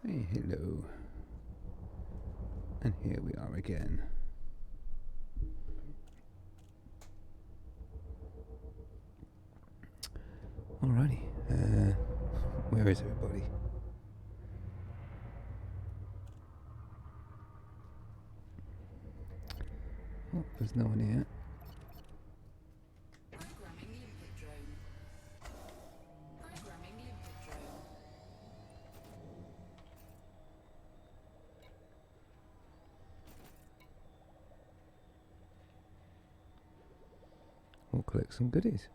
Hey, hello. And here we are again. Alrighty. Where is everybody? Oh, there's no one here. We'll collect some goodies.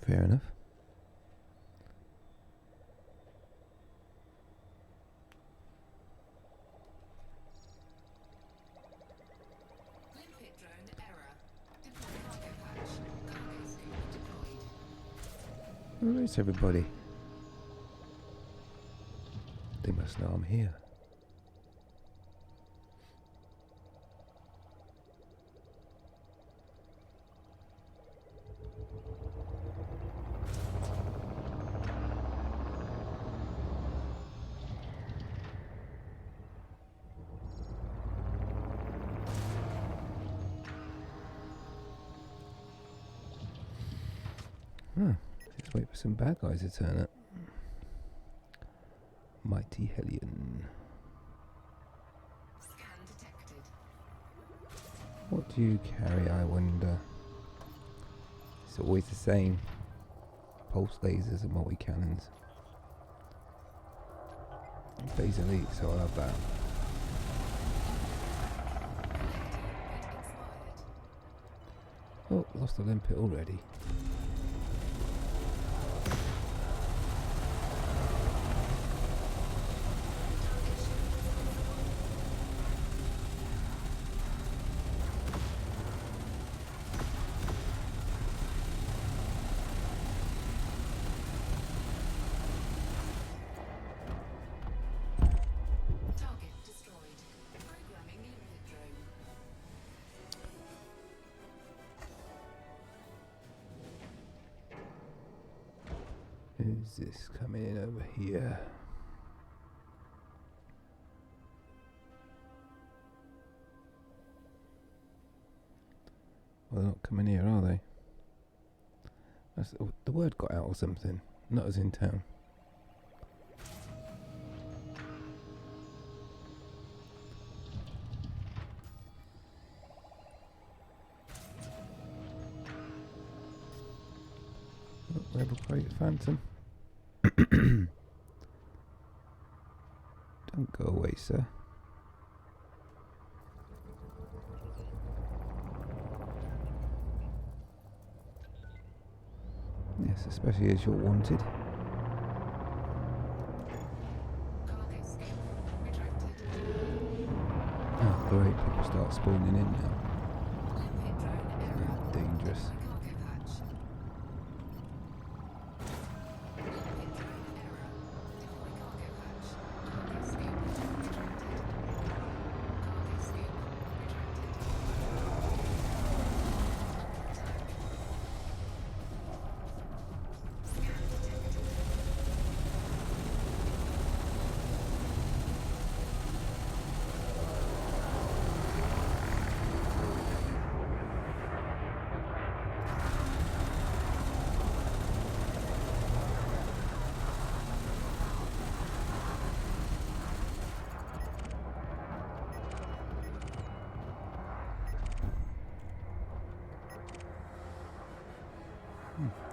Fair enough. Where is everybody? They must know I'm here. Let's wait for some bad guys to turn up. Mighty Hellion. Scan detected. What do you carry, I wonder? It's always the same. Pulse lasers and multi-cannons. Phase elite, so I'll have that. Oh, lost a limpet already. Who's this coming in over here? Well, they're not coming here, are they? The word got out or something. Not as in town. Oh, Rebel Crate Phantom. Don't go away, sir. Yes, especially as you're wanted. Oh, great. People start spawning in now. Dangerous.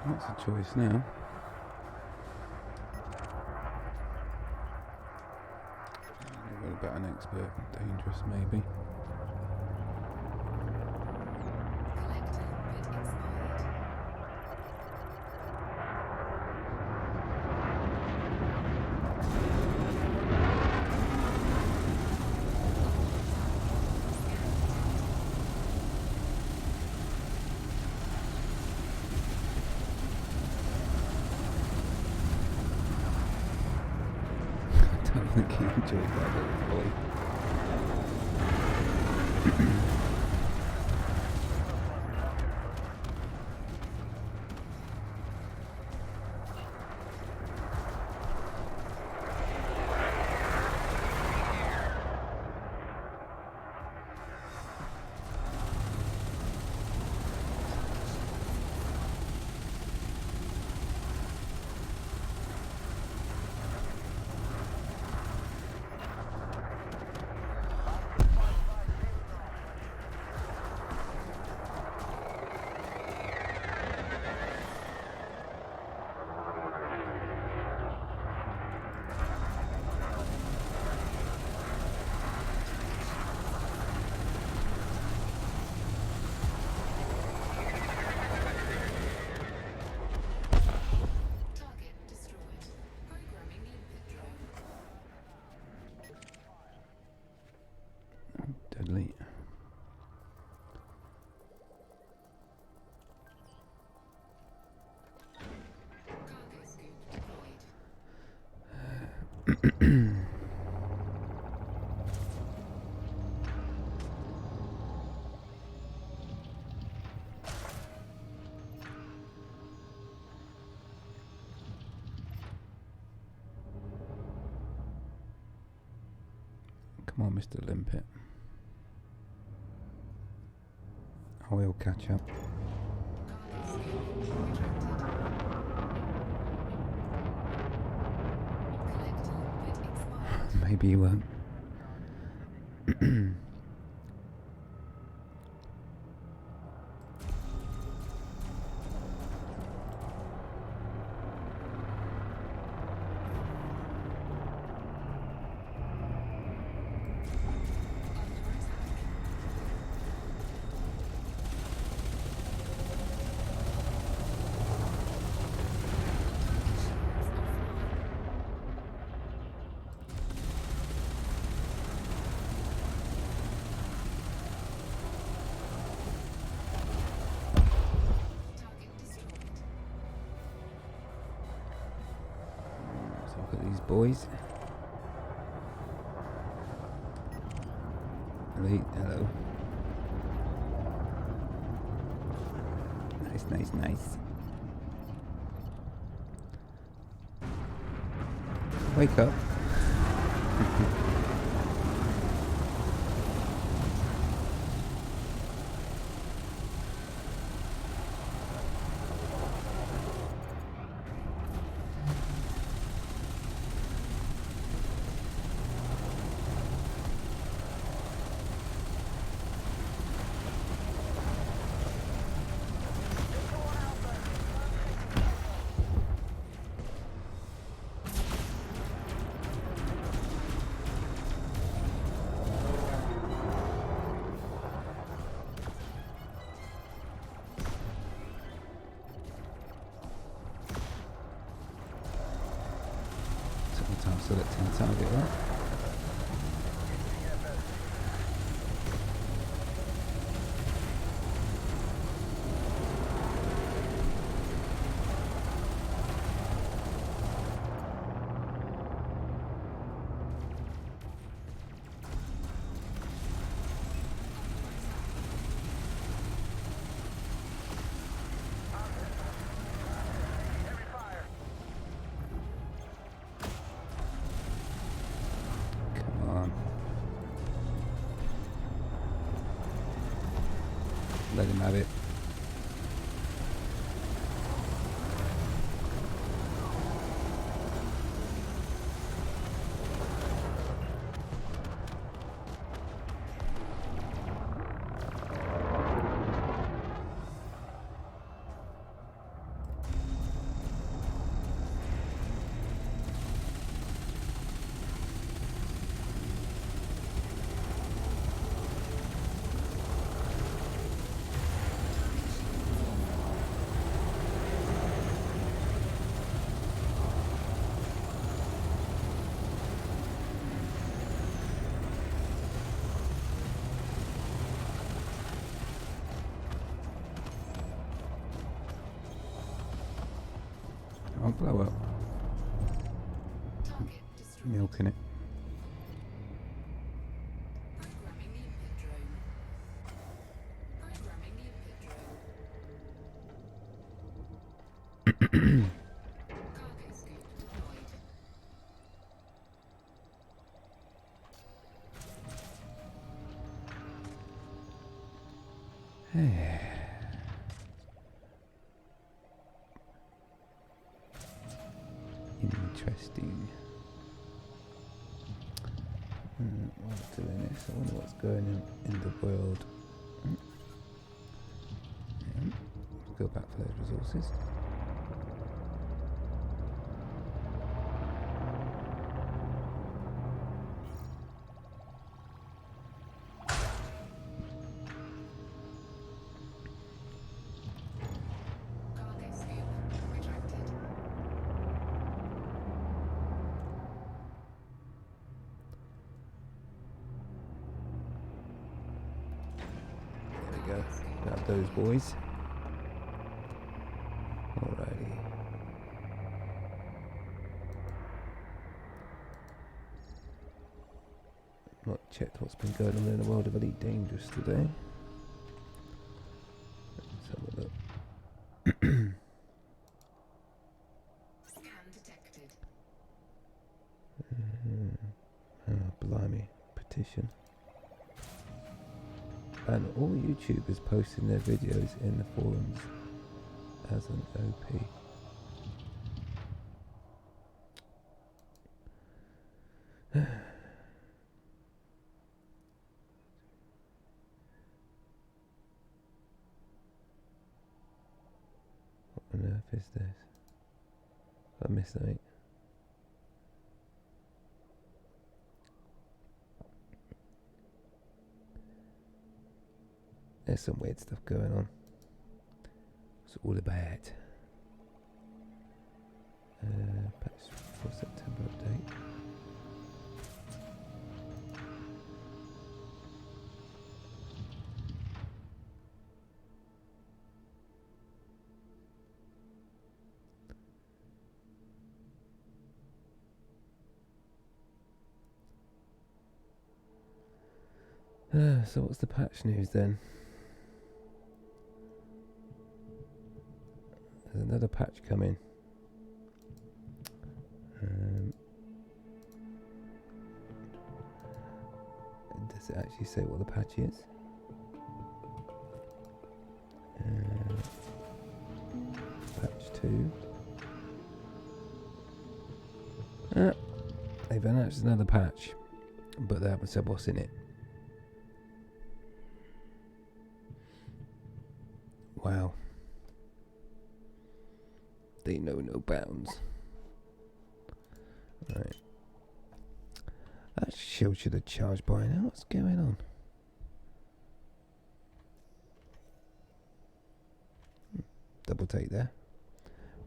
That's a choice now. What about an expert? Dangerous, maybe. I think he enjoyed that little boy. Come on, Mr. Limpet. I will catch up. Maybe you won't. Look at these boys. Hello. Nice. Wake up. Sometimes selecting target, right? Let him have it. I'll blow up. Milking it. Interesting. What's doing this? I wonder what's going on in the world. Let's go back for those resources. Go. Grab those boys. Alrighty. checked what's been going on in the world of Elite Dangerous today. Let's have a look. Scan detected. Oh, blimey. Petition. And all YouTubers posting their videos in the forums as an OP. What on earth is this? I missed that. There's some weird stuff going on. What's it all about? Patch for September update. So what's the patch news then? There's another patch coming. Does it actually say what the patch is? Patch 2. They've announced another patch, but they haven't said what's in it. Wow. They know no bounds. Right. That shield should have charged by now. What's going on? Double take there.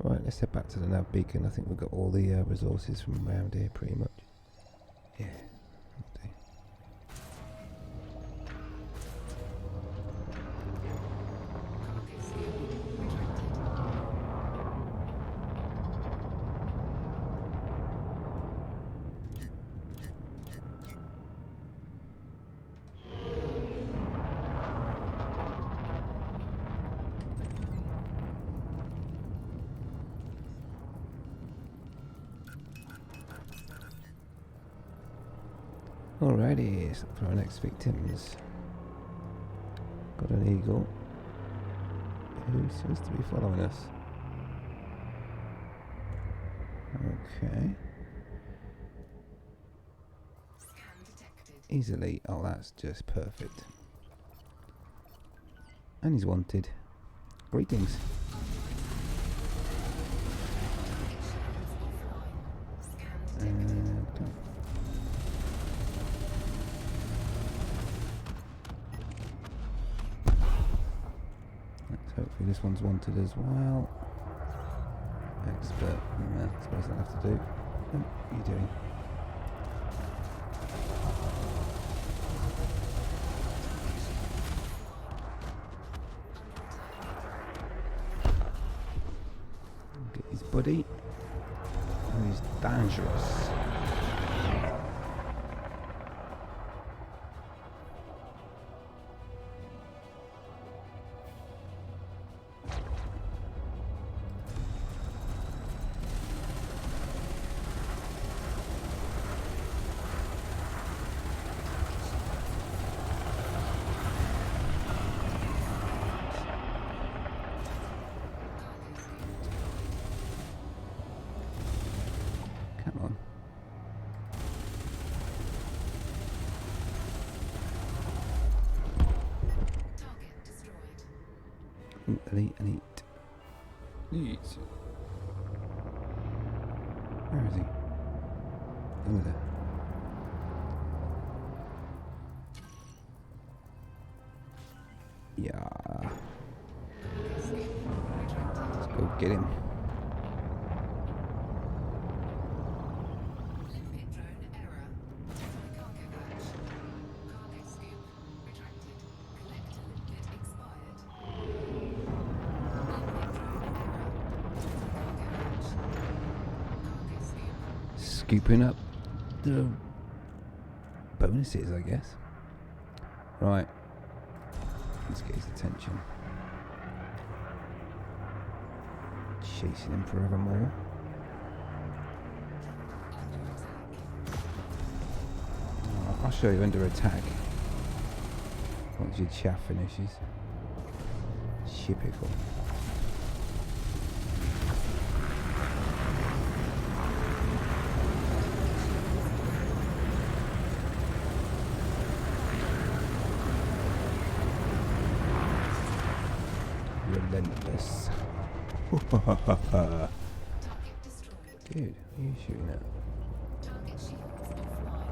Right, let's head back to the nav beacon. I think we've got all the resources from around here pretty much. Yeah. Okay. Alrighty, so for our next victims, got an eagle who seems to be following us. Okay. Scan detected. Easily. Oh, that's just perfect. And he's wanted. Greetings. Scan detected. Hopefully this one's wanted as well. Expert. I suppose I'll have to do. What are you doing? Get his buddy. Oh, he's dangerous. Come on. Target destroyed. Ooh, elite. Elite. Where is he? Over there. Yeah. Let's go get him. Limpet drone error. Cargo batch. Cargo scoop retracted. Collector limpet expired. Limpet drone error. Cargo batch. Cargo scoop. Scooping up the bonuses, I guess. Right. Let's get his attention. Chasing him forevermore. Oh, I'll show you under attack. Once your chaff finishes. Typical. Relentless. Target destroyed. Good. Who are you shooting at? Target shields offline.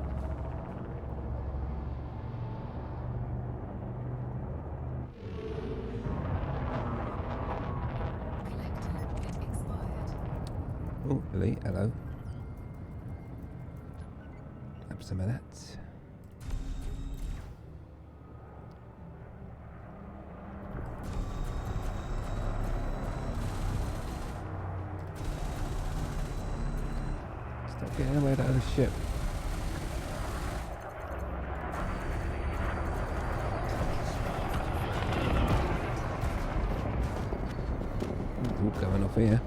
Collector bit expired. Oh, elite. Hello. Grab some of that. Stop getting away out of the ship. It's all going off here.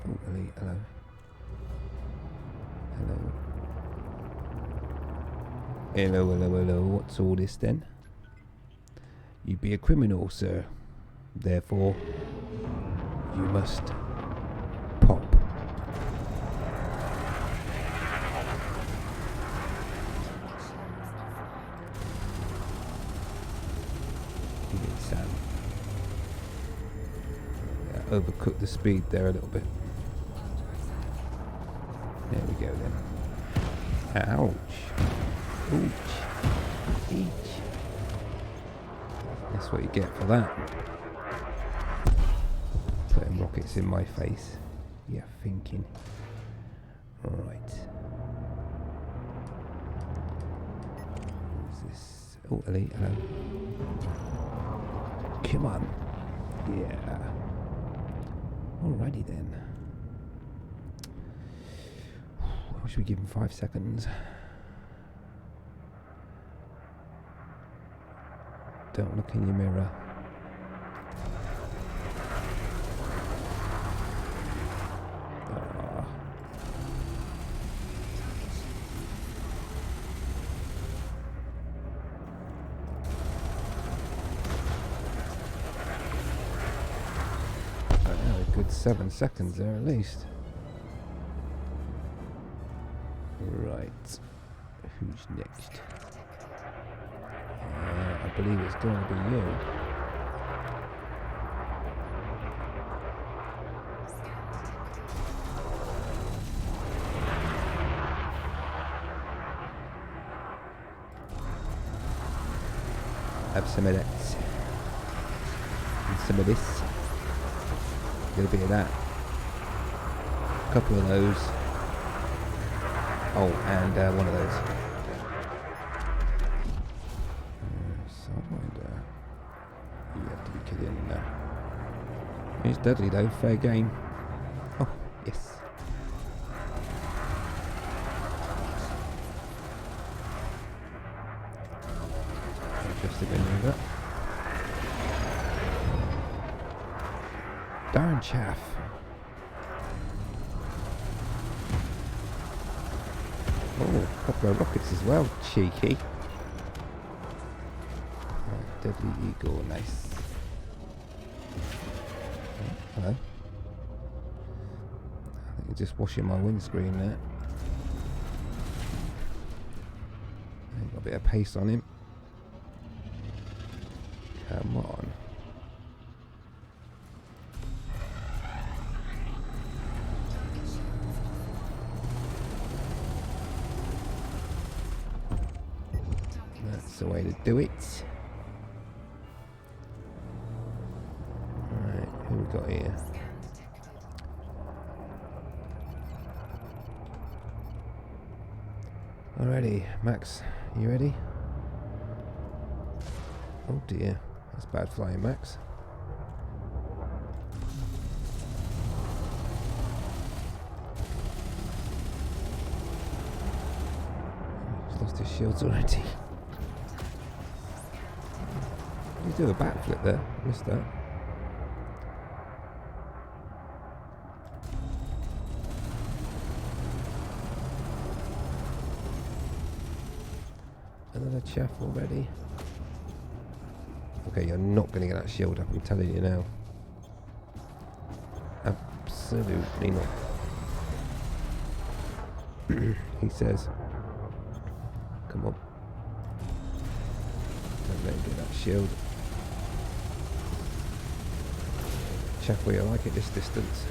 Oh, elite. Hello. Hello. Hello, hello, hello. What's all this then? You be a criminal, sir. Therefore, you must pop. Yes, overcooked the speed there a little bit. There we go then. Ouch. Ouch. Each. That's what you get for that. Putting rockets in my face. Yeah, thinking. Right. What's this? Oh, elite. Hello. Come on. Yeah. Alrighty then. What should we give him? 5 seconds? Don't look in your mirror. Ah. I know, a good 7 seconds there at least. Right. Who's next? I believe it's going to be you. Have some of that. And some of this. A little bit of that. A couple of those. Oh, and one of those. Sidewinder. You have to be kidding now. It's deadly though, fair game. Oh, yes. Interesting maneuver. Darn chaff. Oh, a couple of rockets as well, cheeky. Right, deadly eagle, nice. Oh, hello. I think he's just washing my windscreen there. Got a bit of pace on him. Come on. That's the way to do it. Alright, who we got here? Alrighty, Max. You ready? Oh dear, that's bad flying, Max. He's lost his shields already. He's doing a backflip there. Missed that. Another chaff already. Okay, you're not going to get that shield up, I'm telling you now. Absolutely not. He says. Come on. Don't let him get that shield. Chaff where you like at this distance.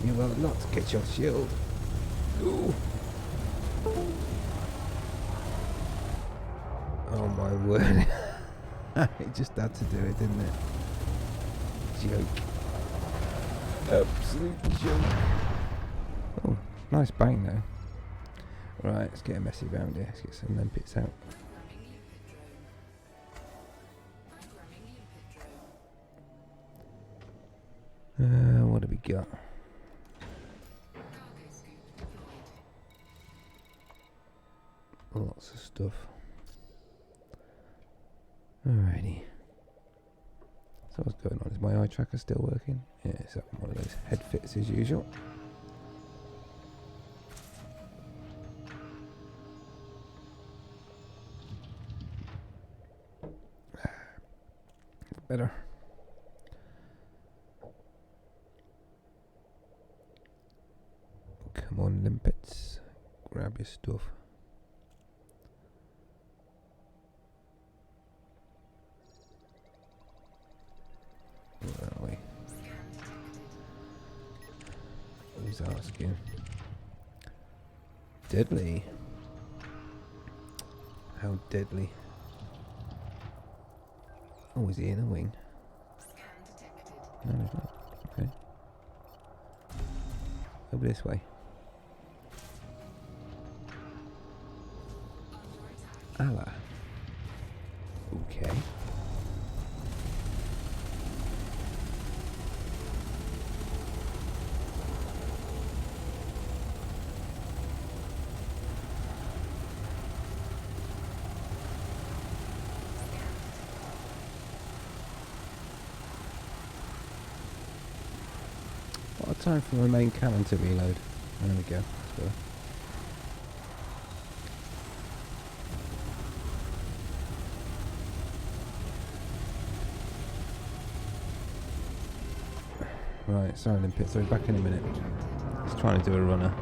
You will not get your shield. Ooh. Oh my word. It just had to do it, didn't it? Joke. Absolute joke. Oh, nice bang though. Right, let's get a messy round here. Let's get some limpets out. What have we got? Lots of stuff. Alrighty. So what's going on? Is my eye tracker still working? Yeah, it's up one of those head fits as usual. Better. Come on, limpets. Grab your stuff. Where are we? Who's asking? Deadly. How deadly? Oh, is he in a wing? No, he's not. Okay. Over this way. Allah. Okay. What a time for my main cannon to reload. There we go. Let's go. Right, sorry limpets, I'll be back in a minute. Just trying to do a runner.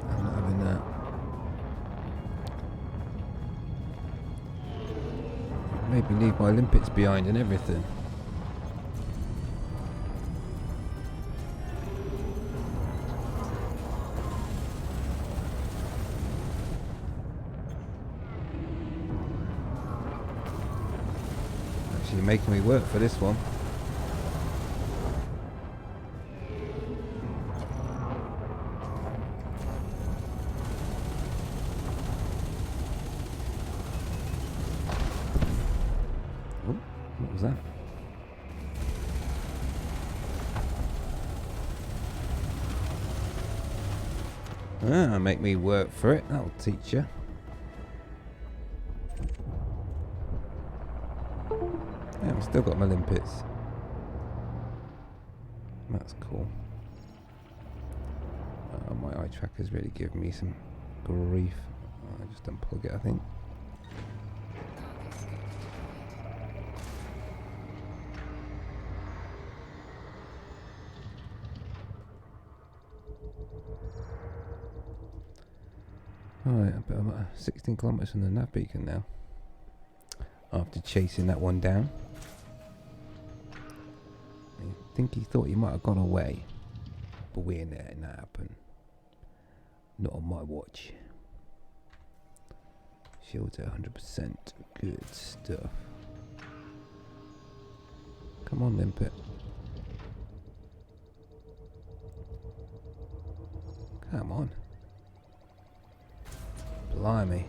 I'm not having that. Maybe leave my limpets behind and everything. Actually making me work for this one. Oh, what was that? Ah, make me work for it. That'll teach you. Yeah, I've still got my limpets. That's cool. My eye tracker's really giving me some grief. I just unplug it, I think. Alright, I'm at 16 kilometers from the nav beacon now. After chasing that one down. I think he thought he might have gone away. But we ain't letting that happen. Not on my watch. Shields at 100%. Good stuff. Come on, limpet. Come on. Blimey.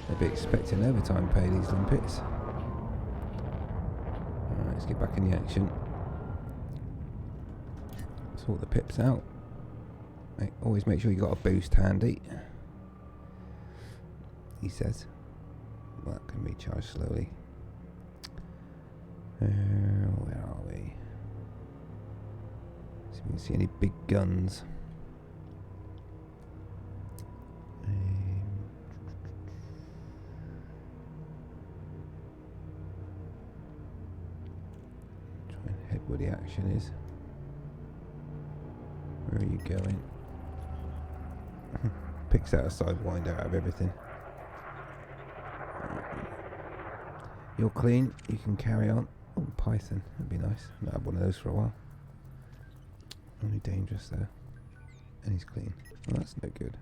They'll be expecting overtime pay, these limpets. Alright, let's get back in the action. Sort the pips out. Always make sure you got a boost handy. He says. Well, that can recharge slowly. Where are we? See if we can see any big guns. Try and head where the action is. Where are you going? Picks out a sidewinder out of everything. You're clean, you can carry on. Oh, python, that'd be nice. I've not had one of those for a while. Only dangerous though. And he's clean. Well, that's no good.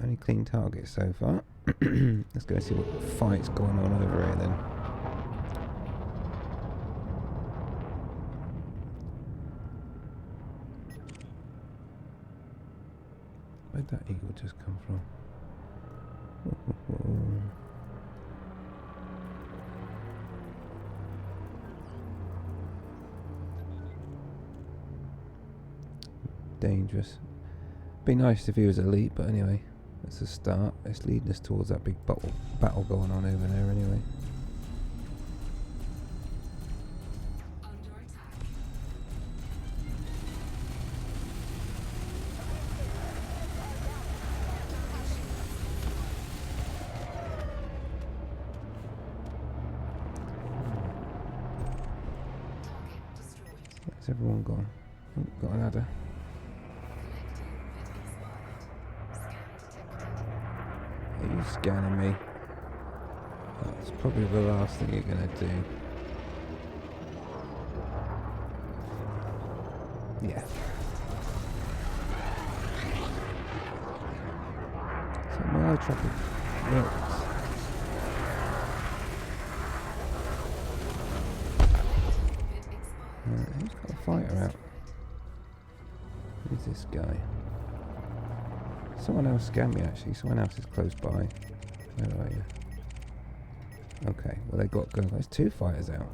Only clean targets so far. Let's go see what fight's going on over here then. Where'd that eagle just come from? Dangerous. Be nice if he was elite, but anyway, that's a start. It's leading us towards that big battle going on over there anyway. Under attack. Target destroyed. That's everyone gone. Oh, got an adder. Are you scanning me? That's probably the last thing you're gonna do. Yeah. So my eye traffic works. Who's got a fighter out? Who's this guy? Someone else scanned me actually. Someone else is close by. Where are you? Okay, well they got going. There's two fighters out.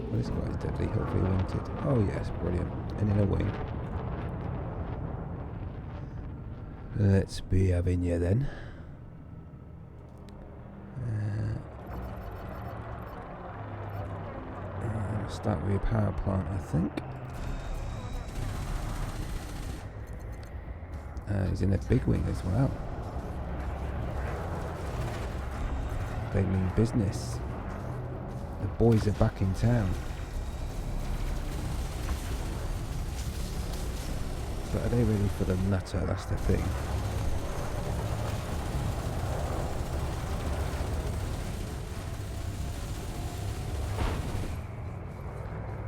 Well, this guy's deadly. Hopefully wanted. Oh yes, brilliant. And in a wing. Let's be having you then. Start with your power plant, I think. He's in a big wing as well. They mean business. The boys are back in town. But are they ready for the nutter? That's the thing.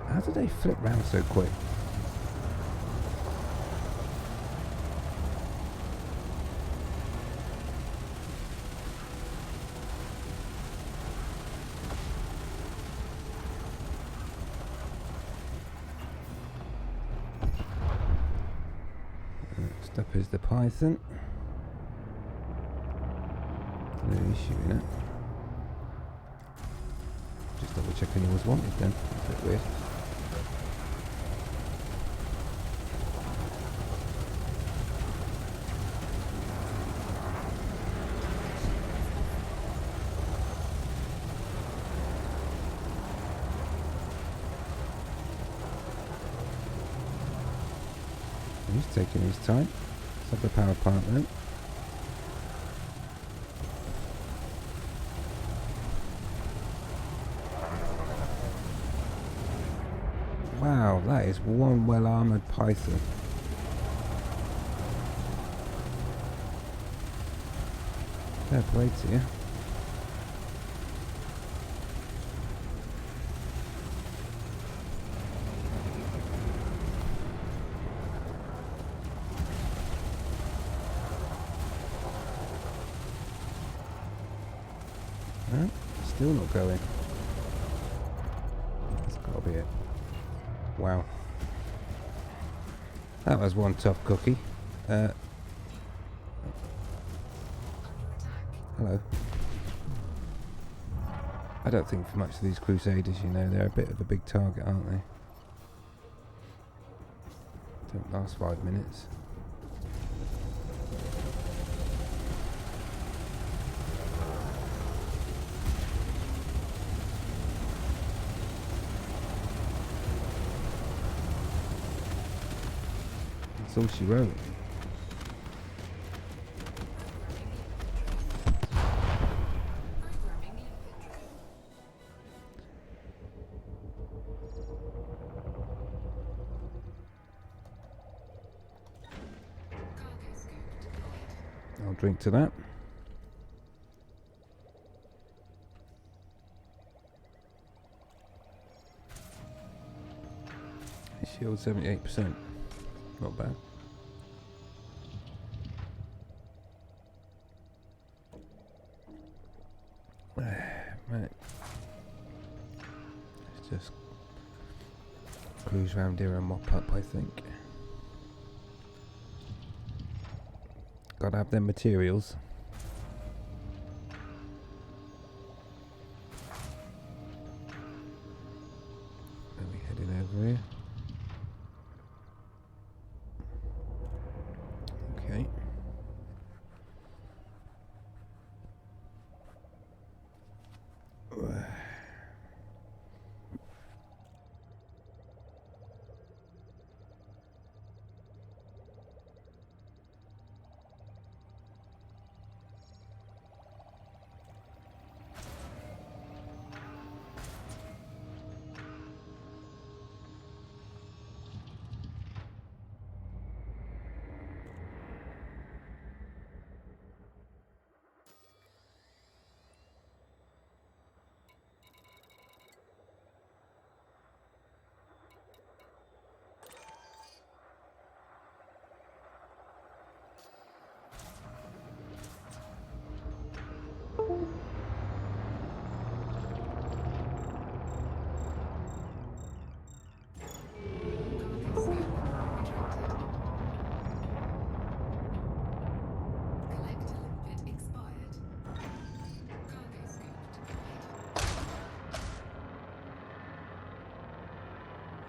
How do they flip round so quick? Next up is the python. Who is shooting at? Just double checking he was wanted then. That's a bit weird. He's taking his time. Let's have the power plant then. Wow, that is one well-armoured python. Fair play to you. Still not going. That's got to be it. Wow. That was one tough cookie. Hello. I don't think for much of these Crusaders, you know, they're a bit of a big target, aren't they? Don't last 5 minutes. That's all she wrote. I'll drink to that. Shield 78%. Not bad. Right. Let's just cruise around here and mop up, I think. Gotta have them materials. Are we heading over here? Okay.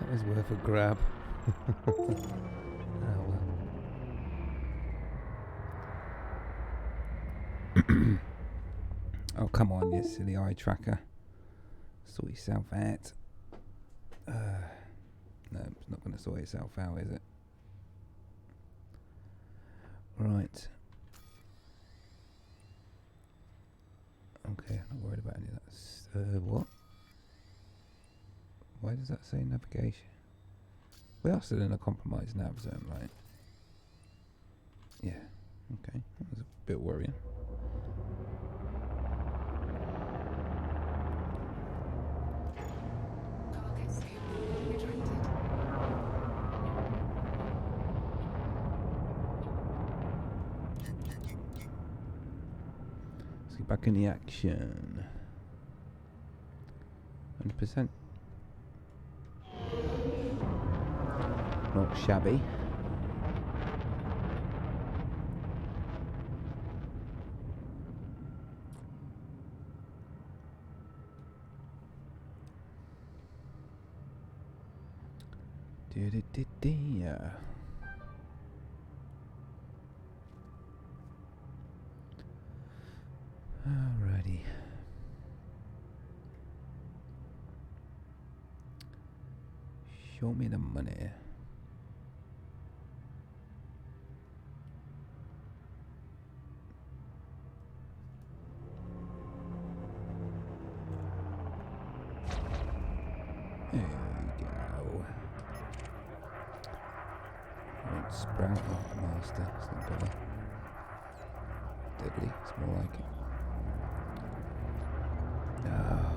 That was worth a grab. Oh, well. Oh, come on, you silly eye tracker. Sort yourself out. No, it's not going to sort itself out, is it? Right. Okay, I'm not worried about any of that. What? Why does that say navigation? We are still in a compromised nav zone, right? Yeah. Okay. That was a bit worrying. Let's get back in the action. 100%. Not shabby. Alrighty. Show me the money. There we go. Right, sprout of master. It's not better. Deadly. It's more like it. Oh.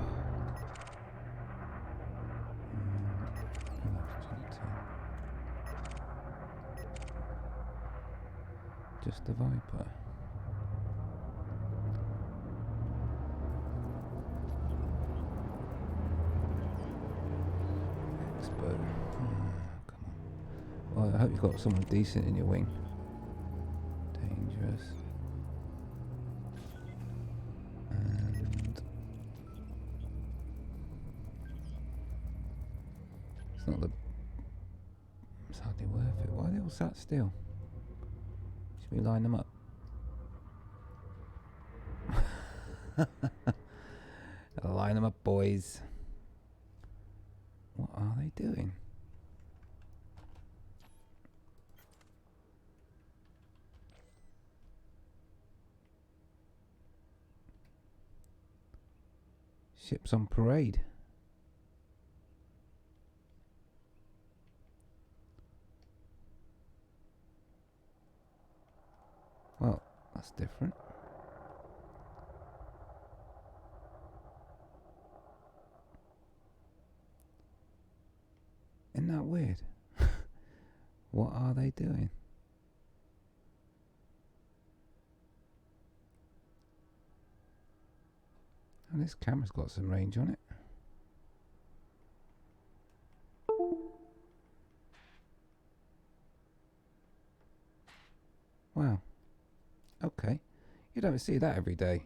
Just the Viper. but come on. Well, I hope you've got someone decent in your wing. Dangerous. And it's not the. It's hardly worth it. Why are they all sat still? Should we line them up? Line them up, boys. What are they doing? Ships on parade. Well, that's different. Isn't that weird? What are they doing? And this camera's got some range on it. Wow. Okay. You don't see that every day.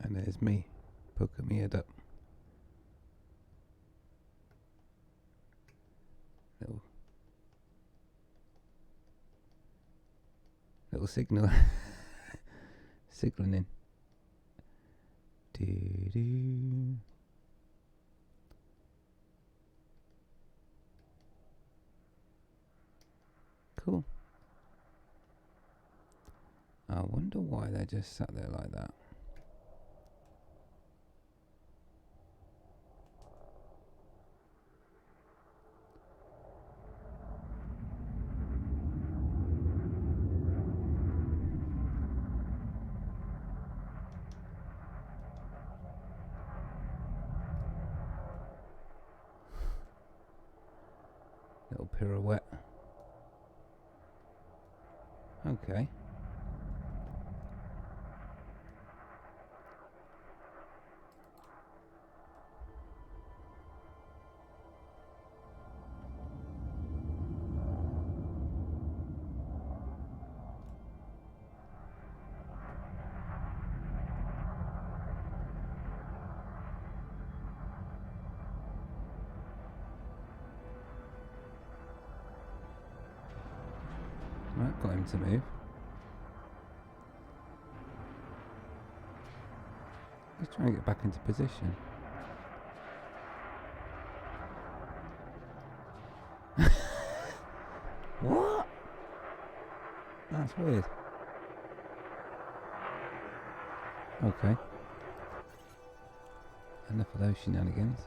And there's me, poking my head up. Little signal. Signaling. Doo-doo. Cool. I wonder why they just sat there like that. Little pirouette. Okay. Right, got him to move. He's trying to get back into position. What? That's weird. Okay. Enough of those shenanigans.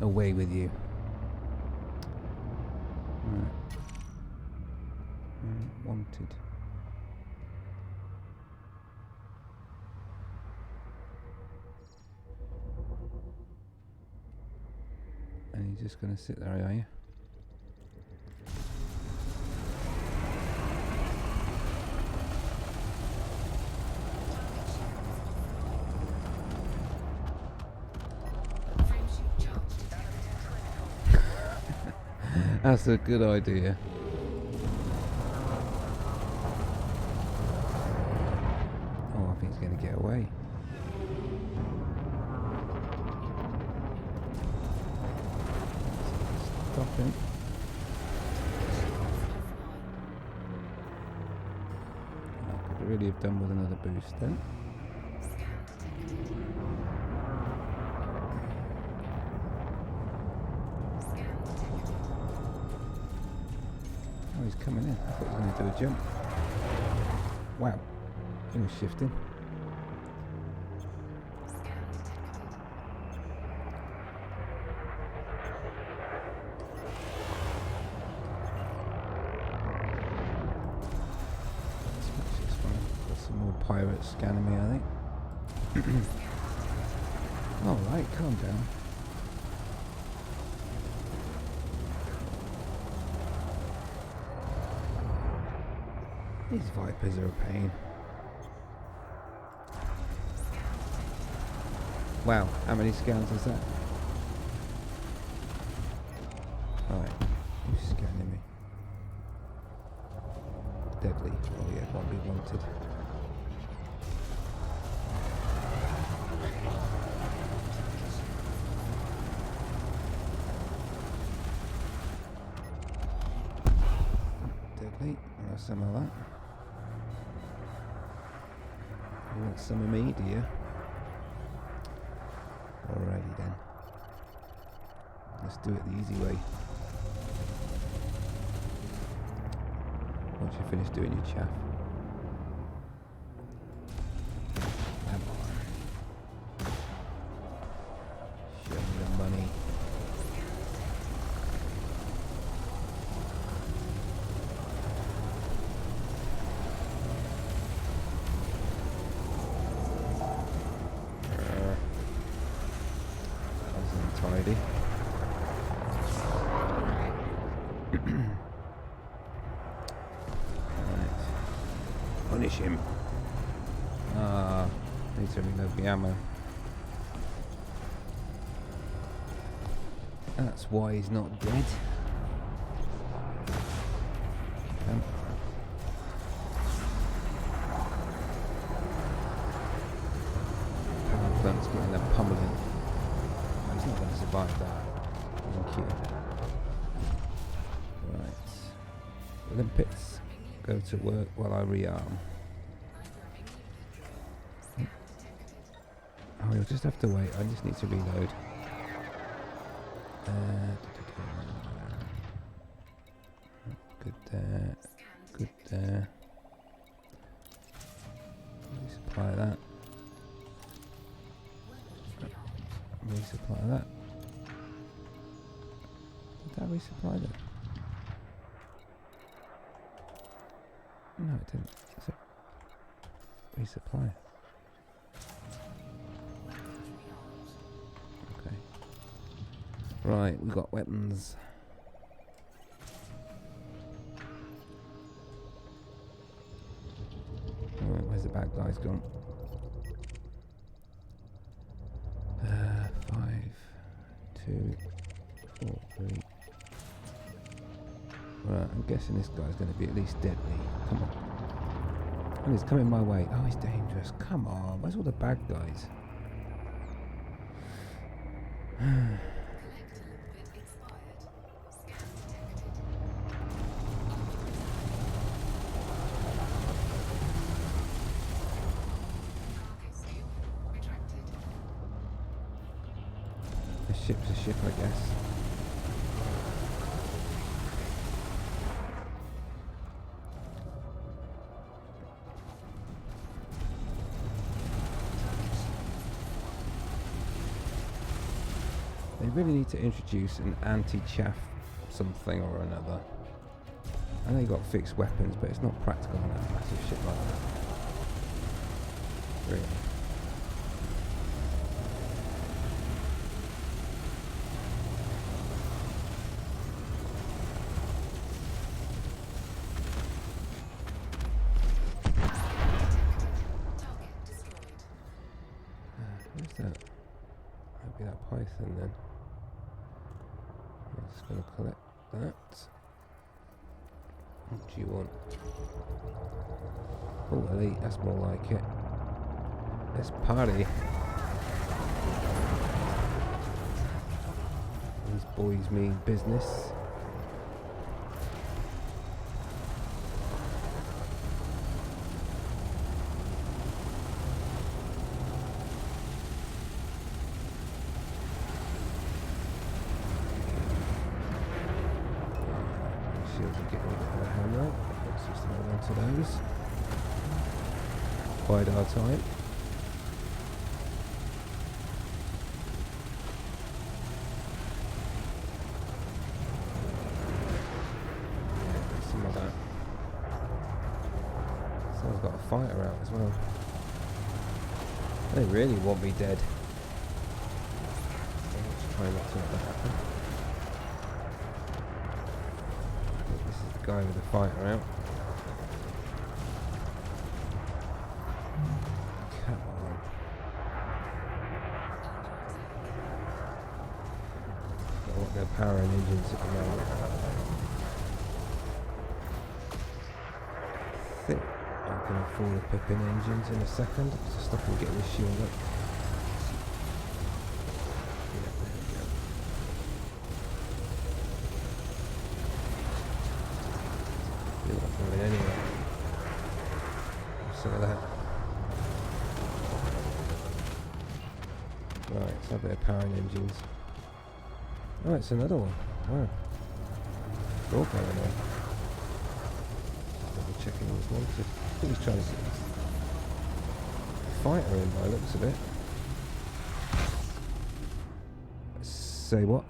Away with you. Right. Wanted. And you're just going to sit there, are you? That's a good idea. Oh, I think he's going to get away. Stop him. I could really have done with another boost then. Oh, he's coming in. I thought he was going to do a jump. Wow. He was shifting. Got some more pirates scanning me, I think. Alright, calm down. These Vipers are a pain. Wow, how many scans is that? Alright, who's scanning me? Deadly. Oh yeah, won't be wanted. Deadly. I'll have some of that. You want some of me, do you? Alrighty then. Let's do it the easy way. Once you finish doing your chaff. Come on. Show me the money. Tidy. Right. Punish him. Need to reload the ammo. That's why he's not dead. Power plant's getting that pummeling. He's not going to survive that. Thank you. Right. Limpets, go to work while I rearm. Oh, you'll just have to wait. I just need to reload. Good there. Good there. Resupply that. Resupply that. Did I resupply that? No, it didn't. Is it? Resupply. Okay. Right, we got weapons. Alright, where's the bad guys gone? 5, 2, 4, 3. Right, I'm guessing this guy's going to be at least deadly. Come on. And he's coming my way. Oh, he's dangerous. Come on. Where's all the bad guys? A ship's a ship, I guess. They really need to introduce an anti-chaff something or another. I know you got fixed weapons, but it's not practical on a massive ship like that. Really. Who's that? Might be that Python then. I'm just going to collect that. What do you want? Oh, elite, that's more like it. Let's party. These boys mean business. Shields are getting into the hammer. Let's just hold on to those. Bide our time. Some of that. Someone's got a fighter out as well. They really want me dead. Let's try not to let that happen. This is the guy with the fighter out. Come on. Got what they're powering engines at the moment. I think I can afford to pip in engines in a second, just so I can get this shield up. Yeah, there we go. You're not going anywhere. Some of that. Right, so a bit of powering engines. Oh, it's another one. Wow. It's all going on. Double checking who's wanted. I think he's trying to get this fighter in by the looks of it. Say what?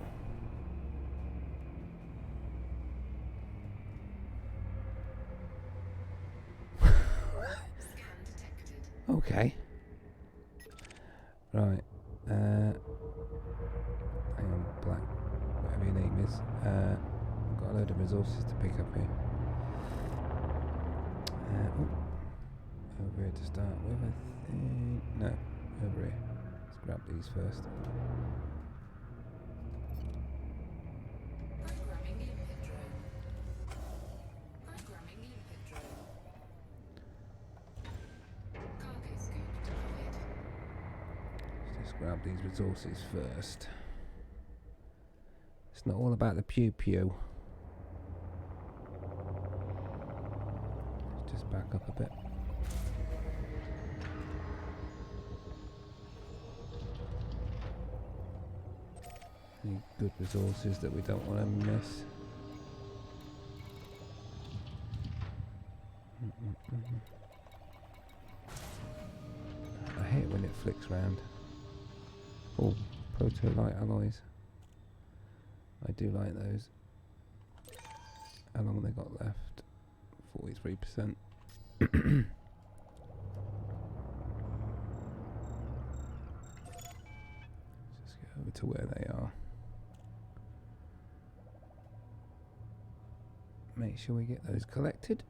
Okay. Right. Hang on, Black. Whatever your name is. I've got a load of resources to pick up here. Over here to start with, I think. No, over here. Let's grab these first. Programming limpet drone. Programming limpet drone. Cargo scoop deployed. Let's just grab these resources first. It's not all about the Pew Pew. Let's just back up a bit. Any good resources that we don't want to miss. I hate when it flicks round. Oh, proto-light alloys. I do like those. How long have they got left? 43%. Let's just get over to where they are. Make sure we get those collected.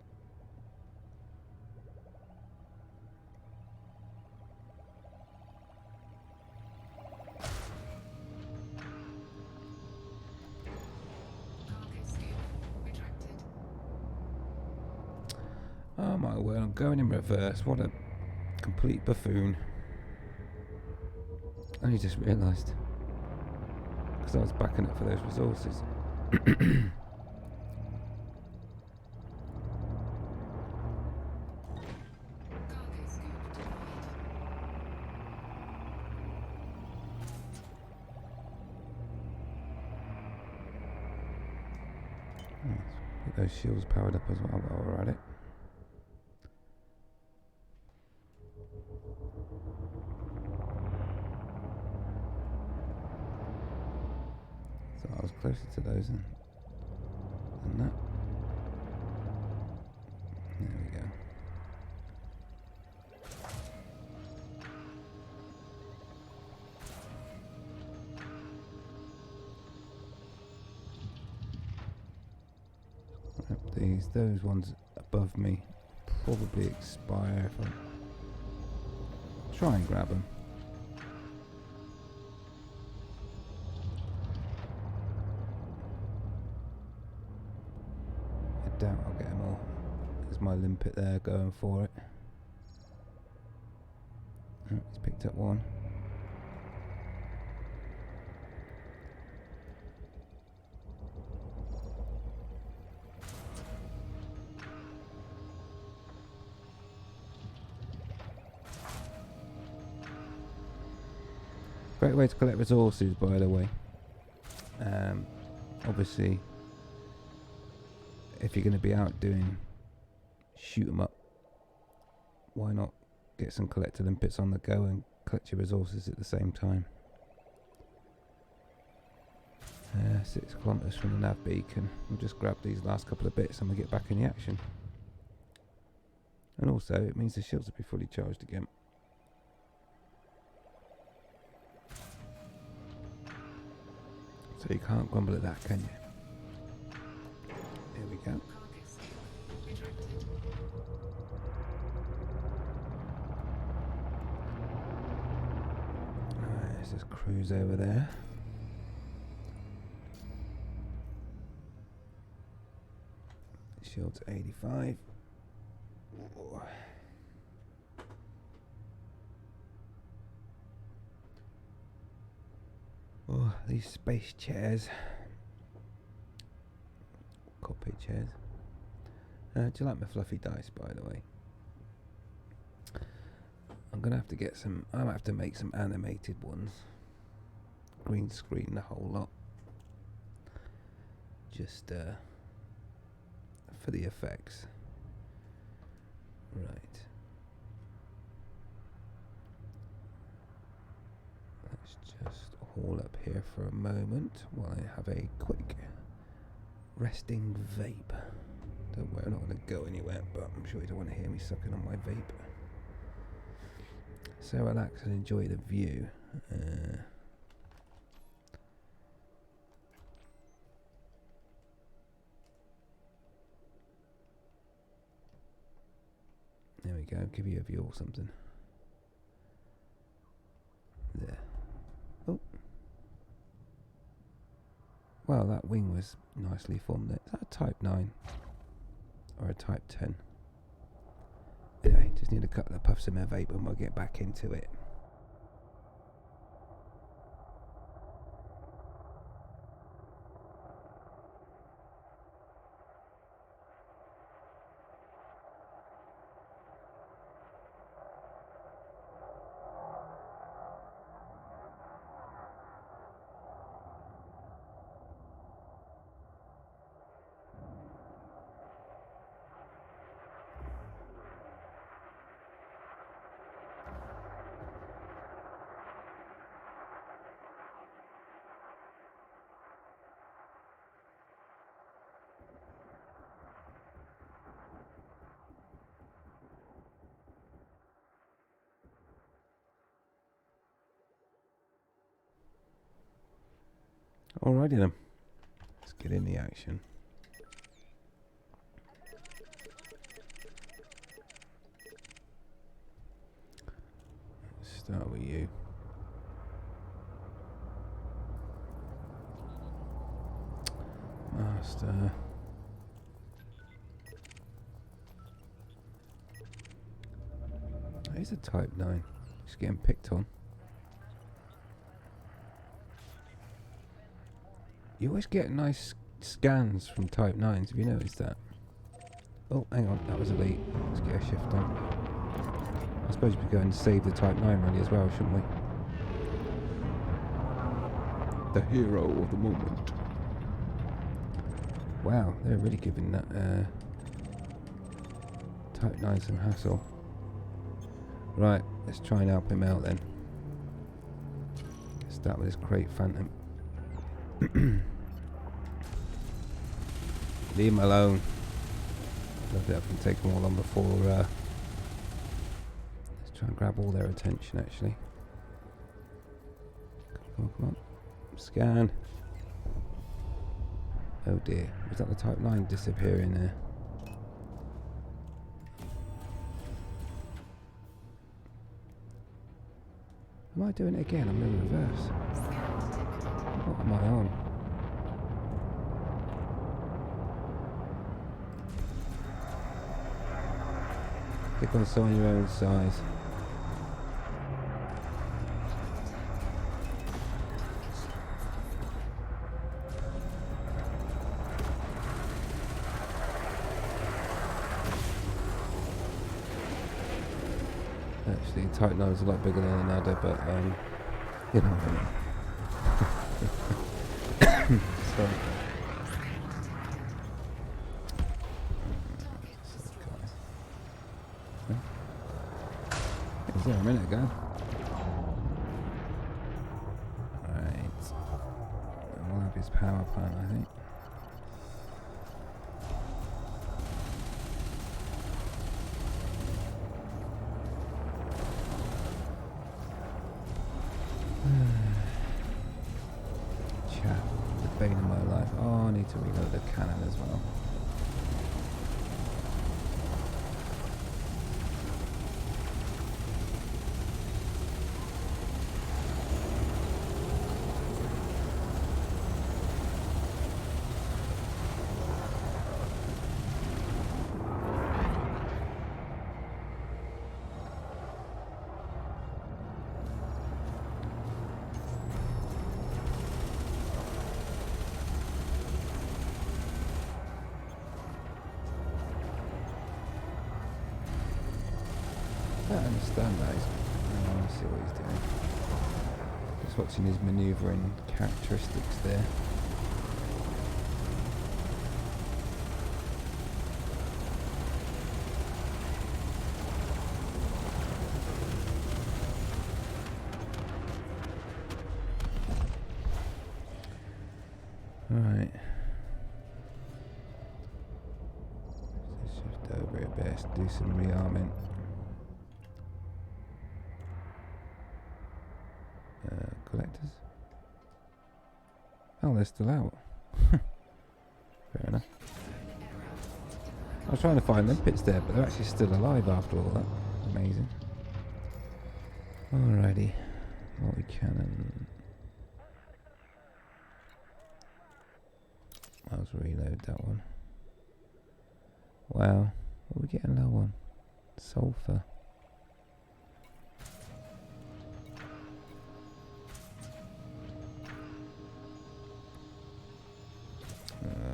Cargo scoop retracted. Oh my word, I'm going in reverse. What a complete buffoon. I only just realised. Because I was backing up for those resources. Cargo scoop deployed. Get those shields powered up as well while we're at it. So I was closer to those than that. There we go. Those ones above me probably expire if I try and grab them. doubt I'll get them all. There's my limpet there going for it. Oh, he's picked up one. Great way to collect resources, by the way. Obviously, if you're going to be out doing shoot 'em up, why not get some collector limpets on the go and collect your resources at the same time. 6 kilometres from the nav beacon. We'll just grab these last couple of bits and we'll get back in the action. And also, it means the shields will be fully charged again. So you can't grumble at that, can you? There we go. Carcass retracted. Alright, let's just cruise over there. Shields 85. Whoa. Oh, these space chairs. Cockpit chairs. Do you like my fluffy dice, by the way? I'm gonna have to get some. I might have to make some animated ones. Green screen the whole lot. Just for the effects. Right. Let's just haul up here for a moment while I have a quick resting vape. Don't worry, I'm not going to go anywhere, but I'm sure you don't want to hear me sucking on my vape. So relax and enjoy the view. There we go, give you a view or something. There. Oh. Well, that wing was nicely formed there. Is that a Type 9? Or a Type 10? Anyway, just need a couple of puffs of my vape and we'll get back into it. Alrighty then, let's get in the action. Let's start with you. Master. He's a Type 9. He's getting picked on. You always get nice scans from Type 9s, have you noticed that? Oh, hang on, that was elite. Let's get a shift on. I suppose we could go and save the Type 9 rally as well, shouldn't we? The hero of the moment. Wow, they're really giving that Type 9 some hassle. Right, let's try and help him out then. Let's start with this crate phantom. Leave him alone. I don't think I can take them all on before. Let's try and grab all their attention actually. Come on, come on. Scan. Oh dear. Was that the Type 9 disappearing there? Am I doing it again? I'm in reverse. Scan detected. What am I on? Pick on someone your own size. Actually, Titan is a lot bigger than an adder, but you know what I mean. Sorry. It was there a minute ago. Right. We'll have his power plant, I think. Chat, the bane of my life. Oh, I need to reload the cannon as well. I don't understand that. I want to see what he's doing. Just watching his manoeuvring characteristics there. Right. Let's shift over a bit, do some rearming. Collectors. Oh, they're still out. Fair enough. I was trying to find them pits there, but they're actually still alive after all that. Amazing. Alrighty. Multi-cannon. I'll just reload that one. Wow. What are we getting low on? Sulfur.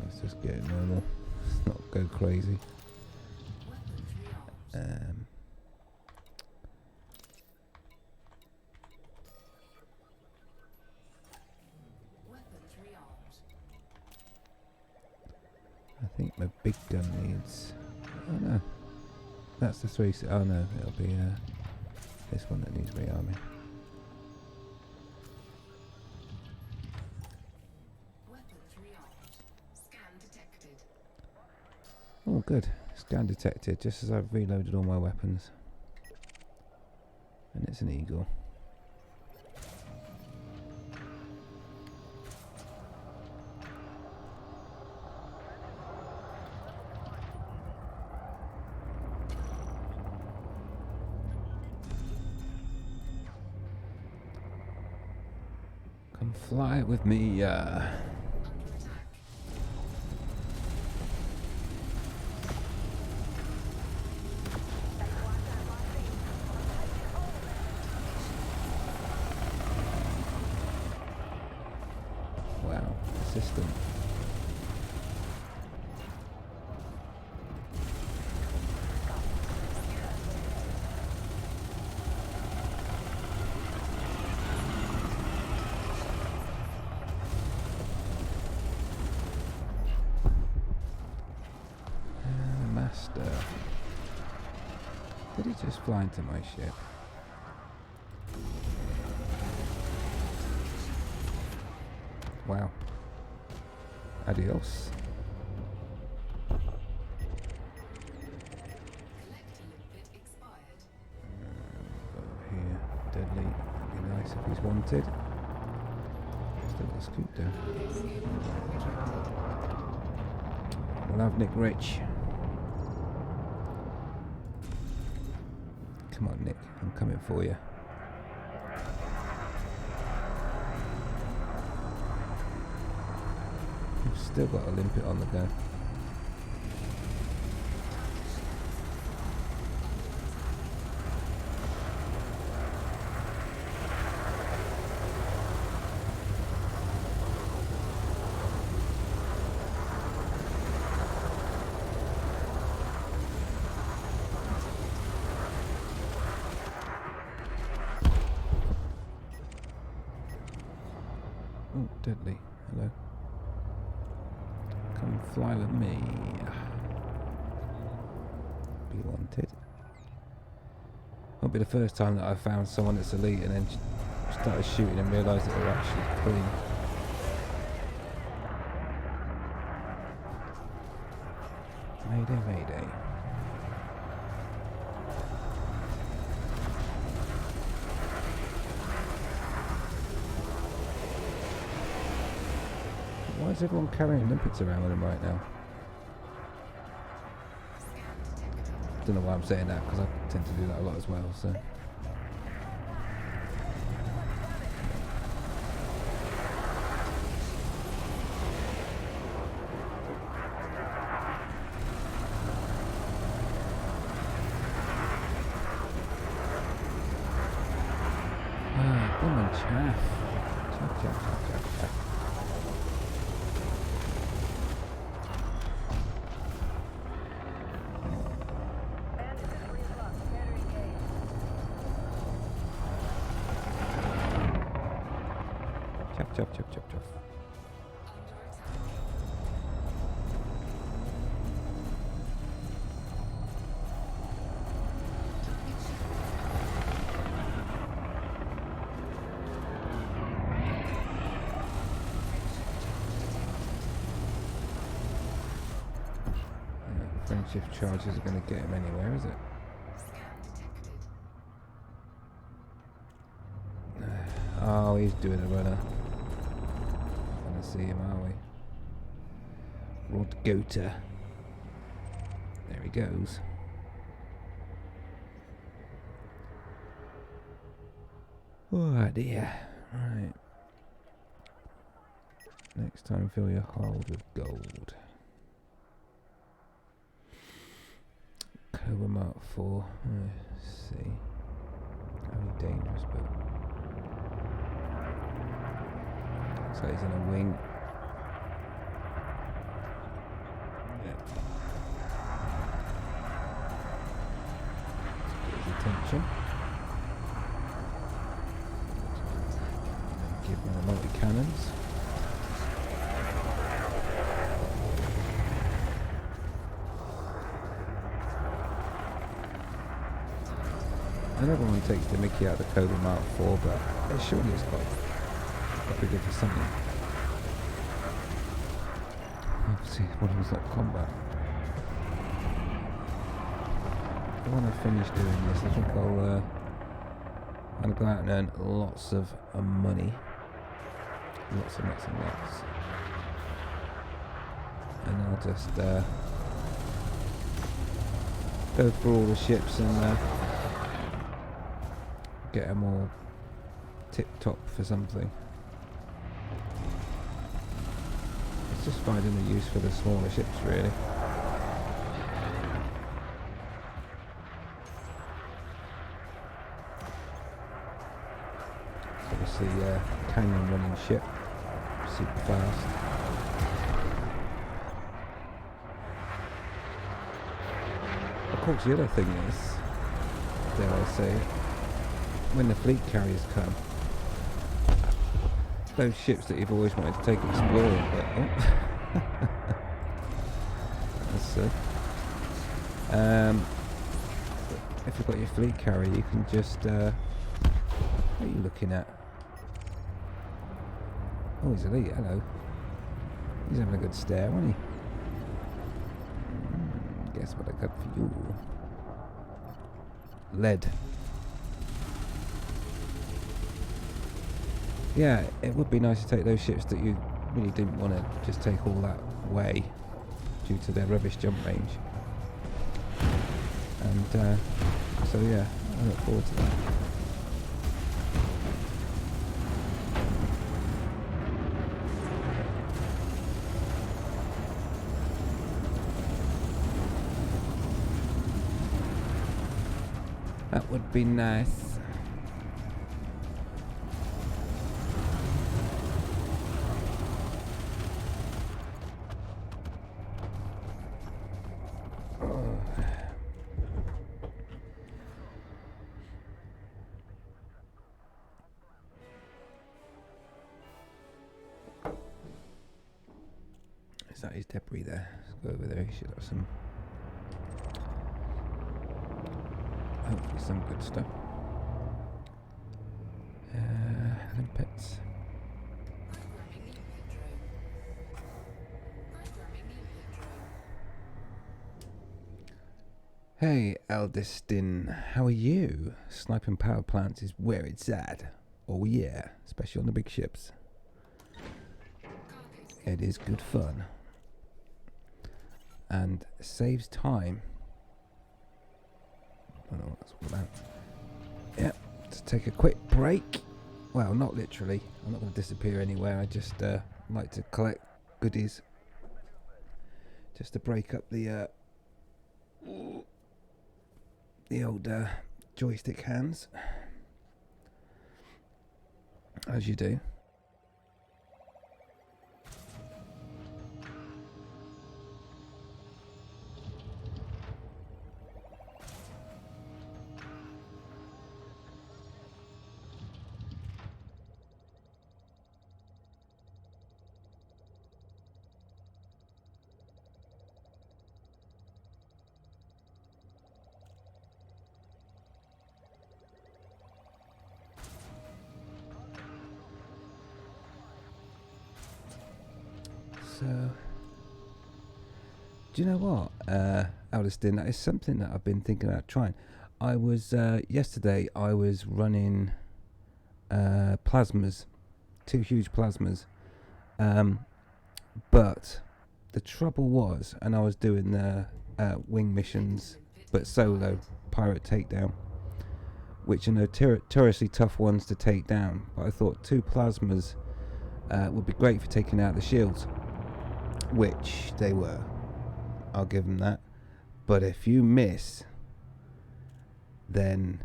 Let's just get it normal. Let's not go crazy. I think my big gun needs. Oh no, that's the 3. Oh no, it'll be this one that needs rearming. Oh good, scan detected just as I've reloaded all my weapons. And it's an eagle. Come fly with me, Wow, system. Master. Did he just fly into my ship? Wow. Adios. Over here, deadly. That'd be nice if he's wanted. Still got a scoop down. We'll have Nick Rich. Come on, Nick. I'm coming for you. We've still got a limpet on the go. Oh, deadly. Hello. Come fly with me. Be wanted. Won't be the first time that I've found someone that's elite and then started shooting and realised that they're actually clean. Mayday, mayday. Why is everyone carrying limpets around with them right now? Don't know why I'm saying that, because I tend to do that a lot as well, so. Ah, lemon chaff. Chaff, chaff, chaff, chaff, chaff. Chop, chop, chop, chop. Friendship charges are going to get him anywhere, is it? Oh, he's doing a runner. Gonna see him, are we? Rod Gota. There he goes. Oh dear. Right. Next time fill your hold with gold. Cobra Mark 4. Let's see. Very dangerous, but looks like he's in a wing. Yeah. Let's get his attention. Give him the multi-cannons. And everyone takes the mickey out of the Cobra Mark 4, but surely it's got to be good for something. Obviously, one of them's not combat. When I finish doing this, I think I'll go out and earn lots of money. Lots and lots and lots. And I'll just go through all the ships and get them all tip-top for something. It's just finding a use for the smaller ships, really. Obviously, canyon running ship, super fast. Of course, the other thing is, dare I say, when the fleet carriers come, those ships that you've always wanted to take exploring, but that's so. If you've got your fleet carrier, you can just what are you looking at? Oh, he's elite, hello. He's having a good stare, wasn't he? Guess what I got for you? Lead. Yeah, it would be nice to take those ships that you really didn't want to just take all that way due to their rubbish jump range. And so yeah, I look forward to that. That would be nice. Is that his debris there? Let's go over there. He should have some. Hopefully, some good stuff. Limpets. Hey, Eldestin, how are you? Sniping power plants is where it's at. Oh yeah, especially on the big ships. It is good fun. And saves time. I don't know what that's all about. Yeah, to take a quick break. Well, not literally. I'm not going to disappear anywhere. I just like to collect goodies. Just to break up the old joystick hands. As you do. So, do you know what, Aldistin? That is something that I've been thinking about trying. I was yesterday. I was running plasmas, 2 huge plasmas, but the trouble was, and I was doing the wing missions, but solo pirate takedown, which are notoriously tough ones to take down. But I thought 2 plasmas would be great for taking out the shields. Which they were. I'll give them that. But if you miss, then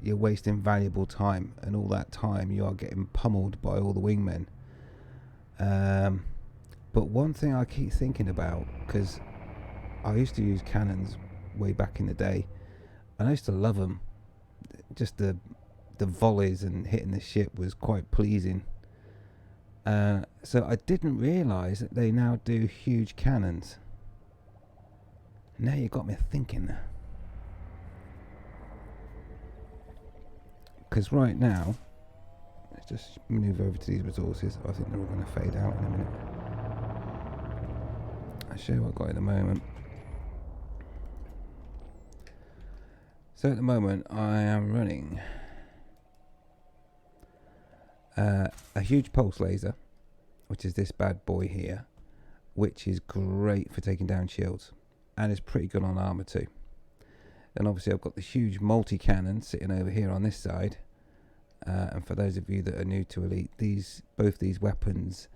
you're wasting valuable time, and all that time you are getting pummeled by all the wingmen. But one thing I keep thinking about, because I used to use cannons way back in the day, and I used to love them. Just the volleys and hitting the ship was quite pleasing. So I didn't realise that they now do huge cannons. Now you got me thinking. Because right now, let's just move over to these resources. I think they're all going to fade out in a minute. I'll show you what I've got at the moment. So at the moment I am running a huge pulse laser, which is this bad boy here, which is great for taking down shields, and is pretty good on armor too. Then obviously I've got the huge multi-cannon sitting over here on this side, and for those of you that are new to Elite, both these weapons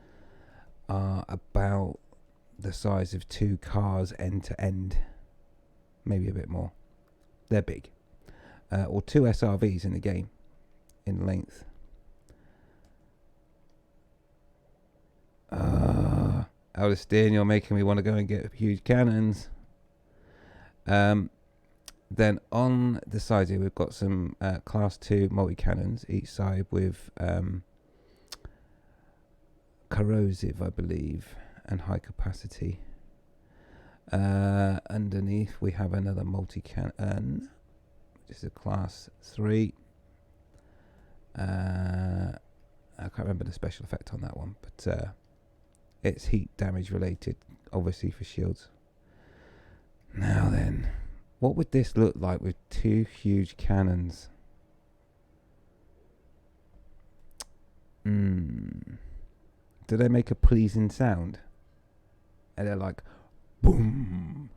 are about the size of 2 cars end to end, maybe a bit more. They're big, or 2 SRVs in the game in length. Aldistin, you're making me want to go and get huge cannons. Then on the side here we've got some class 2 multi-cannons, each side with corrosive, I believe, and high capacity. Underneath we have another multi-cannon, which is a class 3. I can't remember the special effect on that one, but it's heat damage related, obviously, for shields. Now then, what would this look like with 2 huge cannons? Do they make a pleasing sound? And they're like, boom.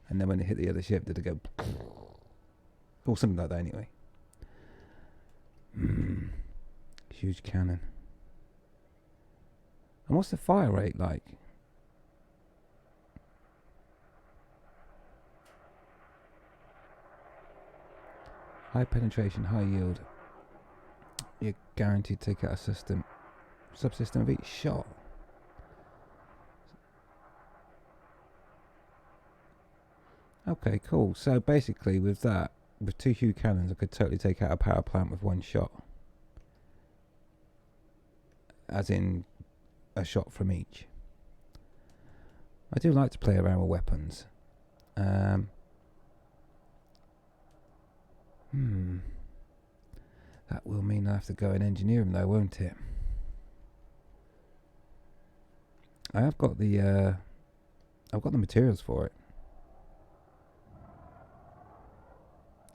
And then when they hit the other ship, did they go, or something like that anyway. Huge cannon. And what's the fire rate like? High penetration, high yield. You're guaranteed to take out a subsystem of each shot. Okay, cool. So basically with that, with 2 huge cannons, I could totally take out a power plant with 1 shot. As in a shot from each. I do like to play around with weapons. That will mean I have to go and engineer them though, won't it? I have got the I've got the materials for it.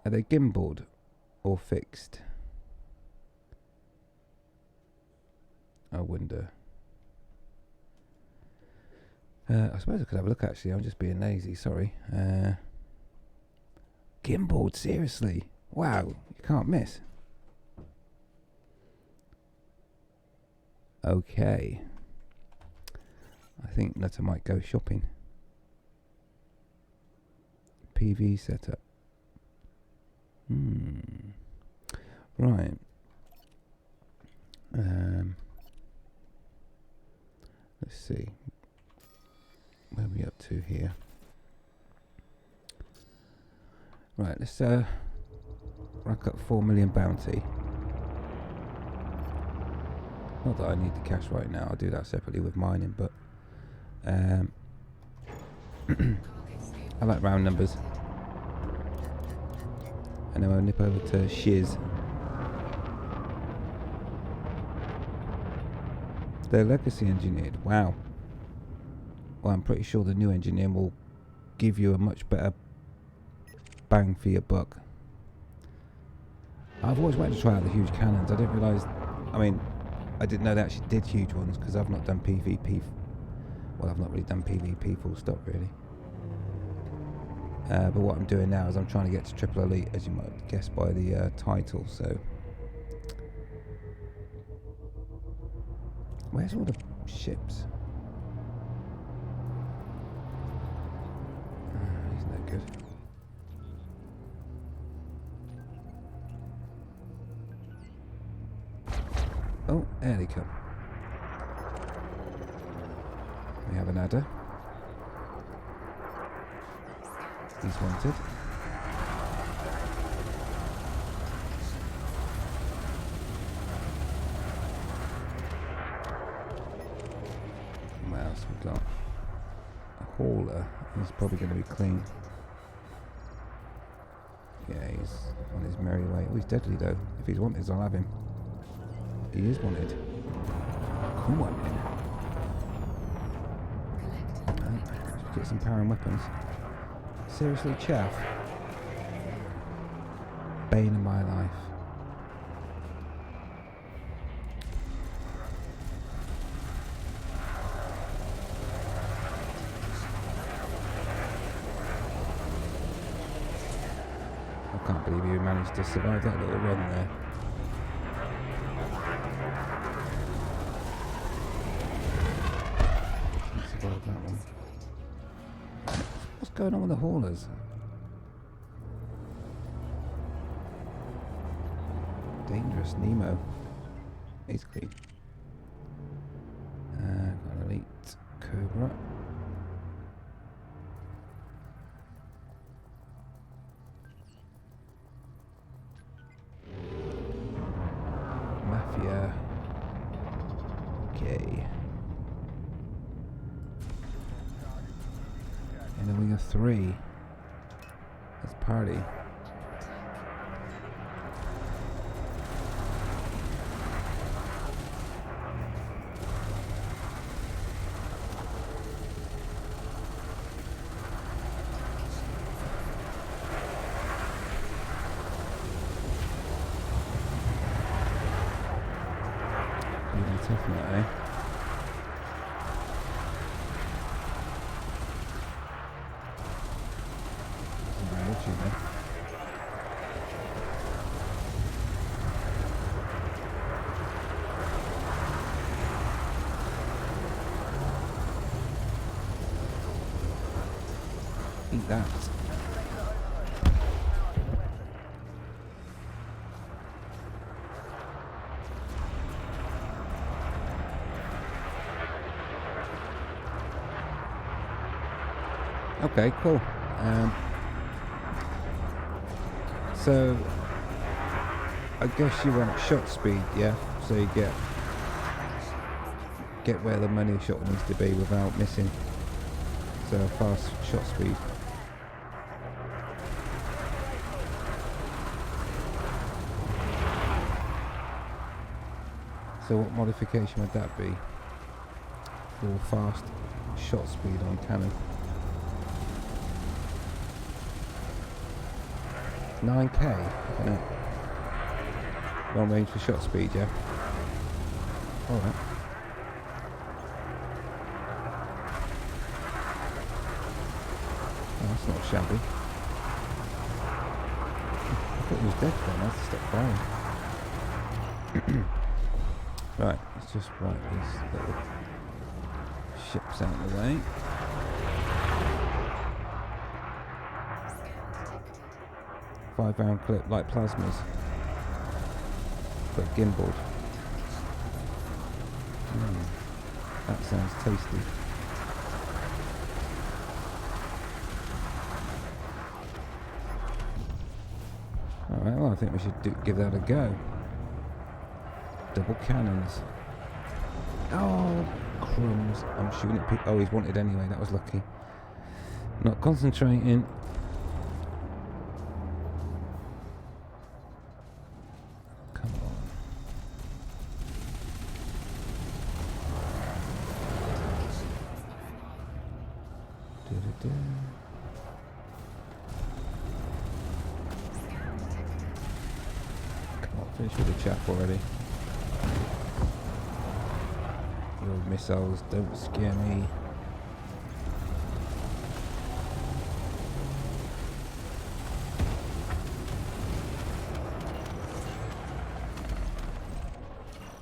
Are they gimbaled or fixed? I wonder. I suppose I could have a look actually. I'm just being lazy, sorry. Gimbaled, seriously? Wow, you can't miss. Okay. I think that I might go shopping. PV setup. Right. Let's see. Where are we up to here? Right, let's rack up 4 million bounty. Not that I need the cash right now, I'll do that separately with mining, but I like round numbers. And then I'll nip over to Shiz. They're legacy engineered, wow. Well, I'm pretty sure the new engineering will give you a much better bang for your buck. I've always wanted to try out the huge cannons. I didn't realise, I mean, I didn't know they actually did huge ones because I've not done PvP. Well, I've not really done PvP full stop really. But what I'm doing now is I'm trying to get to triple elite, as you might guess by the title. So, where's all the ships? He's no good. Oh, there they come. We have an adder. He's wanted. What else we got? A hauler. He's probably going to be clean. Yeah, he's on his merry way. Oh, he's deadly though. If he's wanted, I'll have him. He is wanted. Come on then. Get some power and weapons. Seriously, chaff? Bane of my life. I can't believe you managed to survive that little run there. Survived that one. What's going on with the haulers? Dangerous Nemo. He's clean. Got an elite Cobra. Mafia. Okay. And then we got 3. Let's party. Really tough now, eh? Eat that. Okay, cool. So I guess you want shot speed, yeah? So you get where the money shot needs to be without missing. fast shot speed. So what modification would that be for fast shot speed on cannon? 9k? Yeah. Long range for shot speed, yeah. Alright. Oh, that's not shabby. I thought he was dead then, I had to stop firing. Right, let's just wipe these little ships out of the way. Scan detected. 5-round clip like plasmas, but gimbaled. That sounds tasty. Alright, well I think we should give that a go. Double cannons. Oh, crumbs. I'm shooting at people. Oh, he's wanted anyway, that was lucky. Not concentrating. Come on. Do-do-do. Scan detected. Come on, finish with the chaff already. Your missiles don't scare me.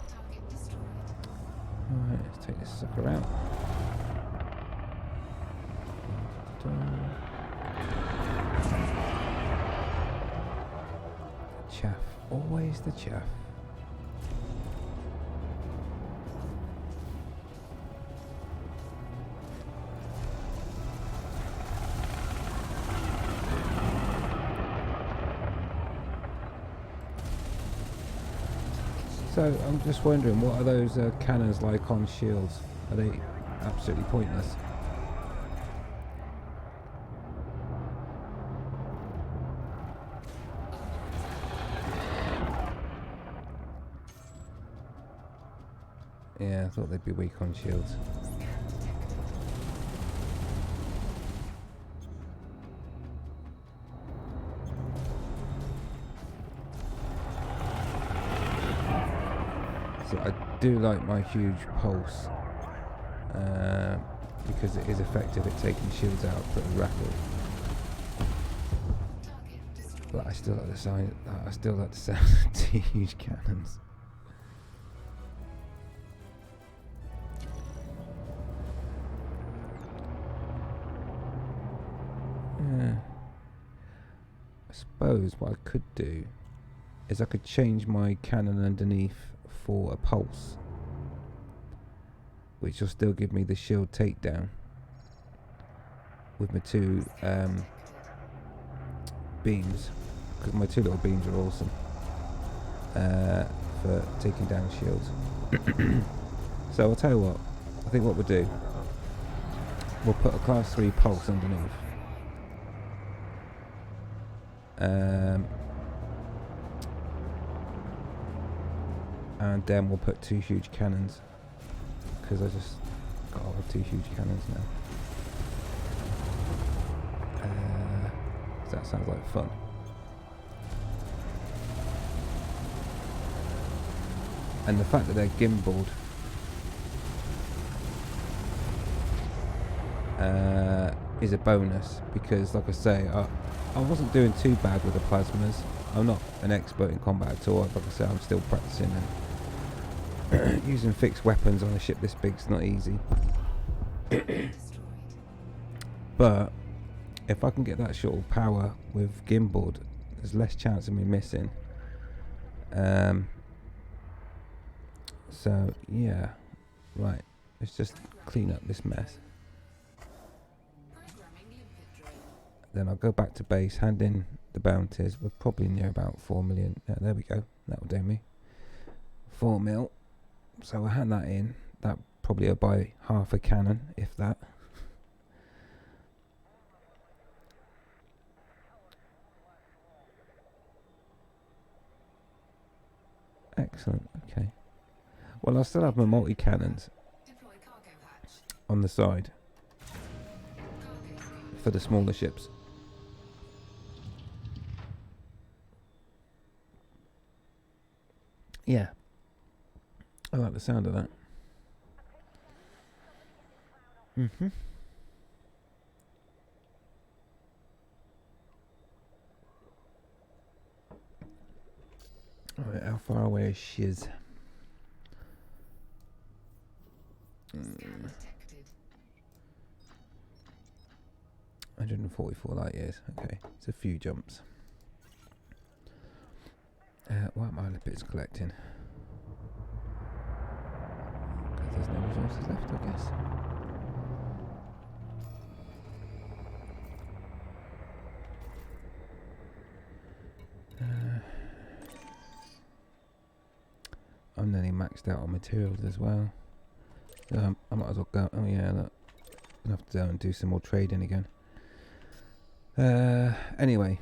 Target destroyed. Alright, let's take this sucker out. Chaff, always the chaff. So I'm just wondering, what are those cannons like on shields? Are they absolutely pointless? Yeah, I thought they'd be weak on shields. Scan detected. So I do like my huge pulse because it is effective at taking shields out pretty rapid. Target destroyed. But I still like the sound. I still like the sound of two huge cannons. Yeah. I suppose what I could do is I could change my cannon underneath for a pulse, which will still give me the shield takedown with my two beams, because my two little beams are awesome for taking down shields. So I'll tell you what, I think what we'll do, we'll put a class 3 pulse underneath. And then we'll put two huge cannons, because I just got all the two huge cannons now. So that sounds like fun. And the fact that they're gimbaled is a bonus, because like I say, I wasn't doing too bad with the plasmas. I'm not an expert in combat at all. Like I say, I'm still practicing, and using fixed weapons on a ship this big's not easy. Destroyed. But if I can get that shuttle power with gimbaled, there's less chance of me missing. So yeah, right, let's just clean up this mess. Programming limpet drill. Then I'll go back to base, hand in the bounties. We're probably near about 4 million. Yeah, there we go, that'll do me. 4 mil. So I'll hand that in. That probably will buy half a cannon, if that. Excellent. Okay. Well, I'll still have my multi-cannons Deploy cargo hatch. on the side Cargo scoop. for the smaller ships. Yeah. I like the sound of that. Mm-hmm. Alright, how far away is Shiz? Scan detected. 144 light years. Okay, it's a few jumps. What am I bits collecting? Because there's no resources left, I guess. I'm nearly maxed out on materials as well. So I might as well go. Oh yeah, look. I'll have to go and do some more trading again. Anyway,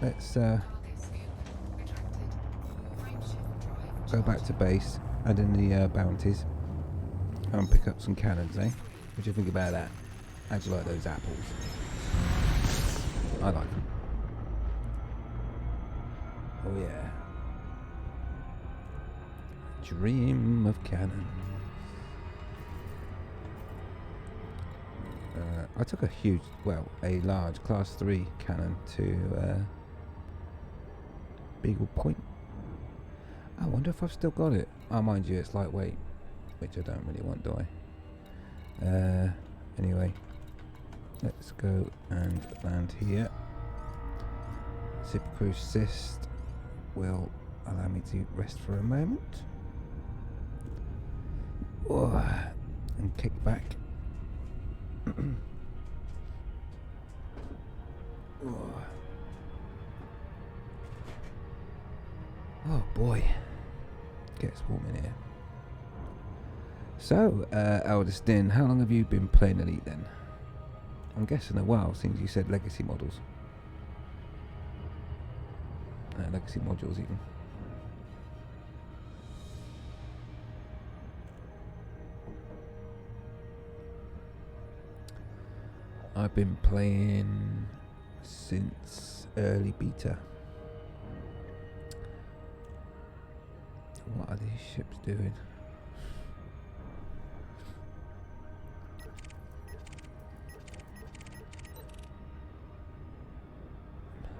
let's Cargo scoop. Retracted. Frameshift drive. go back to base, add in the bounties, and pick up some cannons, eh? What do you think about that? How do you like those apples? I like them. Oh yeah. Dream of cannon. I took a large class 3 cannon to Beagle Point. I wonder if I've still got it. Oh, mind you, it's lightweight, which I don't really want, do I? Anyway, let's go and land here. Zip Cruise Cyst will allow me to rest for a moment. Oh, and kick back. Oh boy, gets warm in here. So, Eldest Din, how long have you been playing Elite then? I'm guessing a while since you said legacy models. Legacy modules even. I've been playing since early beta. What are these ships doing?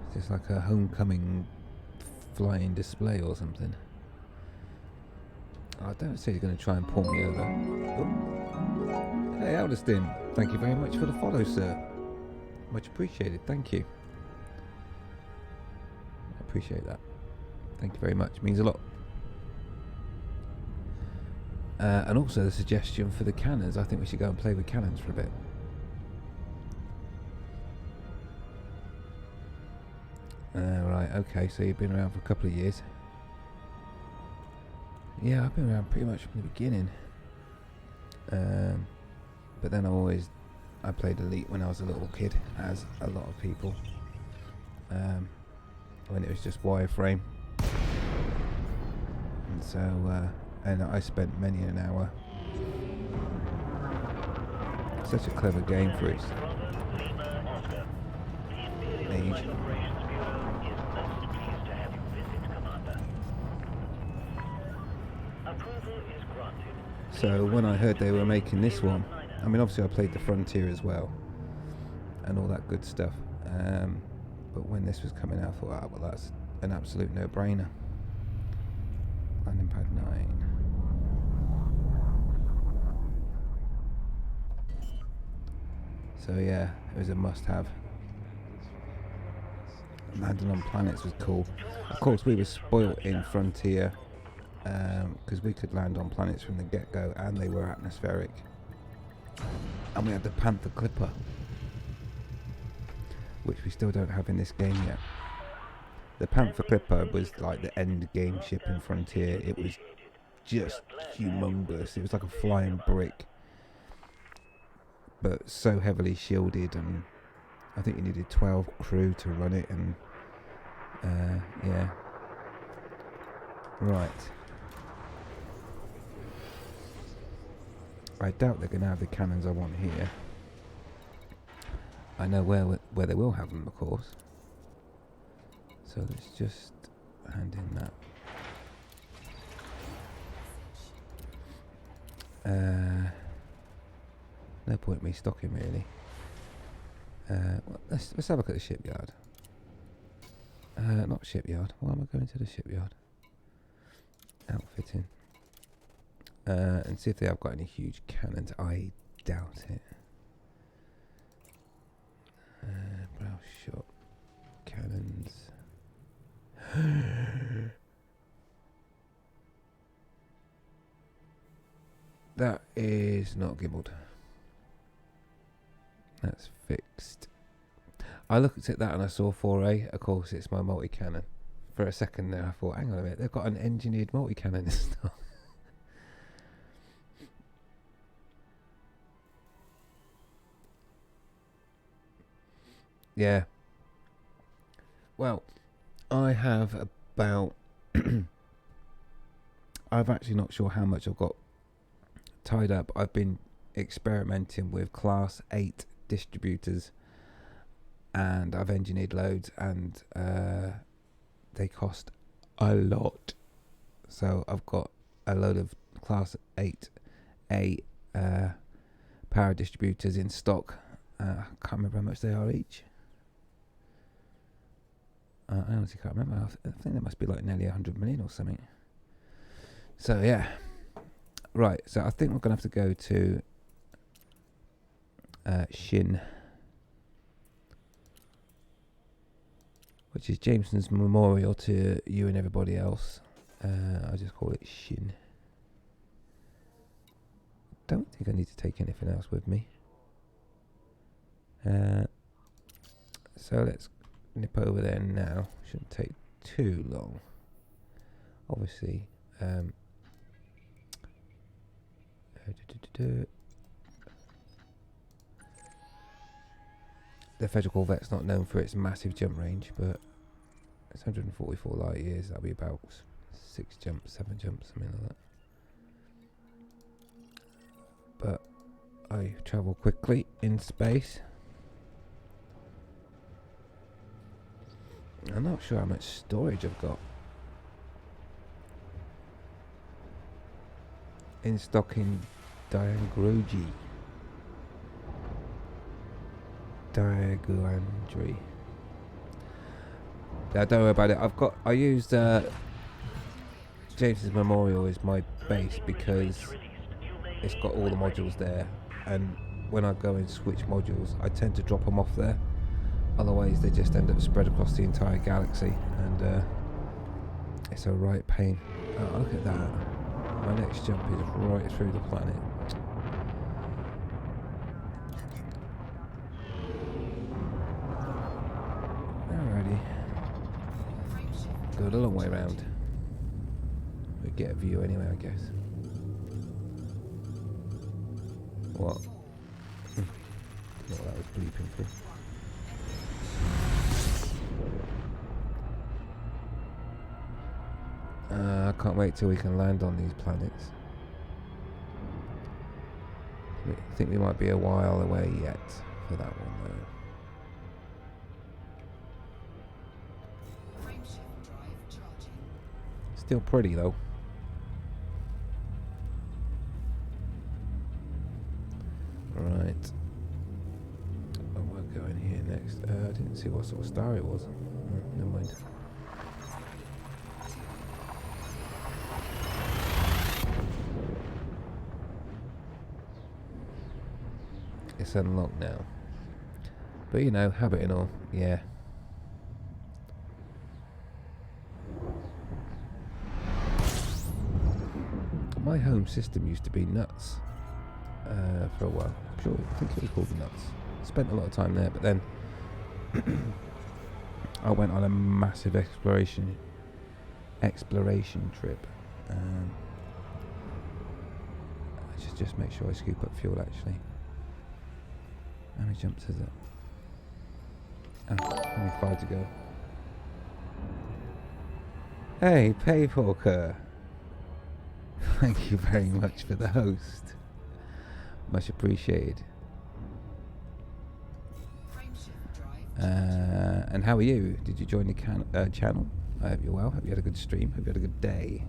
Is this like a homecoming flying display or something? I don't say he's going to try and pull me over. Oh. Hey, Eldestin, thank you very much for the follow, sir. Much appreciated, thank you. I appreciate that. Thank you very much, means a lot. And also the suggestion for the cannons. I think we should go and play with cannons for a bit. Right, okay, so you've been around for a couple of years. Yeah, I've been around pretty much from the beginning. But then I played Elite when I was a little kid, as a lot of people. When it was just wireframe. And so, and I spent many an hour. Such a clever game for its age. So when I heard they were making this one, I mean obviously I played the Frontier as well, and all that good stuff. But when this was coming out, I thought, ah, well, that's an absolute no-brainer. Landing pad 9. So yeah, it was a must-have. Landing on planets was cool. Of course, we were spoilt in Frontier because we could land on planets from the get-go, and they were atmospheric. And we had the Panther Clipper, which we still don't have in this game yet. The Panther Clipper was like the end game ship in Frontier. It was just humongous. It was like a flying brick, but so heavily shielded, and I think you needed 12 crew to run it, and yeah. Right. I doubt they're going to have the cannons I want here. I know where they will have them, of course. So let's just hand in that. No point in me stocking, really. Well, let's have a look at the shipyard. Not shipyard. Why am I going to the shipyard? Outfitting. And see if they have got any huge cannons. I doubt it. Browse shop. Cannons. That is not gibbled. That's fixed. I looked at that and I saw 4A. Of course, it's my multi-cannon. For a second there, I thought, hang on a minute, they've got an engineered multi-cannon in stock. Yeah. Well, I have about... I'm actually not sure how much I've got tied up. I've been experimenting with class 8 distributors and I've engineered loads and they cost a lot. So I've got a load of class 8A power distributors in stock. I can't remember how much they are each. I honestly can't remember. I think there must be like nearly 100 million or something. So yeah. Right, so I think we're going to have to go to Shin, which is Jameson's memorial to you and everybody else. I just call it Shin. Don't think I need to take anything else with me. So let's nip over there now. Shouldn't take too long. Obviously, the Federal Corvette's not known for its massive jump range, but it's 144 light years. That'll be about 6 jumps, 7 jumps, something like that. But I travel quickly in space. I'm not sure how much storage I've got. In stock in Diangroji. Diaguandri. Yeah, don't worry about it. I used James's Memorial as my base because it's got all the modules there, and when I go and switch modules I tend to drop them off there. Otherwise they just end up spread across the entire galaxy, and it's a right pain. Oh, look at that. My next jump is right through the planet. Alrighty. Go the long way round. We get a view anyway, I guess. What? What that was bleeping through. I can't wait till we can land on these planets. I think we might be a while away yet for that one though. Still pretty though. Right. Oh, we're going here next. I didn't see what sort of star it was. Never mind. It's unlocked now. But you know, habit and all, yeah. My home system used to be nuts for a while. I'm sure, I think it was called Nuts. Spent a lot of time there, but then I went on a massive exploration trip. I should just make sure I scoop up fuel actually. How many jumps is it? Oh, only 5 to go. Hey, Payporker. Thank you very much for the host. Much appreciated. And how are you? Did you join the channel? I hope you're well. Hope you had a good stream. Hope you had a good day.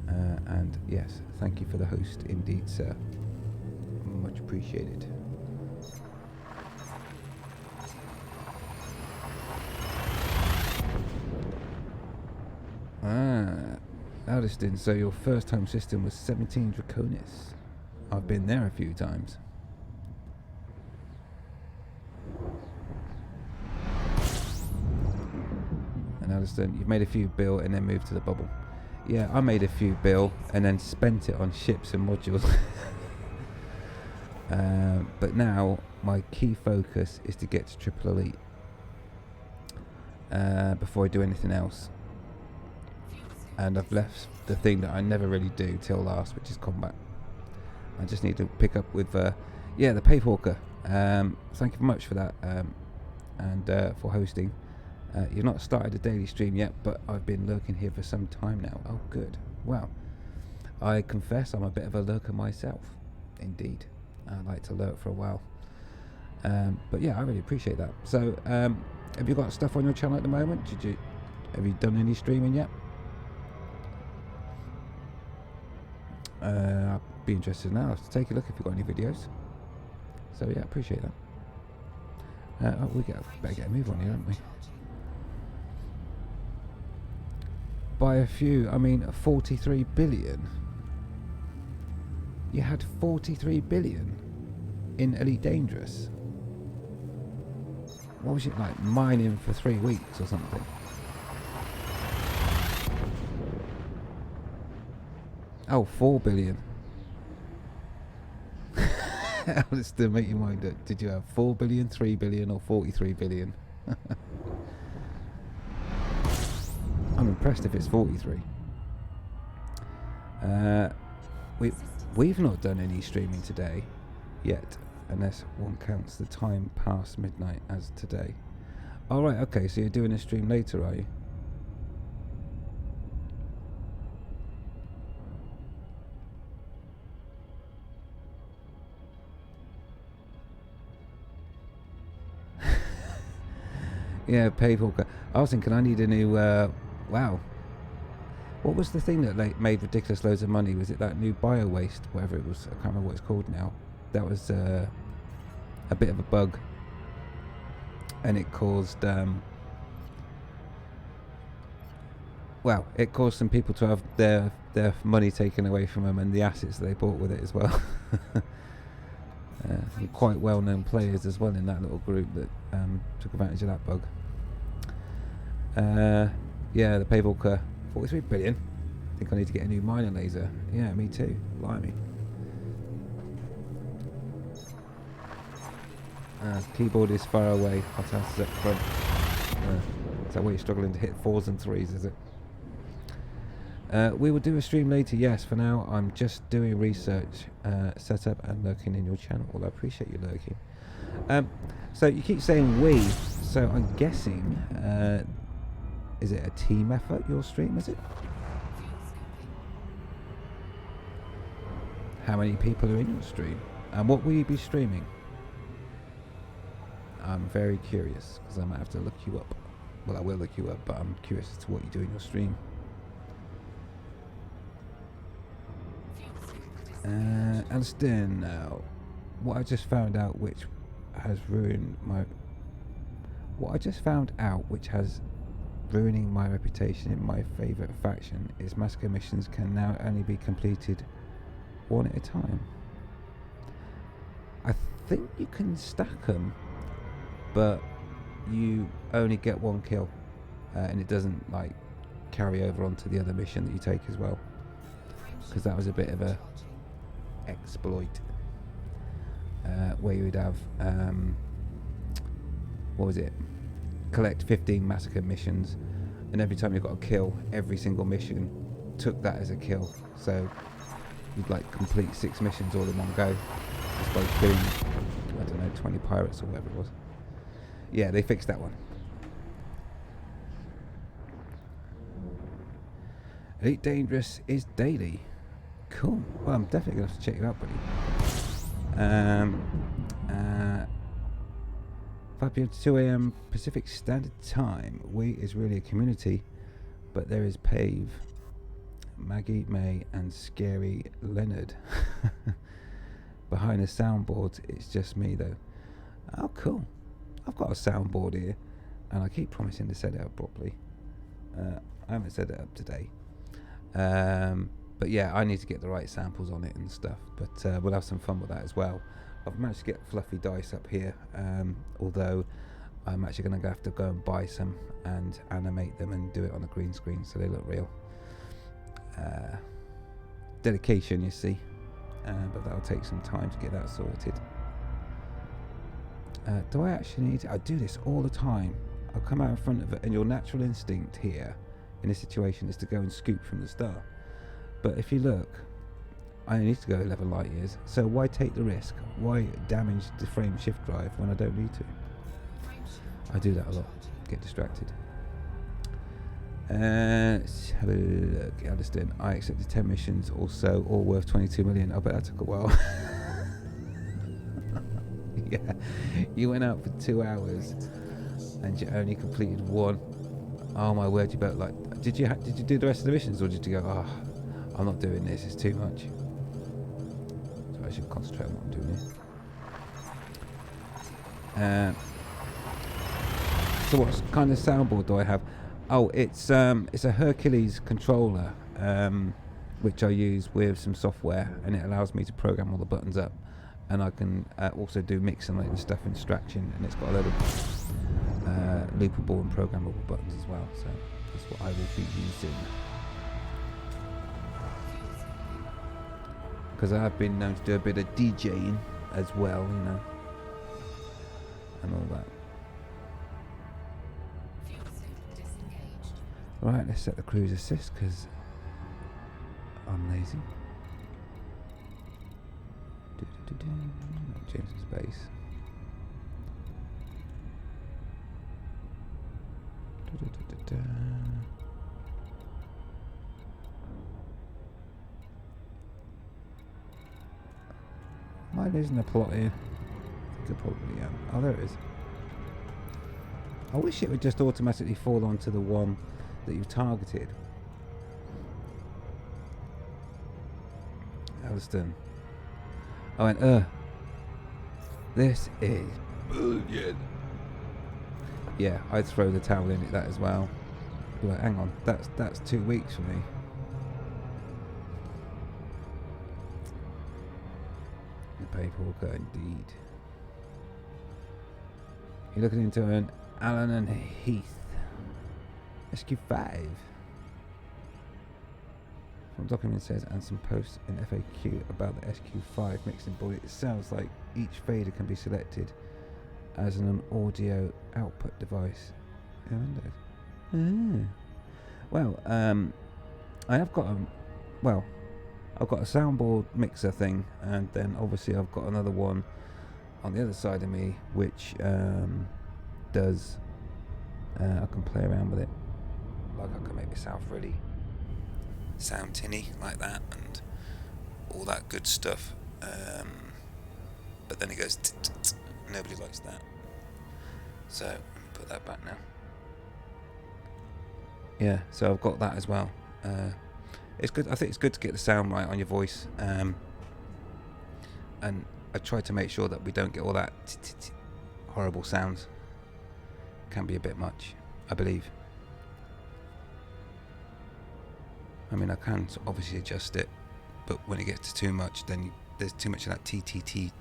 And yes, thank you for the host indeed, sir. Much appreciated. Alliston, so your first home system was 17 Draconis. I've been there a few times. And Alliston, you've made a few bill and then moved to the bubble. Yeah, I made a few bill and then spent it on ships and modules. But now my key focus is to get to Triple Elite before I do anything else. And I've left the thing that I never really do till last, which is combat. I just need to pick up with the Payporker. Thank you very much for that, and for hosting. You've not started a daily stream yet, but I've been lurking here for some time now. Oh, good. Well, I confess I'm a bit of a lurker myself. Indeed, I like to lurk for a while. But yeah, I really appreciate that. So, have you got stuff on your channel at the moment? Have you done any streaming yet? I'd be interested now to take a look if you've got any videos. So yeah, appreciate that. Better get a move on here, haven't we? By a few, I mean 43 billion. You had 43 billion in Elite Dangerous. What was it like, mining for 3 weeks or something? Oh, 4 billion. How does still make your mind up? Did you have 4 billion, 3 billion, or 43 billion? I'm impressed if it's 43. We've not done any streaming today yet, unless one counts the time past midnight as today. Alright, okay, so you're doing a stream later, are you? Yeah, Payporker. I was thinking I need a new, wow. What was the thing that made ridiculous loads of money? Was it that new bio-waste, whatever it was? I can't remember what it's called now. That was a bit of a bug. And it caused, well, it caused some people to have their money taken away from them and the assets that they bought with it as well. Some quite well-known players as well in that little group that took advantage of that bug. Yeah, the Payporker, 43 billion. I think I need to get a new miner laser. Yeah, me too. Blimey. Keyboard is far away. Hot ass is up front. Is that why you're struggling to hit 4s and 3s, is it? We will do a stream later, yes. For now, I'm just doing research, setup, and lurking in your channel. Well, I appreciate you lurking. So you keep saying we, so I'm guessing, is it a team effort, your stream, is it? How many people are in your stream? And what will you be streaming? I'm very curious, because I might have to look you up. Well, I will look you up, but I'm curious as to what you do in your stream. Alston, now, what I just found out which has ruined my... What I just found out which has ruining my reputation in my favourite faction is massacre missions can now only be completed one at a time. I think you can stack them, but you only get one kill, and it doesn't like carry over onto the other mission that you take as well, because that was a bit of a exploit where you would have what was it, collect 15 massacre missions, and every time you got a kill, every single mission took that as a kill, so you'd like complete 6 missions all in one go just by killing, I don't know, 20 pirates or whatever it was. Yeah, they fixed that one. Elite Dangerous is daily. Cool. Well, I'm definitely going to have to check you out, buddy. 5 p.m. to 2 a.m. Pacific Standard Time. We is really a community, but there is Pave, Maggie, May, and Scary Leonard. Behind the soundboard, it's just me, though. Oh, cool. I've got a soundboard here, and I keep promising to set it up properly. I haven't set it up today. But yeah, I need to get the right samples on it and stuff. But we'll have some fun with that as well. I've managed to get fluffy dice up here, although I'm actually going to have to go and buy some and animate them and do it on a green screen so they look real. Dedication, you see, but that'll take some time to get that sorted. Do I actually need to? I do this all the time. I'll come out in front of it, and your natural instinct here in this situation is to go and scoop from the start. But if you look, I need to go 11 light years, so why take the risk? Why damage the frame shift drive when I don't need to? I do that a lot, get distracted. Let's have a look. Addiston, I accepted 10 missions, also all worth 22 million. I bet that took a while. Yeah, you went out for 2 hours and you only completed 1. Oh my word, you better like. Did you do the rest of the missions, or did you go, oh, I'm not doing this, it's too much? So I should concentrate on what I'm doing here. So what kind of soundboard do I have? Oh, it's a Hercules controller, which I use with some software, and it allows me to program all the buttons up, and I can also do mix and stuff in Distraction, and it's got a load of loopable and programmable buttons as well. So that's what I will be using. Because I've been known to do a bit of DJing as well, you know, and all that. Right, let's set the cruise assist because I'm lazy. Change the space. Am I losing the plot here? I think I probably am. Oh, there it is. I wish it would just automatically fall onto the one that you've targeted. Addiston. I went, this is brilliant. Yeah, I'd throw the towel in at that as well. Be like, hang on, that's 2 weeks for me. The paperwork, indeed. You're looking into an Allen and Heath SQ5. From document says, and some posts in FAQ about the SQ5 mixing board. It sounds like each fader can be selected as an audio output device. Well, I have got I've got a soundboard mixer thing, and then obviously I've got another one on the other side of me which does I can play around with it, like I can make it sound tinny like that and all that good stuff, but then it goes nobody likes that, so let me put that back now. Yeah, so I've got that as well. It's good. I think it's good to get the sound right on your voice, and I try to make sure that we don't get all that horrible sounds. Can be a bit much, I believe. I mean, I can obviously adjust it, but when it gets to too much, then there's too much of that TTT,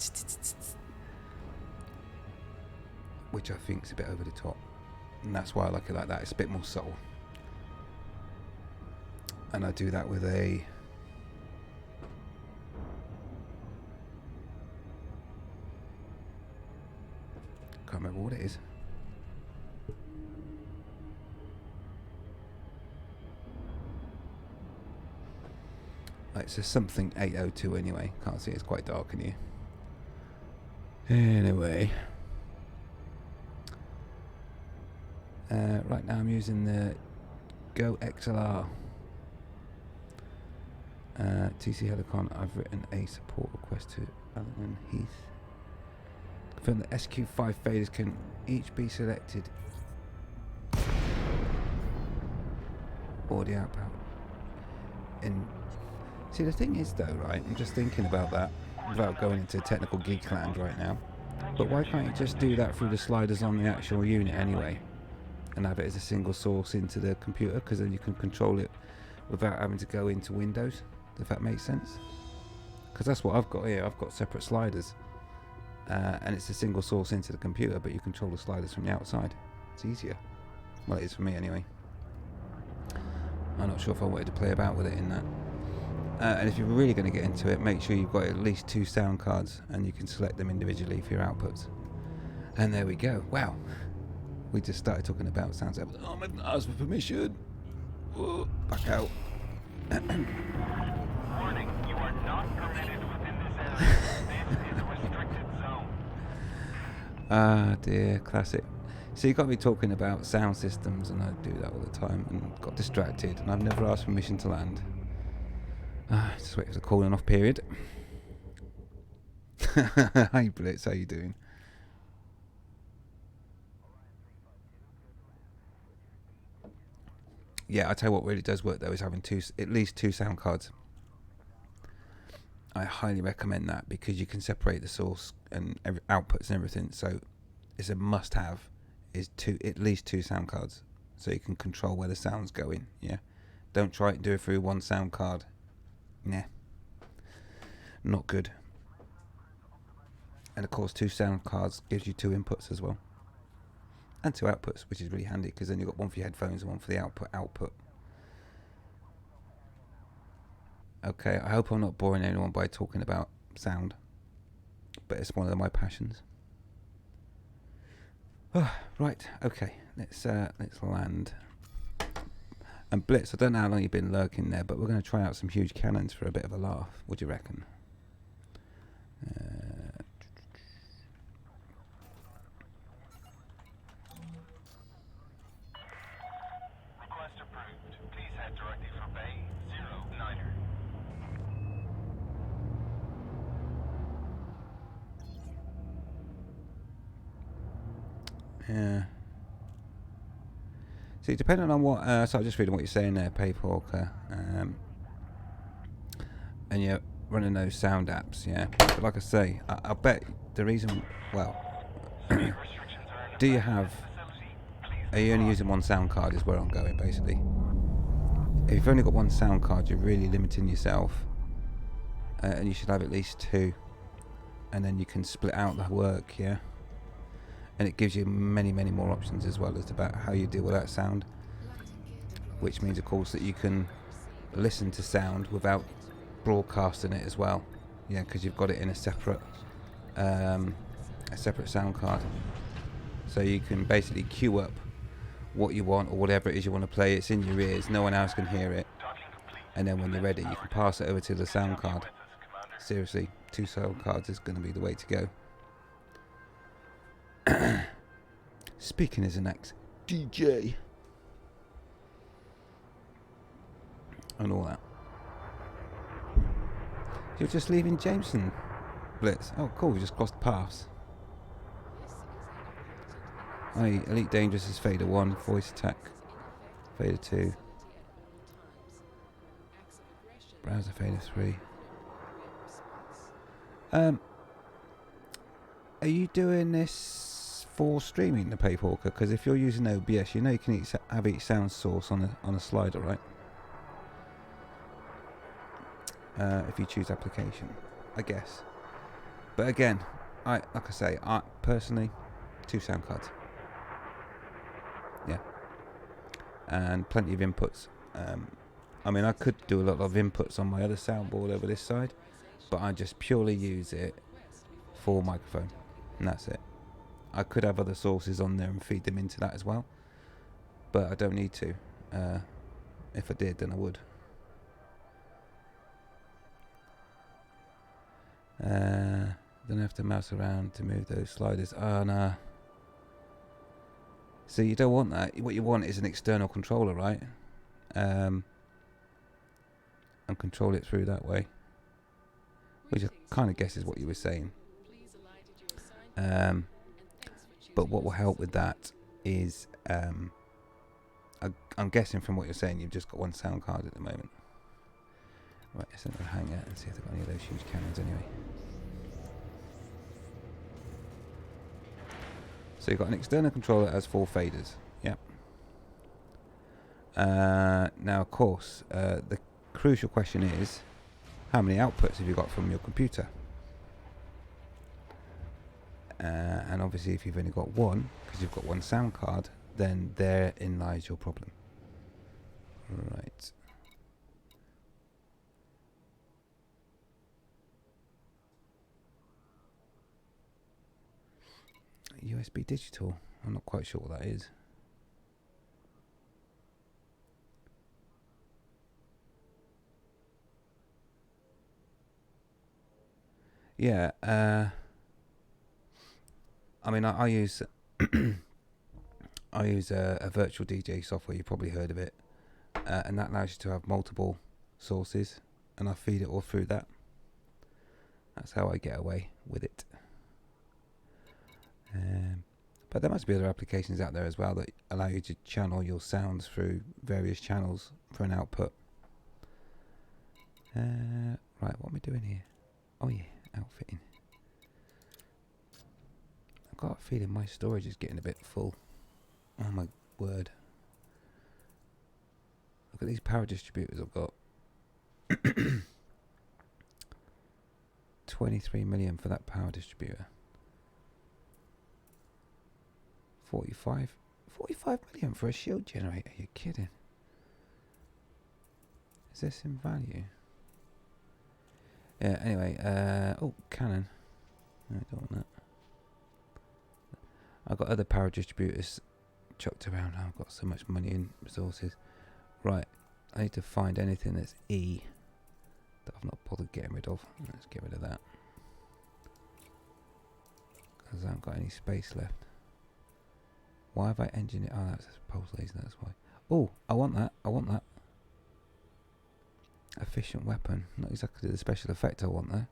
which I think is a bit over the top, and that's why I like it like that. It's a bit more subtle, and I do that with a can't remember what it is. It's a something 802 anyway. Can't see, it's quite dark in here. Anyway. Right now I'm using the Go XLR TC Helicon, I've written a support request to Alan Heath. Confirm that SQ5 faders can each be selected. Audio outbound. And see, the thing is though, right, I'm just thinking about that without going into technical geek land right now, but why can't you just do that through the sliders on the actual unit anyway and have it as a single source into the computer, because then you can control it without having to go into Windows, if that makes sense? Because that's what I've got here. I've got separate sliders, and it's a single source into the computer, but you control the sliders from the outside. It's easier. Well, it is for me anyway. I'm not sure if I wanted to play about with it in that. And if you're really going to get into it, make sure you've got at least 2 sound cards, and you can select them individually for your outputs. And there we go. Wow. We just started talking about sounds. Oh, I've not asked for permission. Whoa, back out. Warning, you are not permitted within this area. This is a restricted zone. Ah, dear, classic. So you got me talking about sound systems, and I do that all the time, and got distracted, and I've never asked permission to land. Just wait for the cooling off period. Hi Blitz, how you doing? Yeah, I tell you what really does work though is having at least two sound cards. I highly recommend that, because you can separate the source and outputs and everything. So it's a must-have is at least 2 sound cards, so you can control where the sound's going. Yeah, don't try and do it through one sound card. Nah, not good. And of course, 2 sound cards gives you 2 inputs as well, and 2 outputs, which is really handy, because then you've got one for your headphones and one for the output. Okay, I hope I'm not boring anyone by talking about sound, but it's one of my passions. Right, okay, let's land. And Blitz, I don't know how long you've been lurking there, but we're going to try out some huge cannons for a bit of a laugh. What do you reckon? Request approved. Please head directly for Bay 09er. Yeah. See, depending on what, so I'm just reading what you're saying there, Payporker, and you're running those sound apps, yeah. But like I say, I bet the reason, well, do you have, are you only using one sound card is where I'm going, basically. If you've only got one sound card, you're really limiting yourself, and you should have at least 2, and then you can split out the work, yeah. And it gives you many more options as well as about how you deal with that sound, which means of course that you can listen to sound without broadcasting it as well, yeah, because you've got it in a separate sound card, so you can basically queue up what you want or whatever it is you want to play. It's in your ears, no one else can hear it, and then when you're ready you can pass it over to the sound card. Seriously, 2 sound cards is going to be the way to go. Speaking as an ex-DJ and all that. You're just leaving Jameson, Blitz. Oh cool, we just crossed paths. Hi, Elite Dangerous is Fader 1, Voice Attack Fader 2, Browser Fader 3. Are you doing this for streaming, the Payporker? Because if you're using OBS, you know you can have each sound source on a slider, right? If you choose application, I guess. But again, like I say, I personally 2 sound cards. Yeah, and plenty of inputs. I mean, I could do a lot of inputs on my other soundboard over this side, but I just purely use it for microphone, and that's it. I could have other sources on there and feed them into that as well, but I don't need to. If I did, then I would. Don't have to mouse around to move those sliders. Oh no. So you don't want that. What you want is an external controller, right? and control it through that way, which I kind of guess is what you were saying. But what will help with that is, I'm guessing from what you're saying, you've just got one sound card at the moment. Right, let's enter a hangar and see if they've got any of those huge cannons anyway. So you've got an external controller that has 4 faders. Yep. Now, of course, the crucial question is, how many outputs have you got from your computer? And obviously, if you've only got one, because you've got one sound card, then therein lies your problem. Right. USB digital. I'm not quite sure what that is. Yeah. I mean, I use I use a virtual DJ software. You've probably heard of it, and that allows you to have multiple sources, and I feed it all through that. That's how I get away with it. But there must be other applications out there as well that allow you to channel your sounds through various channels for an output. Right, what am I doing here? Oh yeah, outfitting. I've got a feeling my storage is getting a bit full. Oh my word. Look at these power distributors I've got. 23 million for that power distributor. 45 million for a shield generator. You're kidding. Is this in value? Yeah, anyway, oh, cannon. No, I don't want that. I've got other power distributors chucked around. I've got so much money and resources. Right, I need to find anything that's E that I've not bothered getting rid of. Let's get rid of that, because I haven't got any space left. Why have I engineered? Oh, that's a pulse laser, that's why. Oh, I want that. I want that. Efficient weapon. Not exactly the special effect I want there.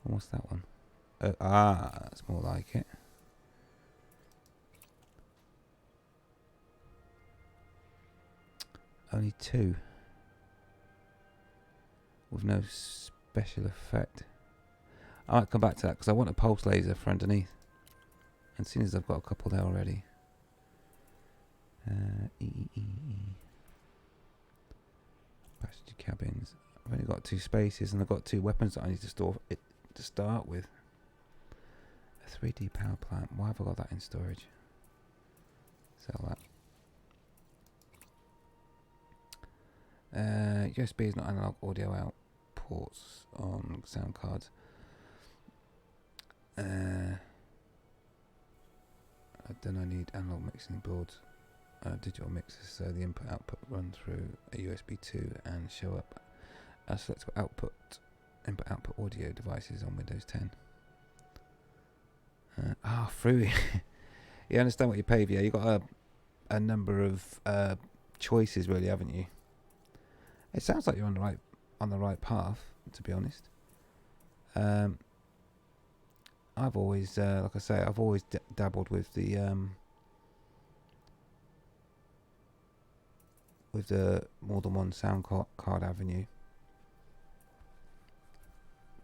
And what's that one? That's more like it. Only 2. With no special effect. I might come back to that because I want a pulse laser for underneath. And seeing as I've got a couple there already. Passenger cabins. I've only got 2 spaces and I've got 2 weapons that I need to store it to start with. A 3D power plant. Why have I got that in storage? Sell that. USB is not analog audio out ports on sound cards. Then I need analog mixing boards. Digital mixers, so the input output run through a USB 2 and show up as selectable input output audio devices on Windows 10. Through you understand what you pay for. You've got a number of choices, really, haven't you? It sounds like you're on the right path, to be honest. I've always, like I say, I've always dabbled with the more than one sound card avenue,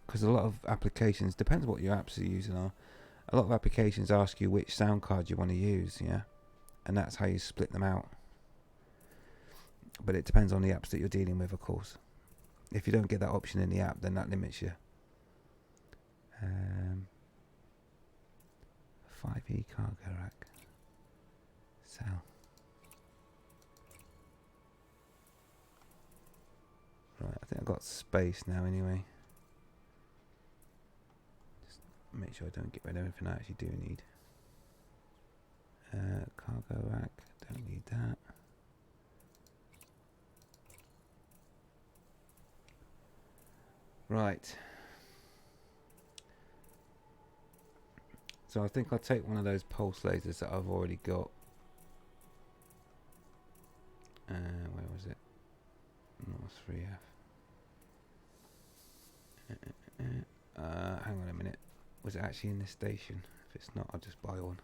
because a lot of applications, depends what your apps are using are. A lot of applications ask you which sound card you want to use, yeah, and that's how you split them out. But it depends on the apps that you're dealing with, of course. If you don't get that option in the app, then that limits you. 5E cargo rack. Sell. Right, I think I've got space now anyway. Just make sure I don't get rid of everything I actually do need. Cargo rack, don't need that. Right. So I think I'll take one of those pulse lasers that I've already got. Where was it? North 3F. hang on a minute. Was it actually in this station? If it's not, I'll just buy one.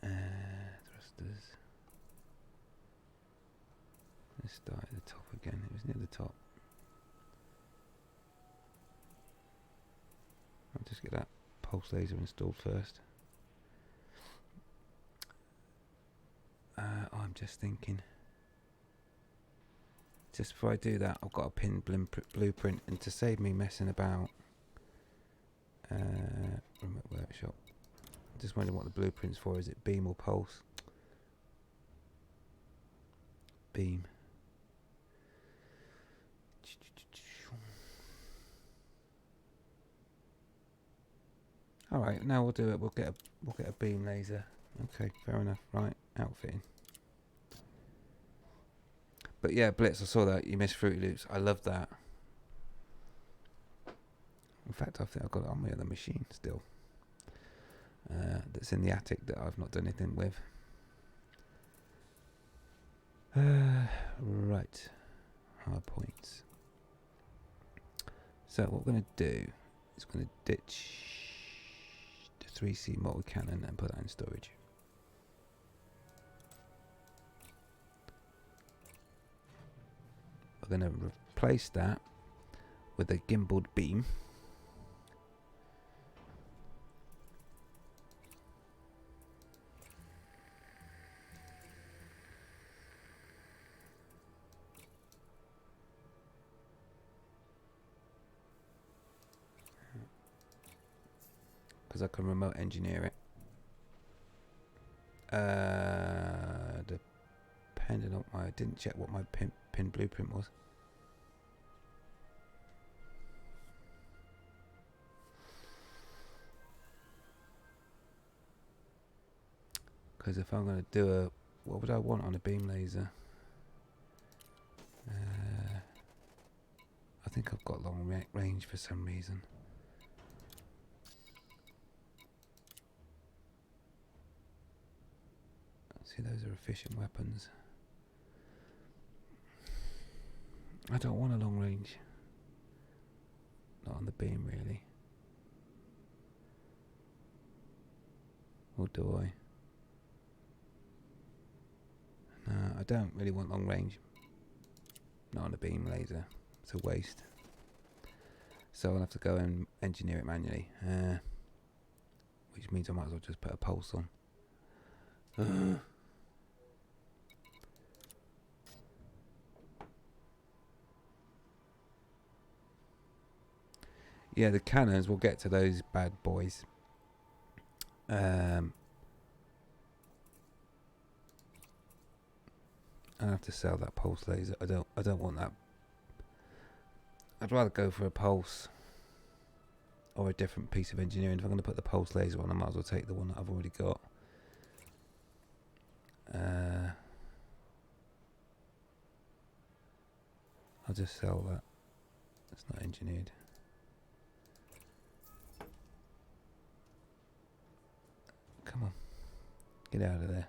Thrusters. Let's start at the top again. It was near the top. I'll just get that pulse laser installed first. I'm just thinking. Just before I do that, I've got a pin blueprint, and to save me messing about, remote workshop. Just wondering what the blueprint's for. Is it beam or pulse? Beam. All right, now we'll do it. We'll get a beam laser. Okay, fair enough. Right, outfitting. But yeah, Blitz, I saw that. You missed Fruity Loops. I love that. In fact, I think I've got it on my other machine still. That's in the attic that I've not done anything with. Right. Hard points. So what we're going to do is we're going to ditch the 3C multi-cannon and put that in storage. We're going to replace that with a gimbaled beam. Because I can remote engineer it. Depending on I didn't check what my pin blueprint was. Because if I'm going to do a, what would I want on a beam laser? I think I've got long range for some reason. See, those are efficient weapons. I don't want a long range. Not on the beam, really. Or do I? No, I don't really want long range. Not on a beam laser. It's a waste. So I'll have to go and engineer it manually. Which means I might as well just put a pulse on. Yeah, the cannons, we'll get to those bad boys. I'll have to sell that pulse laser. I don't want that. I'd rather go for a pulse or a different piece of engineering. If I'm going to put the pulse laser on, I might as well take the one that I've already got. I'll just sell that. It's not engineered. Come on. Get out of there.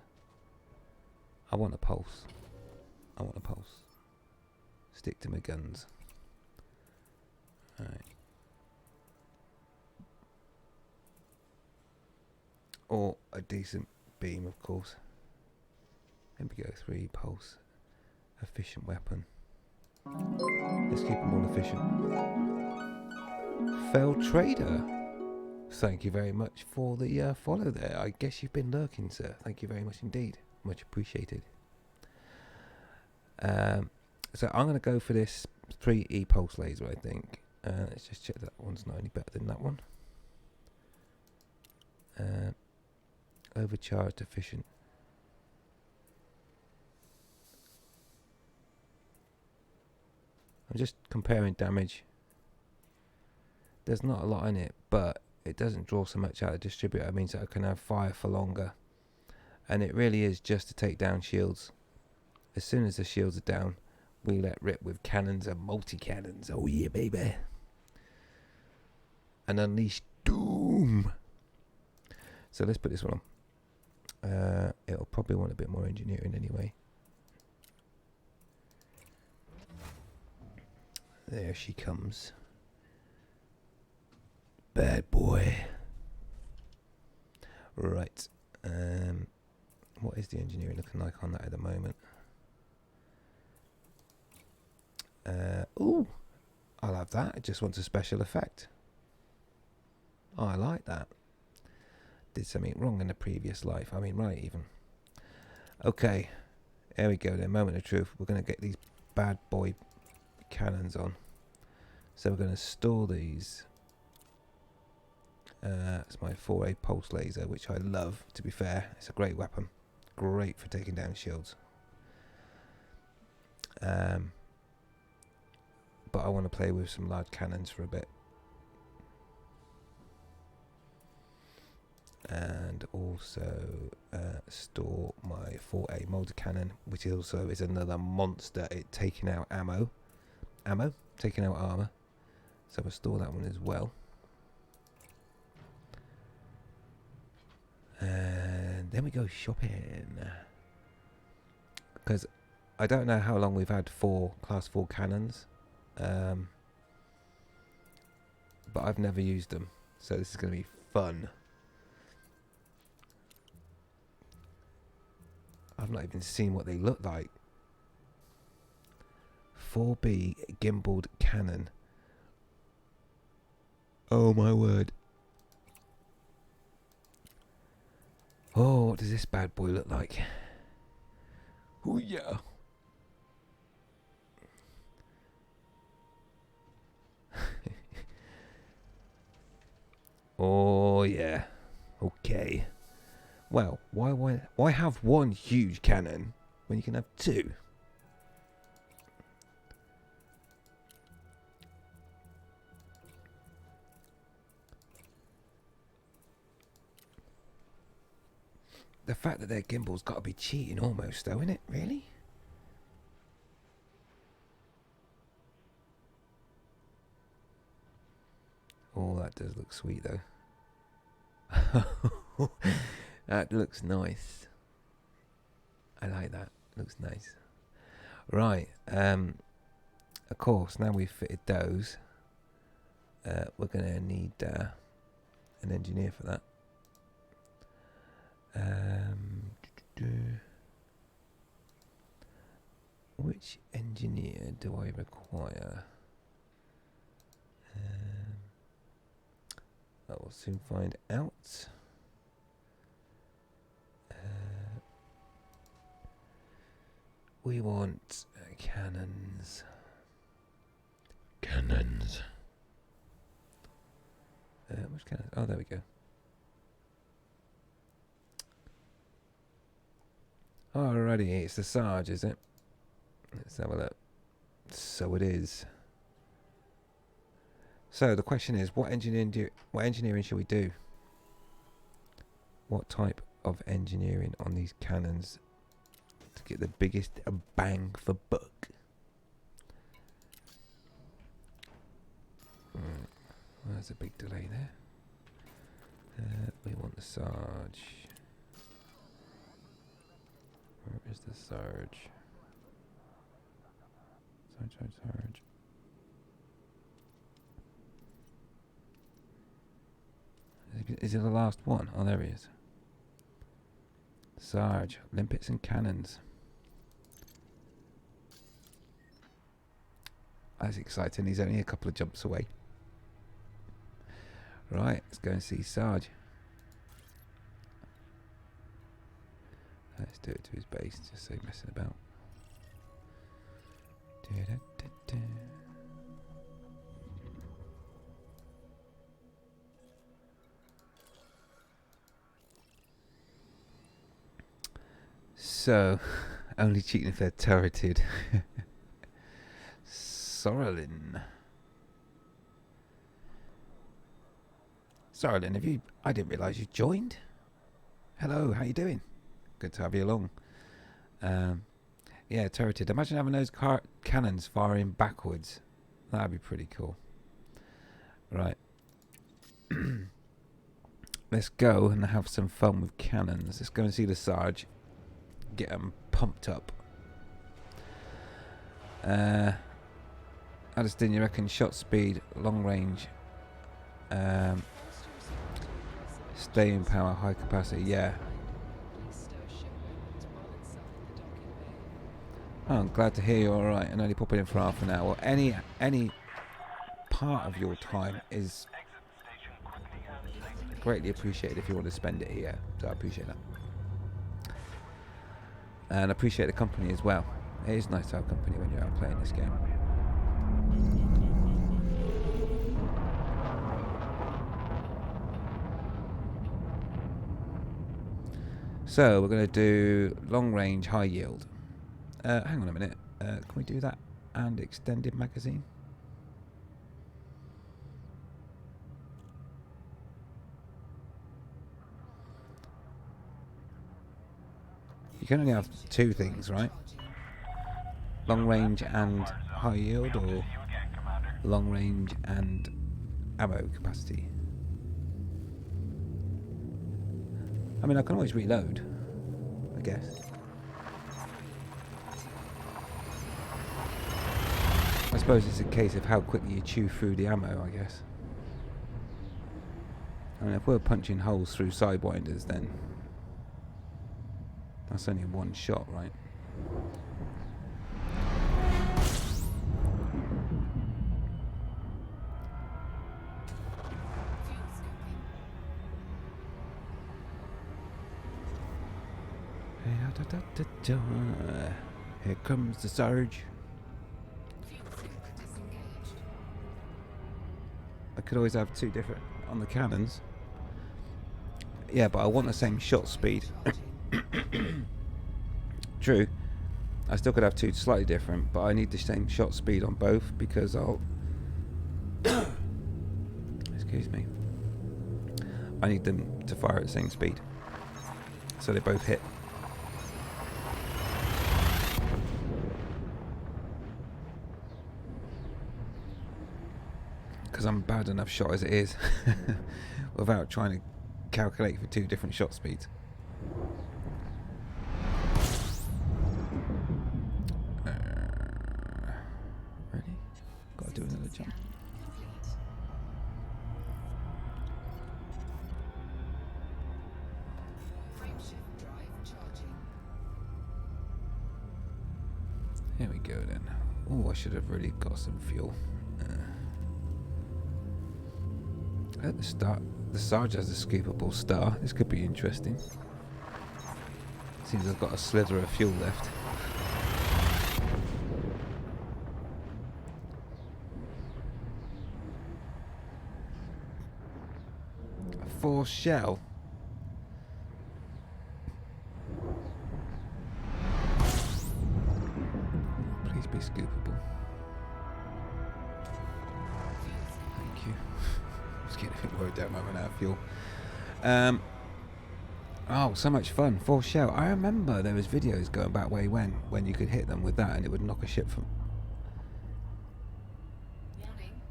I want a pulse. I want a pulse. Stick to my guns. Alright. Or a decent beam, of course. There we go, 3 pulse. Efficient weapon. Let's keep them all efficient. Failed trader. Thank you very much for the follow there. I guess you've been lurking, sir. Thank you very much indeed. Much appreciated. So I'm going to go for this 3E pulse laser, I think. Let's just check that one's not any better than that one. Overcharged, efficient. I'm just comparing damage. There's not a lot in it, but it doesn't draw so much out of the distributor. It means that I can have fire for longer. And it really is just to take down shields. As soon as the shields are down, we let rip with cannons and multi-cannons. Oh yeah, baby. And unleash doom. So let's put this one on. It'll probably want a bit more engineering anyway. There she comes. bad boy. Right. What is the engineering looking like on that at the moment? Ooh, I'll have that. It just wants a special effect. Oh, I like that. Did something wrong in the previous life. I mean, right, even. Okay, there we go. The moment of truth. We're going to get these bad boy cannons on. So we're going to store these. It's my 4A pulse laser, which I love, to be fair. It's a great weapon. Great for taking down shields. But I want to play with some large cannons for a bit. And also store my 4A motor cannon, which also is another monster at taking out taking out armor. So we'll store that one as well. And then we go shopping, because I don't know how long we've had class 4 cannons, but I've never used them, so this is going to be fun. I've not even seen what they look like. 4B gimbaled cannon. Oh my word. Oh, what does this bad boy look like? Oh yeah. Oh yeah. Okay. Well, why have one huge cannon when you can have two? The fact that their gimbal's got to be cheating almost, though, isn't it? Really? Oh, that does look sweet, though. That looks nice. I like that. Looks nice. Right. Of course, now we've fitted those, we're going to need an engineer for that. Which engineer do I require? I will soon find out. We want cannons. Cannons. Which cannons? Oh, there we go. Alrighty, it's the Sarge, is it? Let's have a look. So it is. So the question is, what engineering should we do? What type of engineering on these cannons to get the biggest bang for buck? Right. Well, there's a big delay there. We want the Sarge. Where is the Sarge? Sarge. Is it the last one? Oh, there he is. Sarge, limpets and cannons. That's exciting. He's only a couple of jumps away. Right, let's go and see Sarge. Let's do it to his base, just so he's messing about. So, only cheating if they're turreted. Sorrelin, have you... I didn't realise you joined. Hello, how you doing? Good to have you along. Yeah, turreted. Imagine having those cannons firing backwards. That'd be pretty cool. Right. Let's go and have some fun with cannons. Let's go and see the Sarge. Get them pumped up. Addiston, you reckon shot speed, long range, Staying power, high capacity, yeah. Oh, I'm glad to hear you're alright and only popping in for half an hour. Any part of your time is greatly appreciated if you want to spend it here. So I appreciate that. And I appreciate the company as well. It is nice to have company when you're out playing this game. So we're going to do long range, high yield. Hang on a minute. Can we do that and extended magazine? You can only have two things, right? Long range and high yield, or long range and ammo capacity. I mean, I can always reload, I guess. I suppose it's a case of how quickly you chew through the ammo, I guess. I mean, if we're punching holes through sidewinders, then that's only one shot, right? Here comes the Sarge. I could always have two different on the cannons. Yeah, but I want the same shot speed. True. I still could have two slightly different, but I need the same shot speed on both because I'll... Excuse me. I need them to fire at the same speed. So they both hit. Because I'm a bad enough shot as it is. Without trying to calculate for two different shot speeds. Ready? Gotta do another jump. Here we go then. Oh, I should have really got some fuel. At the start, the Sarge has a scoopable star. This could be interesting. Seems I've got a slither of fuel left. A force shell. Please be scoopable. Thank you. I was getting a bit worried that I might run out of fuel. Oh, so much fun. Force shell. I remember there was videos going back way when you could hit them with that and it would knock a ship from...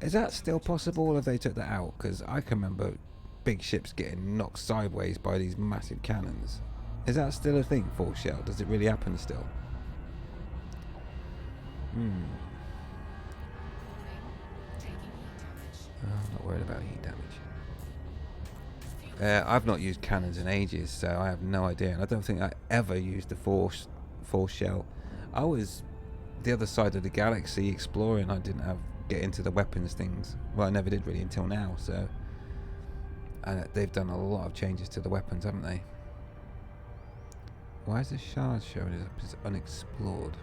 Is that still possible, or have they took that out? Because I can remember big ships getting knocked sideways by these massive cannons. Is that still a thing, force shell? Does it really happen still? I'm not worried about heat damage. I've not used cannons in ages, so I have no idea. And I don't think I ever used the force shell. I was the other side of the galaxy exploring. I didn't get into the weapons things. Well, I never did really until now. So they've done a lot of changes to the weapons, haven't they? Why is the shard showing as unexplored?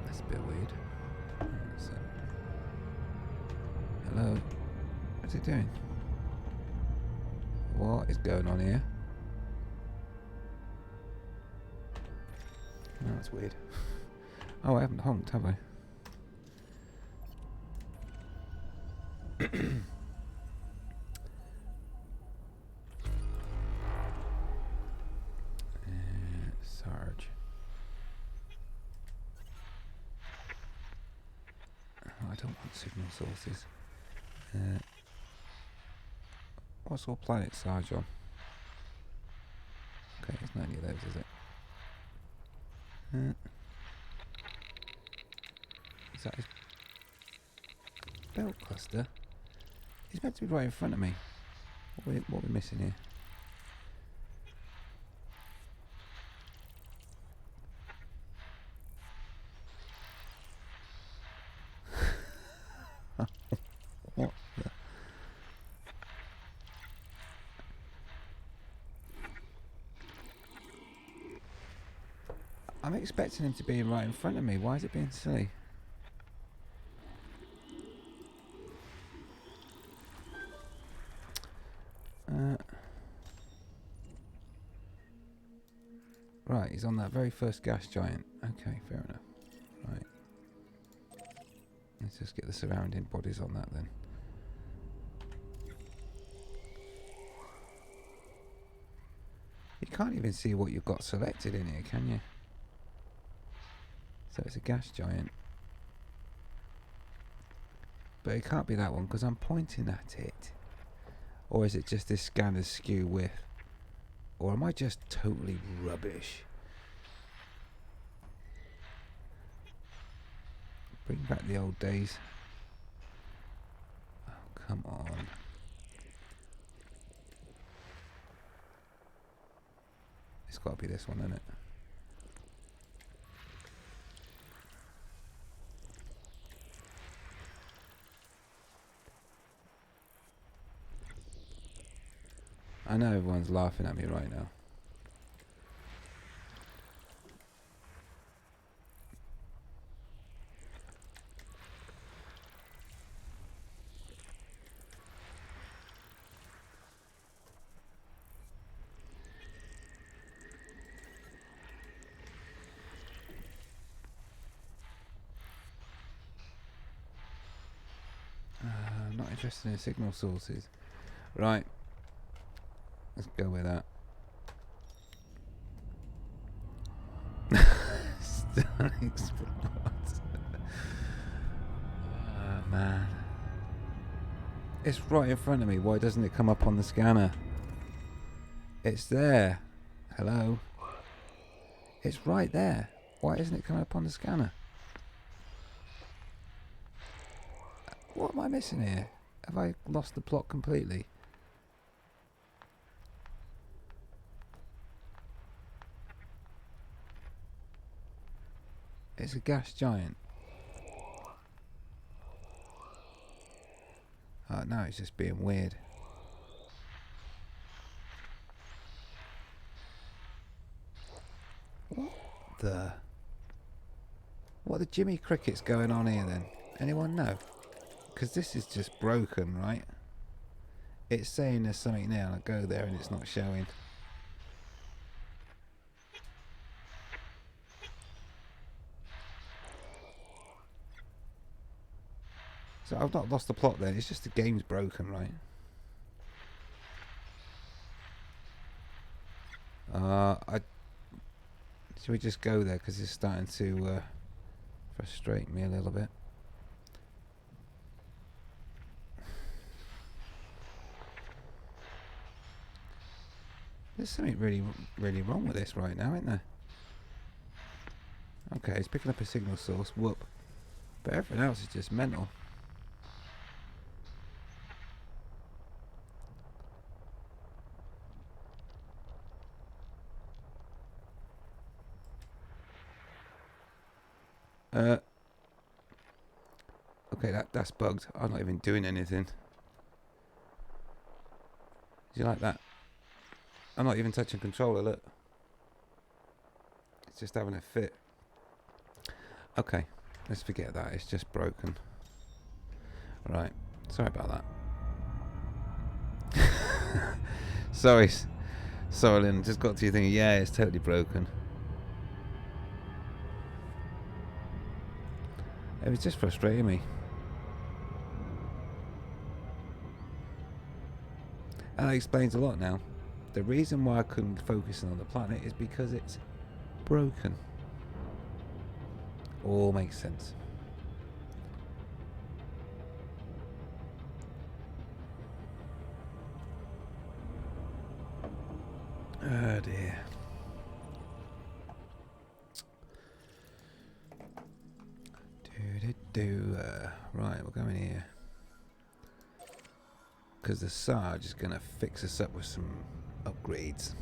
That's a bit weird. Hello? What's it doing? What is going on here? Oh, that's weird. Oh, I haven't honked, have I? Sarge. Oh, I don't want signal sources. What's all planet Sarge on? Okay, there's not any of those, is it? Is that his... belt cluster? It's meant to be right in front of me. What are we missing here? What the? I'm expecting him to be right in front of me. Why is it being silly? Right, he's on that very first gas giant. Okay, fair enough. Right. Let's just get the surrounding bodies on that then. You can't even see what you've got selected in here, can you? So it's a gas giant. But it can't be that one because I'm pointing at it. Or is it just this scanner's skew width? Or am I just totally rubbish? Bring back the old days. Oh, come on. It's got to be this one, isn't it? I know everyone's laughing at me right now. I'm not interested in signal sources. Right. Let's go with that. Stunning spot. Oh, man. It's right in front of me. Why doesn't it come up on the scanner? It's there. Hello? It's right there. Why isn't it coming up on the scanner? What am I missing here? Have I lost the plot completely? It's a gas giant. Oh, no, it's just being weird. What the Jimmy Cricket's going on here then? Anyone know? Because this is just broken, right? It's saying there's something there and I go there and it's not showing. So I've not lost the plot then, it's just the game's broken, right? Should we just go there because it's starting to frustrate me a little bit. There's something really wrong with this right now, isn't there? Okay, it's picking up a signal source, whoop. But everything else is just mental. Okay, that's bugged. I'm not even doing anything. Do you like that? I'm not even touching controller, look. It's just having a fit. Okay, let's forget that. It's just broken. Right, sorry about that. Sorry, Lynn, just got to you thinking, yeah, it's totally broken. It was just frustrating me. And that explains a lot now. The reason why I couldn't focus on the planet is because it's broken. All makes sense. Oh dear. Right, we're going here. because the Sarge is going to fix us up with some upgrades.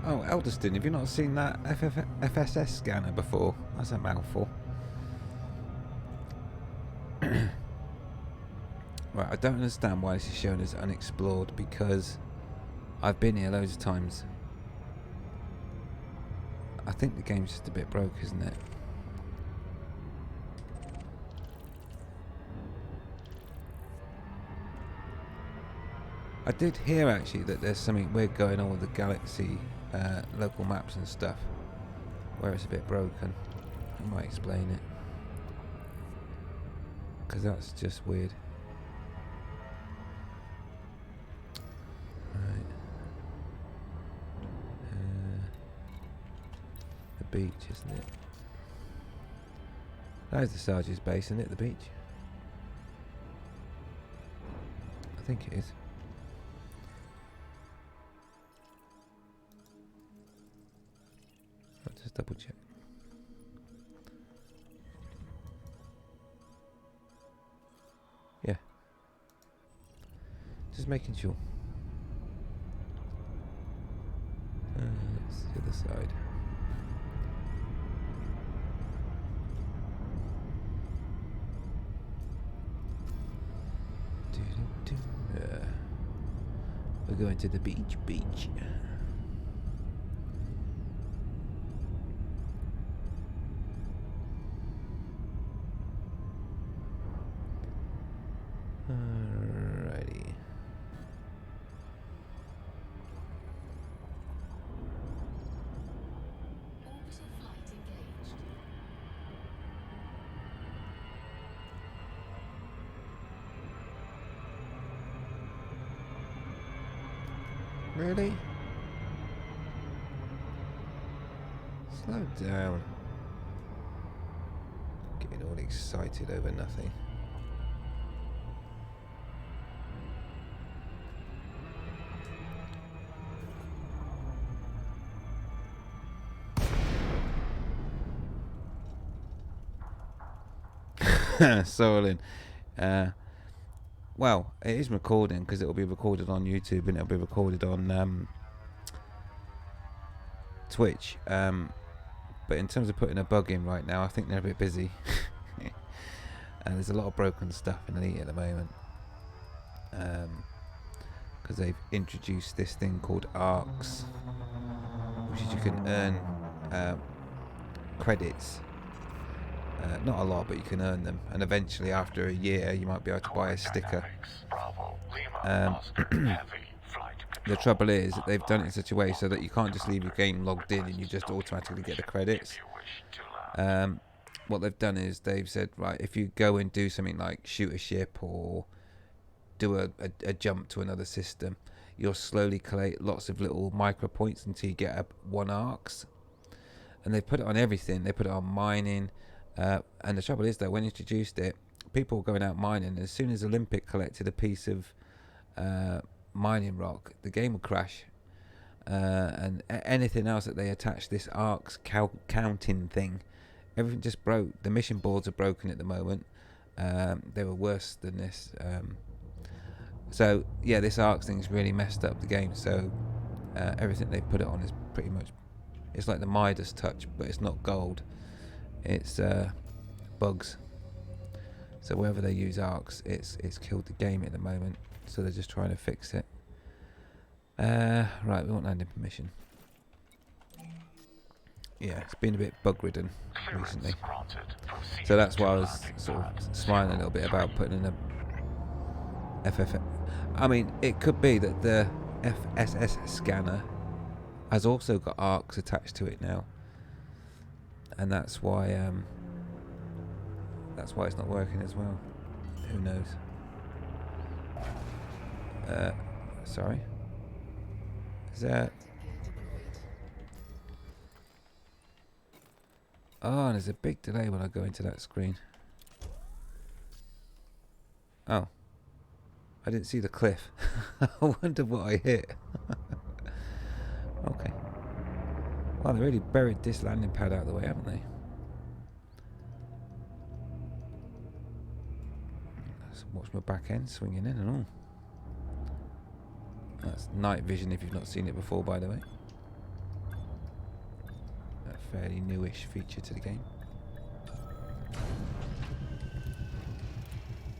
Oh, Elderston, have you not seen that FSS scanner before? That's a mouthful. Right, I don't understand why this is shown as unexplored, because I've been here loads of times. I think the game's just a bit broke, isn't it? I did hear actually that there's something weird going on with the Galaxy local maps and stuff, where it's a bit broken. I might explain it, because that's just weird. Right. The beach, isn't it? That is the Sarge's base, isn't it? The beach? I think it is. Let's just double check. Yeah. Just making sure. Let's see the other side. We're going to the beach. Alrighty. Orbital flight engaged. Really? Slow down. Getting all excited over nothing. Sorry. Well, it is recording, because it will be recorded on YouTube and it will be recorded on Twitch. But in terms of putting a bug in right now, I think they're a bit busy. And there's a lot of broken stuff in Elite at the moment, because they've introduced this thing called ARCs, which is you can earn credits. Not a lot, but you can earn them, and eventually after a year you might be able to buy a sticker. The trouble is that they've done it in such a way so that you can't just leave your game logged in and you just automatically get the credits. What they've done is they've said, right, if you go and do something like shoot a ship or do a jump to another system, you'll slowly collate lots of little micro points until you get up 1 ARCs. And they put it on everything. They put it on mining. And the trouble is that when they introduced it, people were going out mining. As soon as Olympic collected a piece of mining rock, the game would crash. And anything else that they attached this ARCs counting thing, everything just broke. The mission boards are broken at the moment. They were worse than this. So yeah, this ARCs thing's really messed up the game. So everything they put it on is pretty much, it's like the Midas touch, but it's not gold. It's bugs. So wherever they use ARCs, it's killed the game at the moment. So they're just trying to fix it. Right, we want landing permission. Yeah, it's been a bit bug ridden recently. So that's why I was sort of smiling a little bit about putting in a FF. I mean, it could be that the FSS scanner has also got ARCs attached to it now, and that's why it's not working as well. Who knows? Sorry. Is that? Oh, and there's a big delay when I go into that screen. Oh. I didn't see the cliff. I wonder what I hit. Okay. Well, they really buried this landing pad out of the way, haven't they? Let's watch my back end swinging in and all. That's night vision if you've not seen it before, by the way. A fairly newish feature to the game.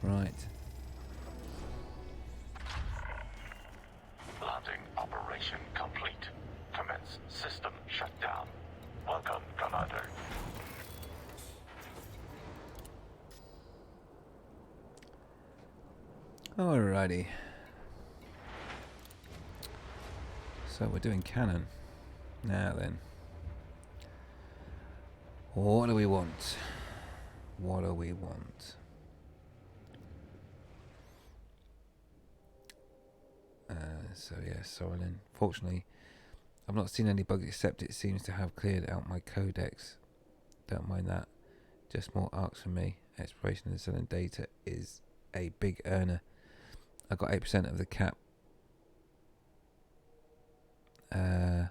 Right. Landing operation complete. Commence system shutdown. Welcome, Commander. Alrighty. So we're doing cannon. Now then. What do we want? What do we want? So yeah, Sorolin. Fortunately, I've not seen any bugs except it seems to have cleared out my codex. Don't mind that. Just more arcs for me. Exploration and selling data is a big earner. I got 8% of the cap the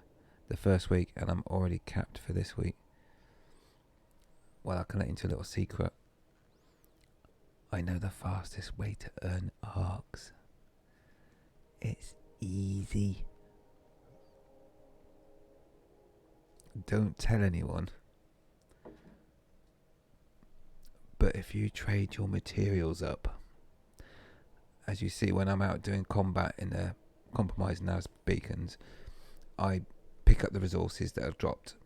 first week, and I'm already capped for this week. Well, I can let you into a little secret. I know the fastest way to earn arcs. It's easy. Don't tell anyone. But if you trade your materials up, as you see when I'm out doing combat in the compromised NAS beacons, I pick up the resources that have dropped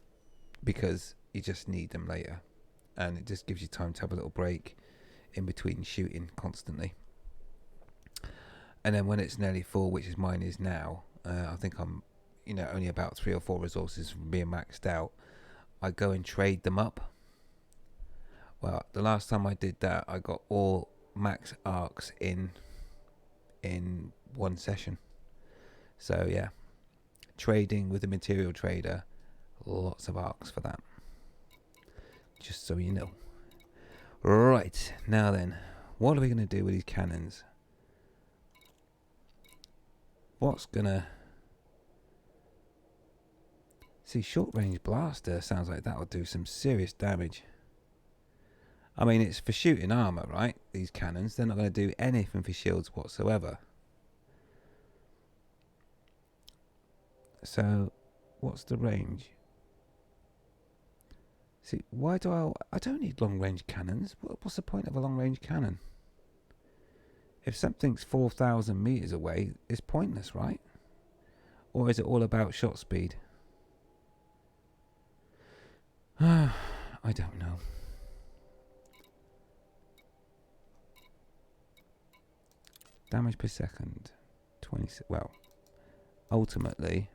because you just need them later, and it just gives you time to have a little break in between shooting constantly. And then when it's nearly full, which is mine is now, I think I'm only about 3 or 4 resources from being maxed out, I go and trade them up. Well, the last time I did that, I got all max arcs in one session. So yeah, trading with a material trader, lots of arcs for that, just so you know. Right, now then, what are we going to do with these cannons? What's gonna... See, short range blaster sounds like that will do some serious damage. I mean, it's for shooting armor, right? These cannons, they're not going to do anything for shields whatsoever. So, what's the range? See, why do I don't need long range cannons. What's the point of a long range cannon? If something's 4,000 meters away, it's pointless, right? Or is it all about shot speed? I don't know. Damage per second, 20. Well, ultimately,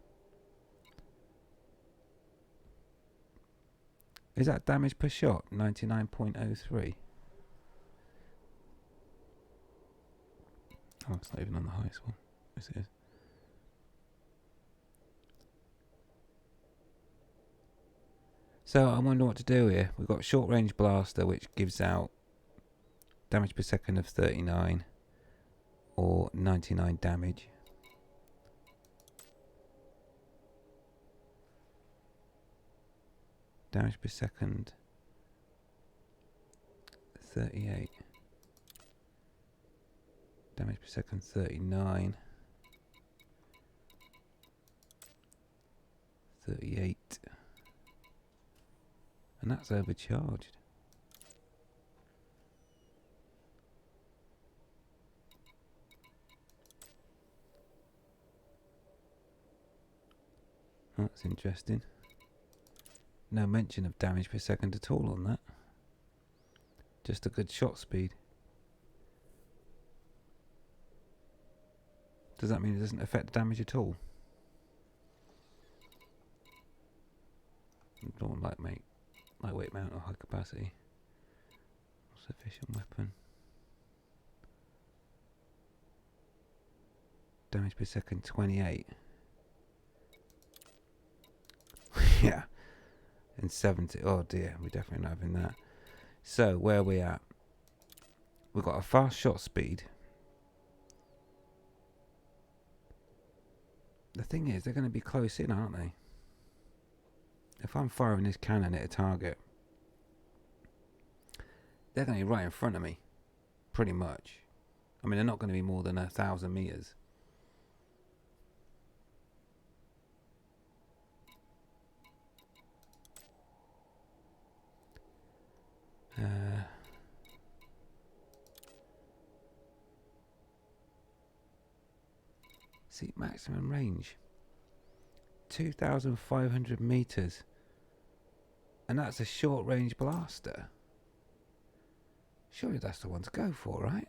is that damage per shot? 99.03. Oh, it's not even on the highest one. Yes, it is. So I wonder what to do here. We've got short range blaster, which gives out damage per second of 39 or 99 damage. Damage per second 38. Damage per second 39. 38. And that's overcharged. That's interesting. No mention of damage per second at all on that. Just a good shot speed. Does that mean it doesn't affect damage at all? Don't like lightweight mount or high capacity. Sufficient weapon. Damage per second 28. Yeah. And 70. Oh dear, we're definitely not having that. So, where are we at? We've got a fast shot speed. The thing is, they're going to be close in, aren't they? If I'm firing this cannon at a target, they're going to be right in front of me. Pretty much. I mean, they're not going to be more than 1,000 meters. See, maximum range 2,500 meters, and that's a short range blaster. Surely that's the one to go for, right?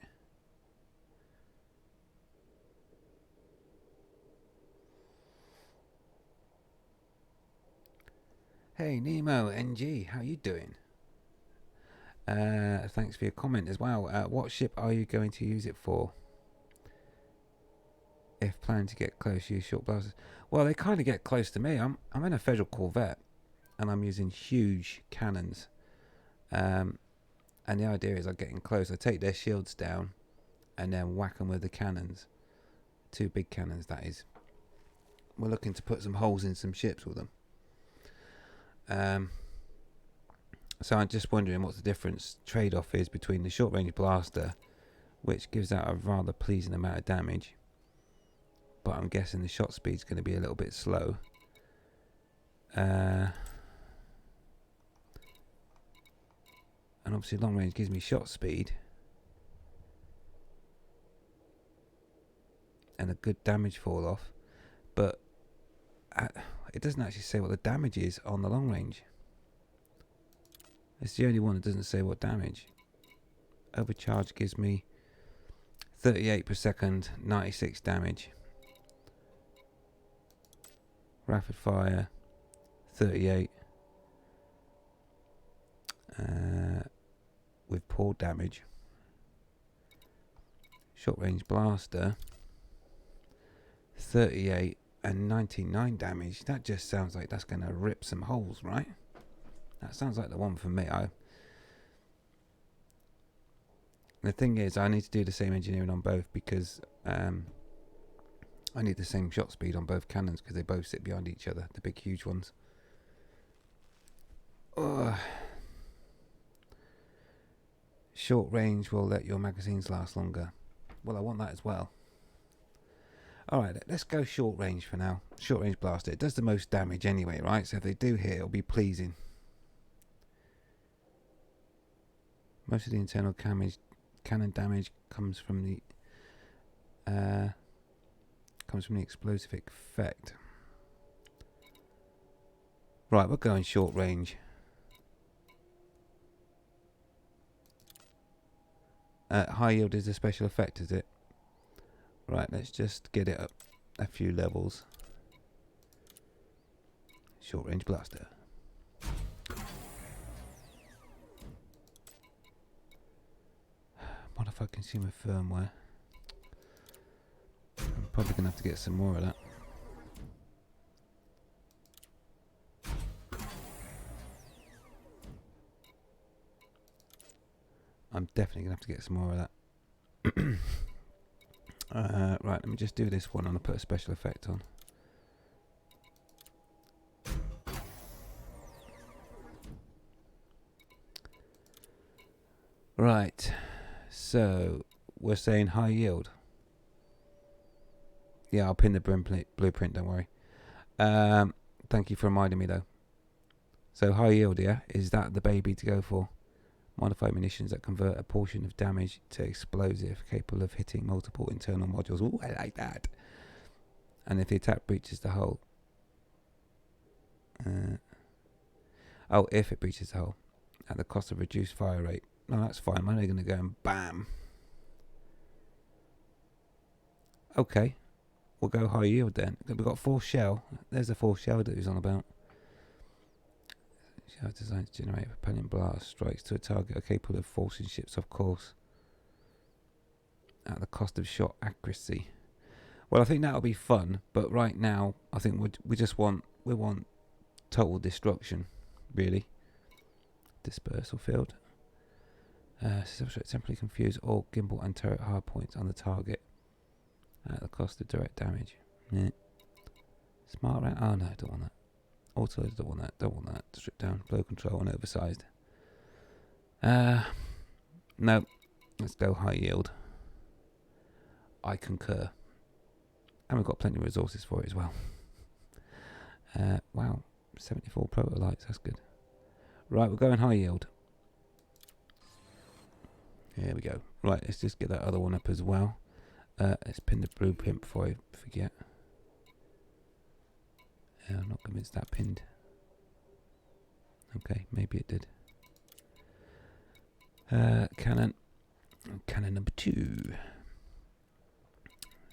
Hey Nemo NG, how you doing? Thanks for your comment as well. What ship are you going to use it for? If planning to get close, use short blasters. Well, they kind of get close to me. I'm in a Federal Corvette, and I'm using huge cannons. And the idea is I'm getting close. I take their shields down, and then whack them with the cannons. 2 big cannons, that is. We're looking to put some holes in some ships with them. So I'm just wondering what the difference trade-off is between the short-range blaster, which gives out a rather pleasing amount of damage, but I'm guessing the shot speed's going to be a little bit slow. And obviously long range gives me shot speed and a good damage fall off, but it doesn't actually say what the damage is on the long range. It's the only one that doesn't say what damage. Overcharge gives me 38 per second, 96 damage. Rapid fire 38 with poor damage. Short range blaster 38 and 99 damage. That just sounds like that's going to rip some holes, right? That sounds like the one for me. The thing is, I need to do the same engineering on both because I need the same shot speed on both cannons because they both sit behind each other, the big huge ones. Short range will let your magazines last longer. Well, I want that as well. Alright, let's go short range for now. Short range blaster. It does the most damage anyway, right? So if they do hit, it'll be pleasing. Most of the internal cannon damage comes from the explosive effect. Right, we're going short range. High yield is a special effect, is it? Right, let's just get it up a few levels. Short range blaster. Modify consumer firmware. I'm probably going to have to get some more of that. I'm definitely going to have to get some more of that. Right, let me just do this one and I'll put a special effect on. Right, so we're saying high yield. Yeah, I'll pin the blueprint, don't worry. Thank you for reminding me though. So high yield, yeah, is that the baby to go for? Modify munitions that convert a portion of damage to explosive, capable of hitting multiple internal modules. Ooh, I like that. And if the attack breaches the hull. Oh, if it breaches the hull. At the cost of reduced fire rate. No, that's fine. I'm only going to go and bam. Okay. We'll go high yield then. We've got 4 shell. There's the 4 shell that he was on about. Shell designed to generate propellant blast strikes to a target are capable of forcing ships off course at the cost of shot accuracy. Well, I think that'll be fun, but right now I think we want total destruction really. Dispersal field. Temporarily confuse all gimbal and turret hard points on the target at the cost of direct damage. Yeah. Smart round. Oh no, don't want that. Auto, don't want that. Don't want that. Strip down, blow control, and oversized. No. Let's go high yield. I concur. And we've got plenty of resources for it as well. Wow, 74 prototypes. That's good. Right, we're going high yield. Here we go. Right, let's just get that other one up as well. Let's pin the blueprint before I forget. I'm not convinced that pinned. Okay, maybe it did. Cannon. Cannon number 2.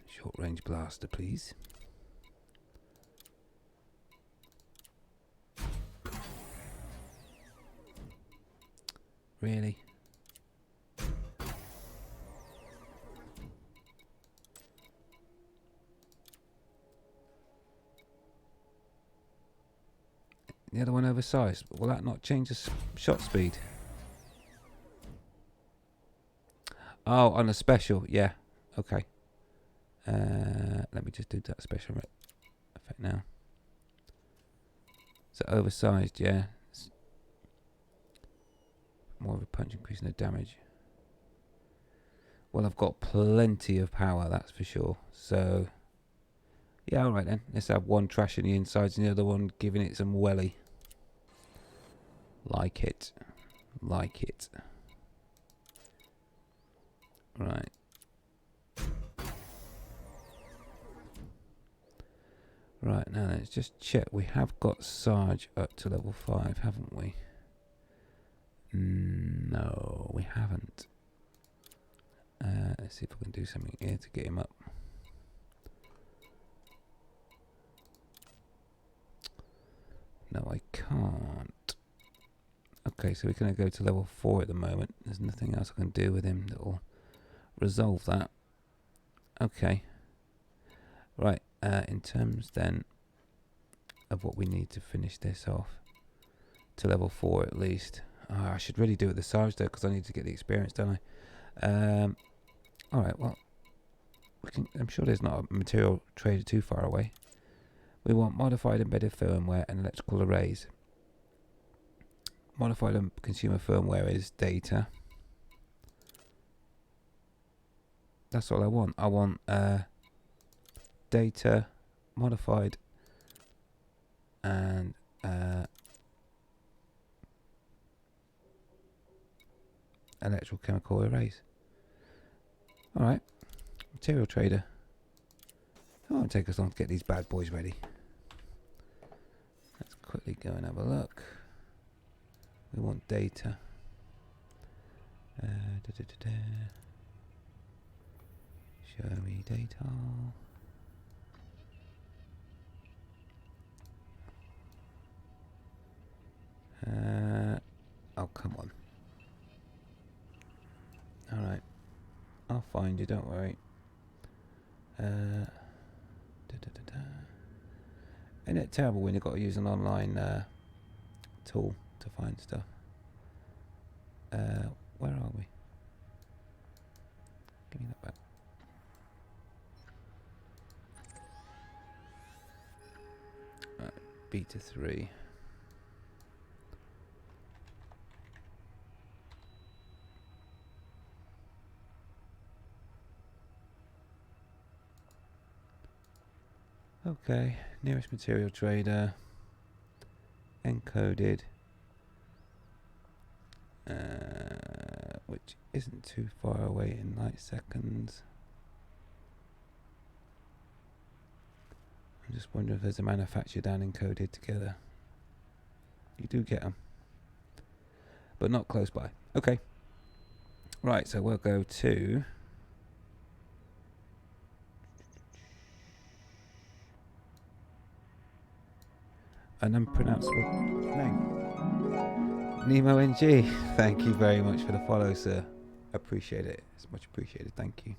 Short range blaster, please. Really? The other one oversized. Will that not change the shot speed? Oh, on a special. Yeah. Okay. Let me just do that special effect now. So oversized, yeah. It's more of a punch increasing the damage. Well, I've got plenty of power, that's for sure. So, yeah, alright then. Let's have one trashing the insides and the other one giving it some welly. Like it. Like it. Right. Right, now let's just check. We have got Sarge up to level 5, haven't we? No, we haven't. Let's see if we can do something here to get him up. No, I can't. Okay, so we're going to go to level 4 at the moment. There's nothing else I can do with him that will resolve that. Okay. Right, in terms then of what we need to finish this off to level 4 at least. I should really do it with the Sarge though, because I need to get the experience, don't I? Alright, well, I'm sure there's not a material trader too far away. We want modified embedded firmware and electrical arrays. Modified and consumer firmware is data. That's all I want. I want data, modified, and electrochemical arrays. Alright, material trader. It won't take us long to get these bad boys ready. Let's quickly go and have a look. We want data. Show me data. Oh, come on. Alright. I'll find you, don't worry. Isn't it terrible when you've got to use an online tool to find stuff? Where are we? Give me that back. Right, beta 3. Okay, nearest material trader, encoded, which isn't too far away in light seconds. I'm just wondering if there's a manufactured and encoded together. You do get them, but not close by. Okay, right, so we'll go to an unpronounceable name. Nemo NG, thank you very much for the follow, sir. Appreciate it. It's much appreciated. Thank you.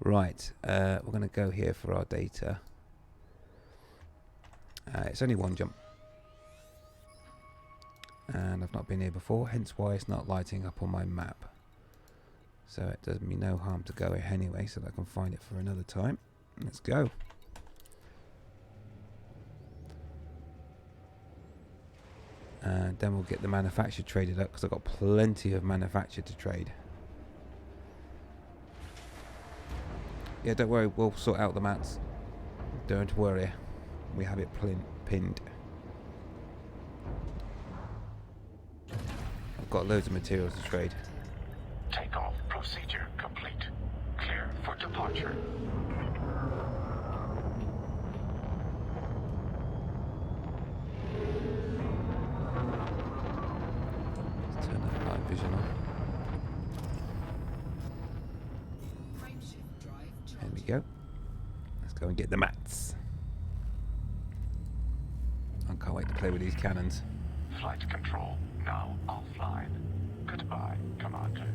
Right, we're going to go here for our data. It's only one jump. and I've not been here before, hence why it's not lighting up on my map. So it does me no harm to go here anyway, so that I can find it for another time. Let's go. And then we'll get the manufacturer traded up, because I've got plenty of manufacture to trade. Yeah, don't worry, we'll sort out the mats. Don't worry, we have it pinned. I've got loads of materials to trade. Takeoff procedure complete. Clear for departure. Let's turn that night vision on. Frameshift drive There we charging. go. Let's go and get the mats. I can't wait to play with these cannons. Flight control now offline. Goodbye, Commander.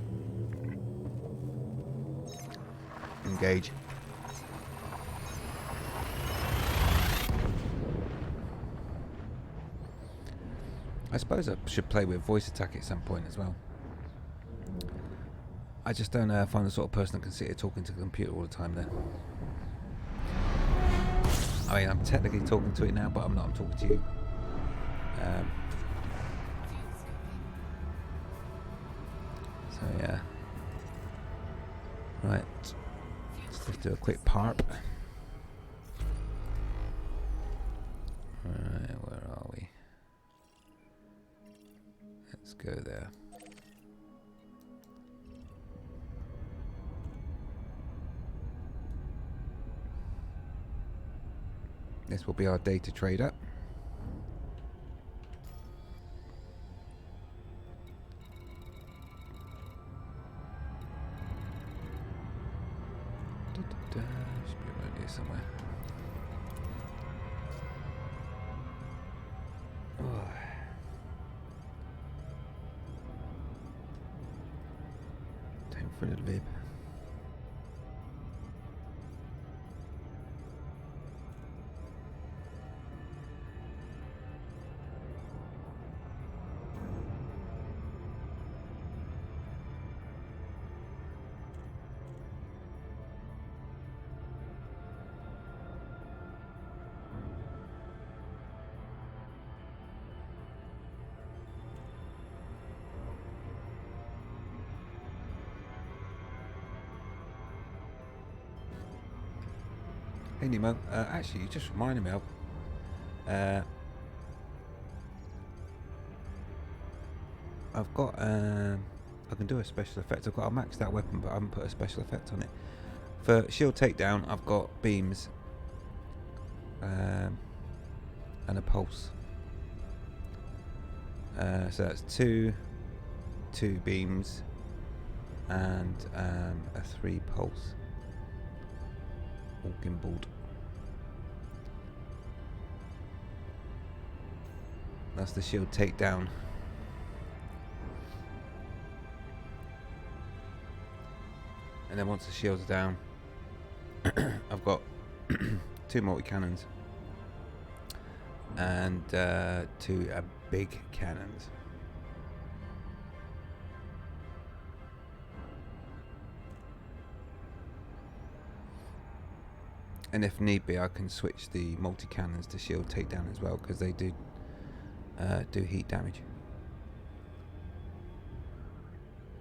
Engage. I suppose I should play with voice attack at some point as well. I just don't find the sort of person that can sit here talking to the computer all the time then. I mean, I'm technically talking to it now, but I'm not. I'm talking to you. So yeah. Right. Let's just do a quick parp. Right, where are we? Let's go there. This will be our data trader. Should be around here somewhere. Oh. Time for a little vape. Hey Nemo, actually you just reminded me of I've got I can do a special effect. I've got a maxed out weapon but I haven't put a special effect on it. For shield takedown I've got beams and a pulse. So that's two beams and a 3 pulse. All gimbaled. That's the shield takedown. And then once the shields are down, I've got 2 multi-cannons and 2 big cannons. And if need be, I can switch the multi-cannons to shield takedown as well, because they do heat damage,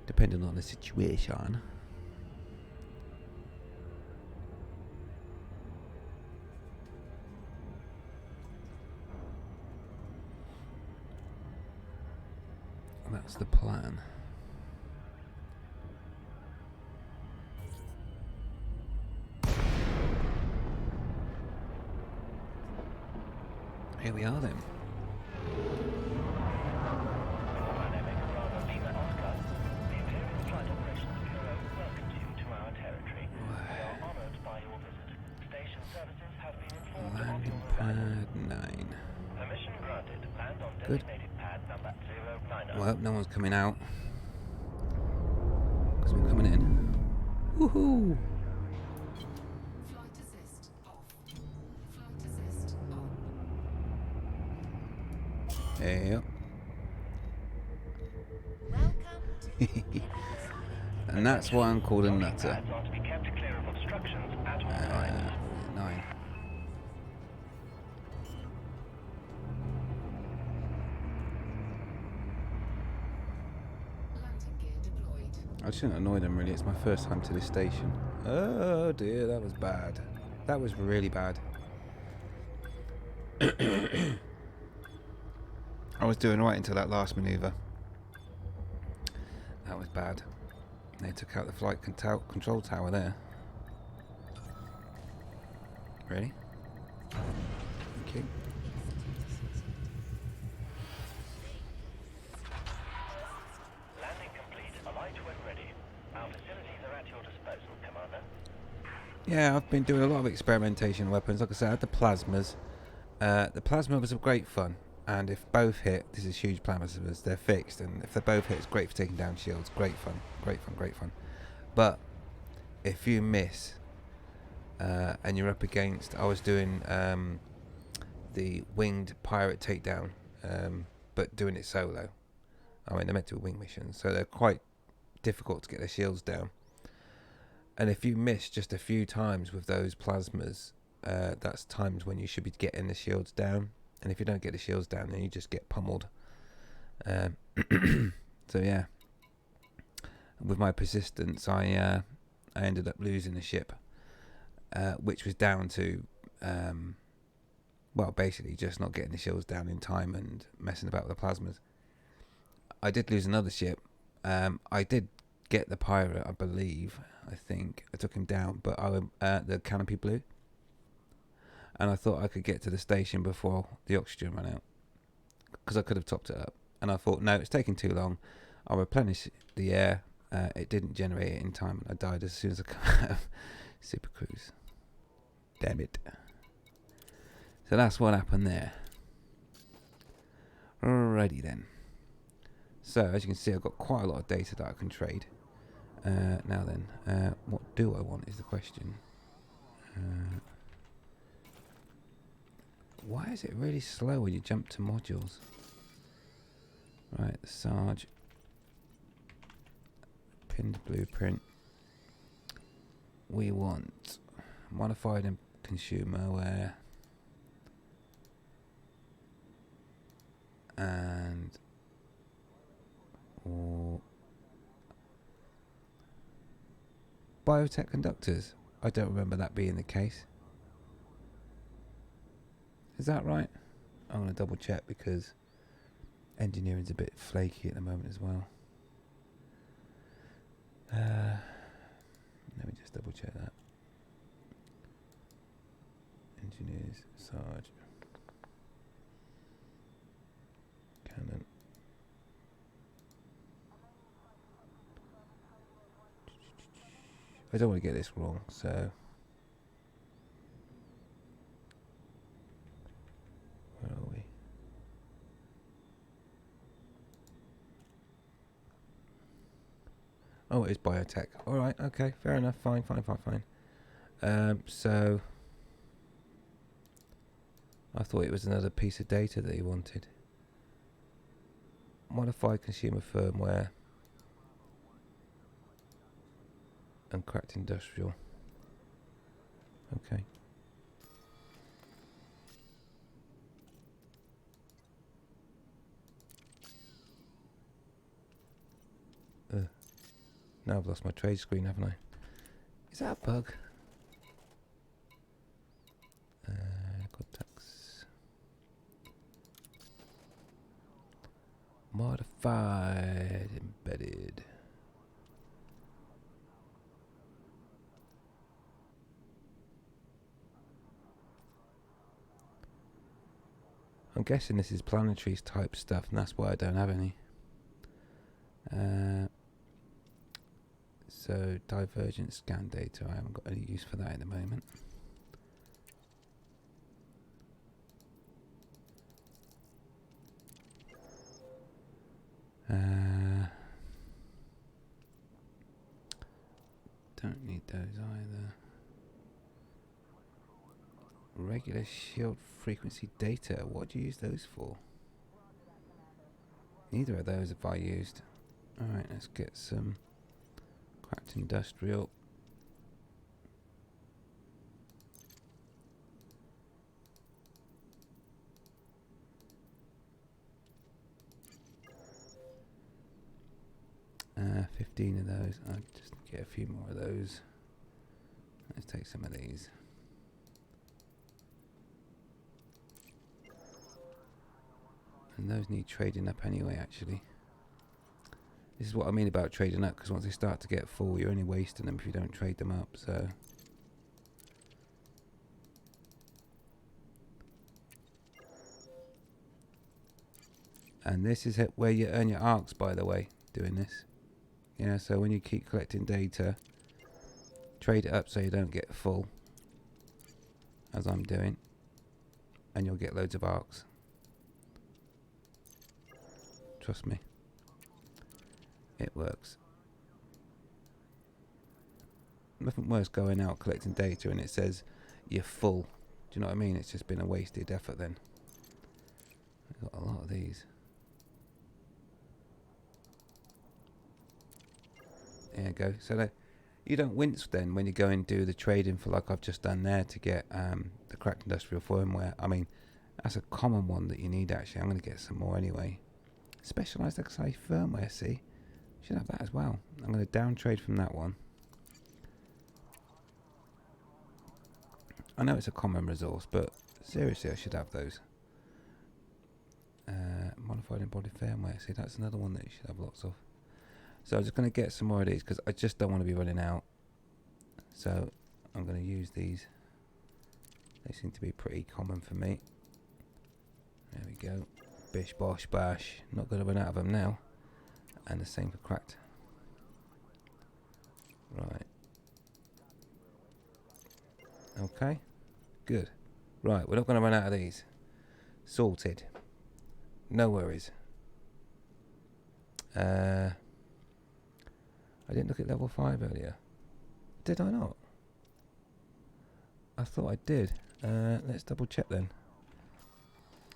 depending on the situation. That's the plan. Here we are then. Dynamic Bravo Lima Oscar. The Imperial Flight Operations Bureau welcomes you to our territory. We are honoured by your visit. Station services have been informed of Landing your arrival. pad 9. Permission granted. Land on Good. designated pad number 090. Well, no one's coming out, because we're coming in. Woohoo! Flight assist off. Flight assist on. Yep. And that's why I'm called a nutter. Pads are to be kept clear of obstructions at all times. 9. Landing gear deployed. I shouldn't annoy them really, it's my first time to this station. Oh dear, that was bad. That was really bad. I was doing right until that last manoeuvre. That was bad. They took out the flight control tower there. Ready? Thank you. Landing complete. Alight when ready. Our facilities are at your disposal, Commander. Yeah, I've been doing a lot of experimentation weapons. Like I said, I had the plasmas. The plasma was great fun. And if both hit, this is huge plasmas, they're fixed. And if they both hit, it's great for taking down shields. Great fun. Great fun, great fun. But if you miss, and you're up against, I was doing the winged pirate takedown, but doing it solo. I mean, they're meant to be wing missions, so they're quite difficult to get their shields down. And if you miss just a few times with those plasmas, that's times when you should be getting the shields down. And if you don't get the shields down, then you just get pummeled. So yeah, with my persistence, I ended up losing the ship, which was down to, well, basically just not getting the shields down in time and messing about with the plasmas. I did lose another ship. I did get the pirate, I believe. I think I took him down, but the canopy blew. And I thought I could get to the station before the oxygen ran out, because I could have topped it up. And I thought, no, it's taking too long. I'll replenish the air. It didn't generate it in time, and I died as soon as I come out of Super Cruise. Damn it. So that's what happened there. Alrighty then. So as you can see, I've got quite a lot of data that I can trade. Now then, what do I want is the question. Why is it really slow when you jump to modules? Right, the Sarge. Pinned blueprint. We want modified and consumer wear. And biotech conductors. I don't remember that being the case. Is that right? I'm going to double check because engineering's a bit flaky at the moment as well. Let me just double check that. Engineers, Sarge. Canon. I don't want to get this wrong, so where are we? Oh, it is biotech. Alright, okay, fair enough, fine. So I thought it was another piece of data that he wanted. Modified consumer firmware and cracked industrial. Okay. Now I've lost my trade screen, haven't I? Is that a bug? Contacts. Modified, embedded. I'm guessing this is planetary type stuff, and that's why I don't have any. So divergent scan data, I haven't got any use for that at the moment. Don't need those either. Regular shield frequency data, what do you use those for? Neither of those have I used. Alright, let's get some cracked industrial. Uh, 15 of those. I'll just get a few more of those. Let's take some of these. And those need trading up anyway, actually. This is what I mean about trading up, because once they start to get full, you're only wasting them if you don't trade them up, so... And this is where you earn your arcs, by the way, doing this. Yeah, so when you keep collecting data, trade it up so you don't get full, as I'm doing, and you'll get loads of arcs. Trust me. It works. Nothing worse going out collecting data and it says you're full. Do you know what I mean? It's just been a wasted effort then. I've got a lot of these. There you go. So you don't wince then when you go and do the trading for like I've just done there to get the cracked industrial firmware. I mean, that's a common one that you need actually. I'm going to get some more anyway. Specialised XI firmware, see? Should have that as well. I'm going to down trade from that one. I know it's a common resource, but seriously, I should have those. Modified embodied firmware. See, that's another one that you should have lots of. So I'm just going to get some more of these because I just don't want to be running out. So I'm going to use these. They seem to be pretty common for me. There we go. Bish, bosh, bash. Not going to run out of them now. And the same for cracked. Right. Okay. Good. Right, we're not going to run out of these. Sorted. No worries. I didn't look at level 5 earlier. Did I not? I thought I did. Let's double check then.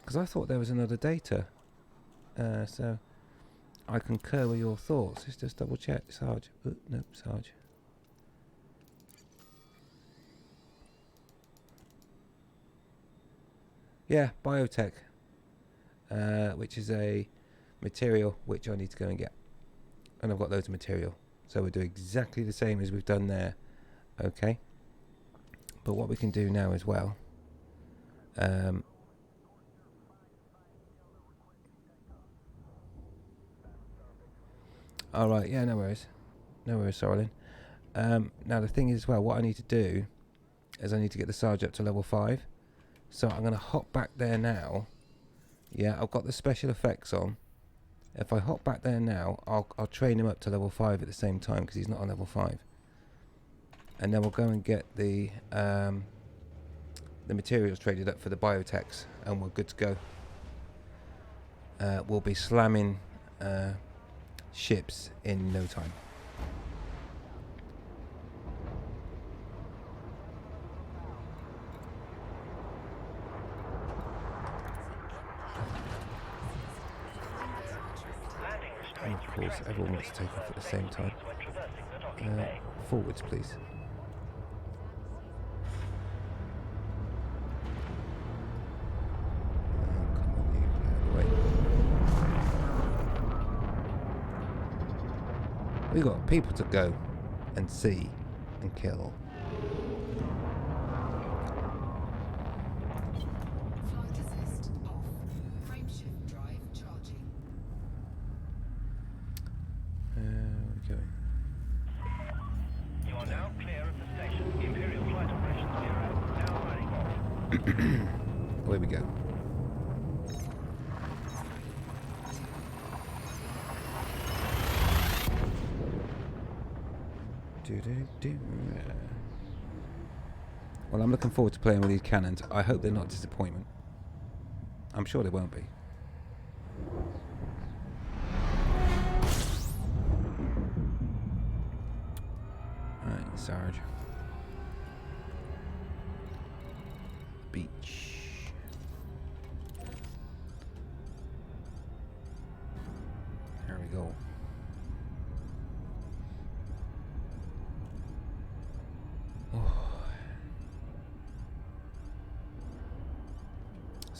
Because I thought there was another data. So I concur with your thoughts. Let's just double check. Sarge. Nope, Sarge. Yeah, biotech. Which is a material which I need to go and get. And I've got loads of material. So we'll do exactly the same as we've done there. Okay. But what we can do now as well. Alright, yeah, no worries. No worries, Sorrelin. Now the thing is as well, what I need to do is I need to get the Sarge up to level 5. So I'm going to hop back there now. Yeah, I've got the special effects on. If I hop back there now, I'll train him up to level 5 at the same time because he's not on level 5. And then we'll go and get the materials traded up for the biotechs, and we're good to go. We'll be slamming ships in no time. And of course, everyone wants to take off at the same time. Forwards, please. Come on, you, get out of the way. We've got people to go and see and kill. Flight assist off. Frameshift drive charging. You are now clear of the station. Imperial Flight Operations Bureau now running off. Away we go. Well, I'm looking forward to playing with these cannons. I hope they're not a disappointment. I'm sure they won't be. Alright, Sarge. Beach. There we go.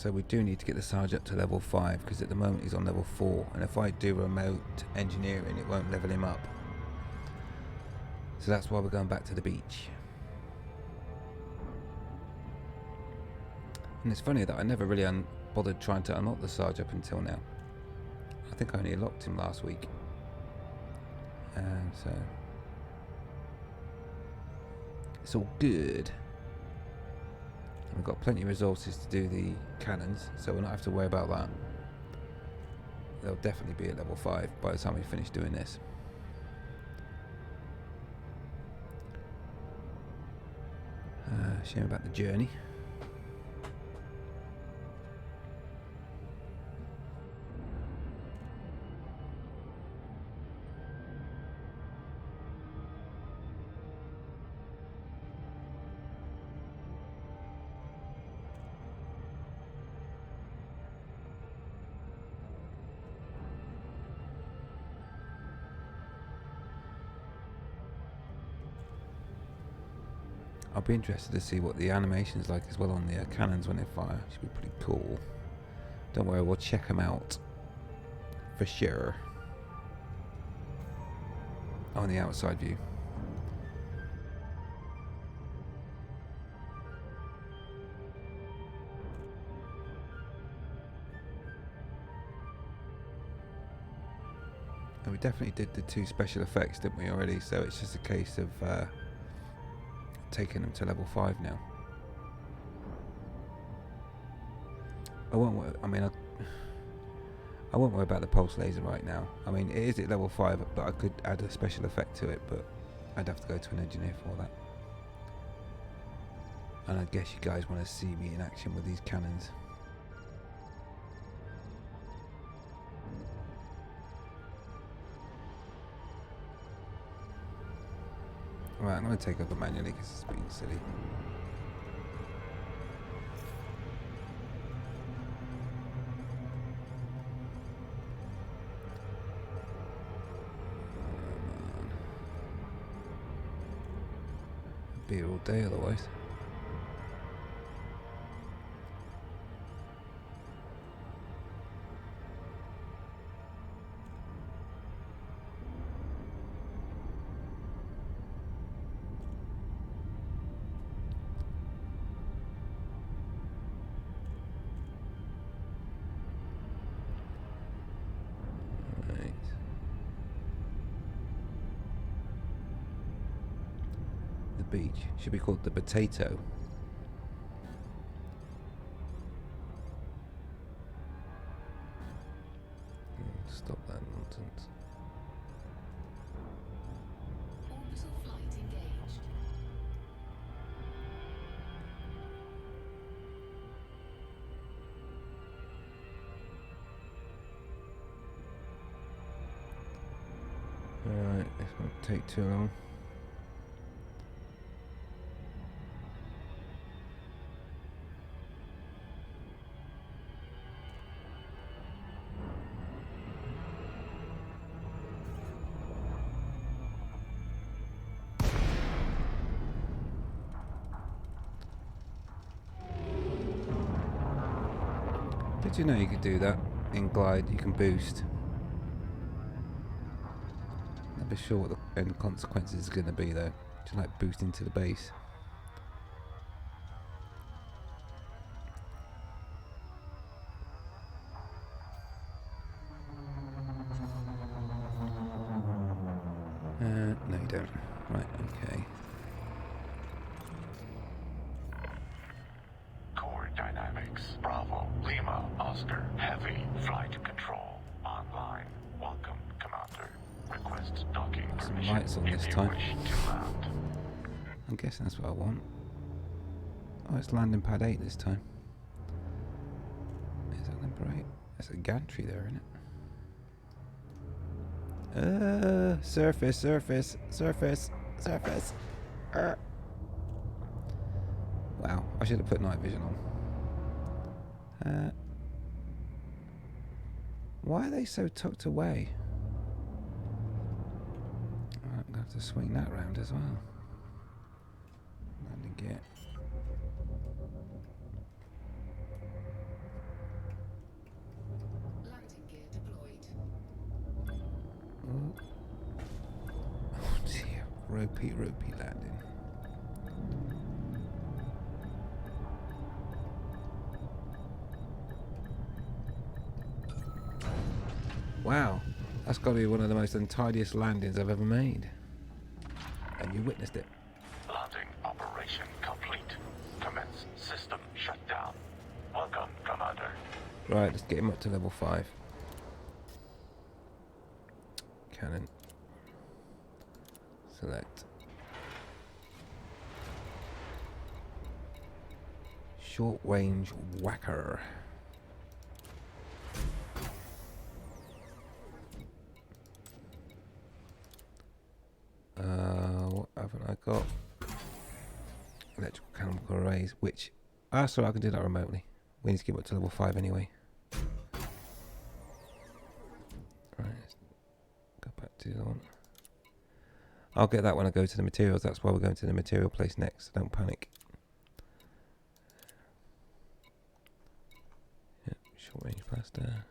So we do need to get the Sarge up to level 5, because at the moment he's on level 4, and if I do remote engineering it won't level him up. So that's why we're going back to the beach. And it's funny that I never really bothered trying to unlock the Sarge up until now. I think I only unlocked him last week. And so it's all good. And we've got plenty of resources to do the cannons, so we'll not have to worry about that. They'll definitely be at level 5 by the time we finish doing this. Shame about the journey. I'll be interested to see what the animation's like as well on the cannons when they fire. Should be pretty cool. Don't worry, we'll check them out for sure on the outside view. And we definitely did the 2 special effects, didn't we, already? So it's just a case of taking them to level 5 now. I won't worry about the pulse laser right now. I mean, it is at level 5, but I could add a special effect to it, but I'd have to go to an engineer for that. And I guess you guys want to see me in action with these cannons. Right, I'm going to take over manually because it's being silly. Be here all day otherwise. Beach should be called the Potato. Stop that nonsense. Orbital flight engaged. Alright, this won't take too long. Did you know you could do that in Glide? You can boost. Not be sure what the end consequences are going to be though. Just like boosting to the base. No you don't. Right, okay. Core dynamics. Bravo, Lima, Oscar, heavy flight control online. Welcome, Commander. Request docking Some permission lights on if this you time. wish to land. I'm guessing that's what I want. Oh, it's landing pad 8 this time. Is that number 8? That's a gantry there, isn't it? Surface, surface, surface, surface. Wow, I should have put night vision on. Why are they so tucked away? I'm going to have to swing that round as well. Landing gear. ropey landing. Wow, that's got to be one of the most untidiest landings I've ever made. And you witnessed it. Landing operation complete. Commence system shutdown. Welcome, Commander. Right, let's get him up to level 5. Cannon. Select. Short range whacker. What haven't I got? Electrical chemical arrays, which... Ah, sorry, I can do that remotely. We need to get up to level 5 anyway. Right, let's go back to the other one. I'll get that when I go to the materials. That's why we're going to the material place next. Don't panic. Yep, short range blaster.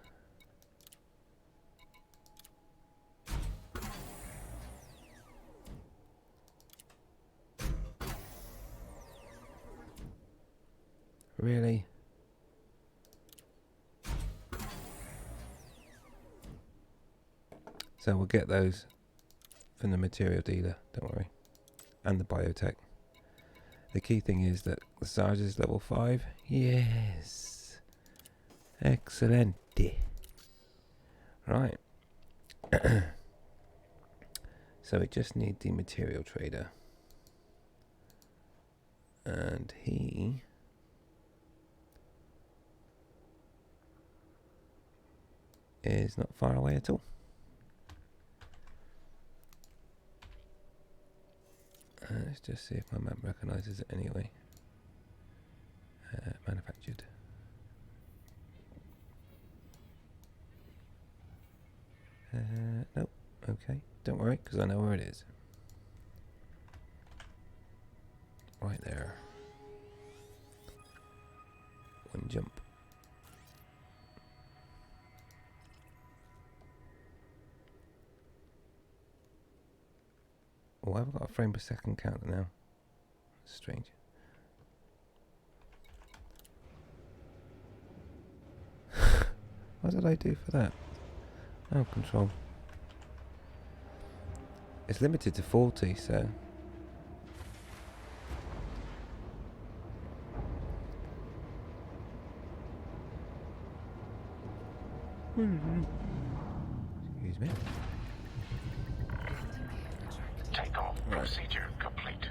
Really? So we'll get those from the material dealer, don't worry. And the biotech. The key thing is that the Sarge is level 5. Yes. Excellent. Right. So we just need the material trader. And he... is not far away at all. Let's just see if my map recognises it anyway. Manufactured. Nope. Okay. Don't worry, because I know where it is. Right there. One jump. Oh, I've got a frame per second counter now. That's strange. What did I do for that? Oh, control. It's limited to 40, so... Excuse me. Takeoff procedure complete.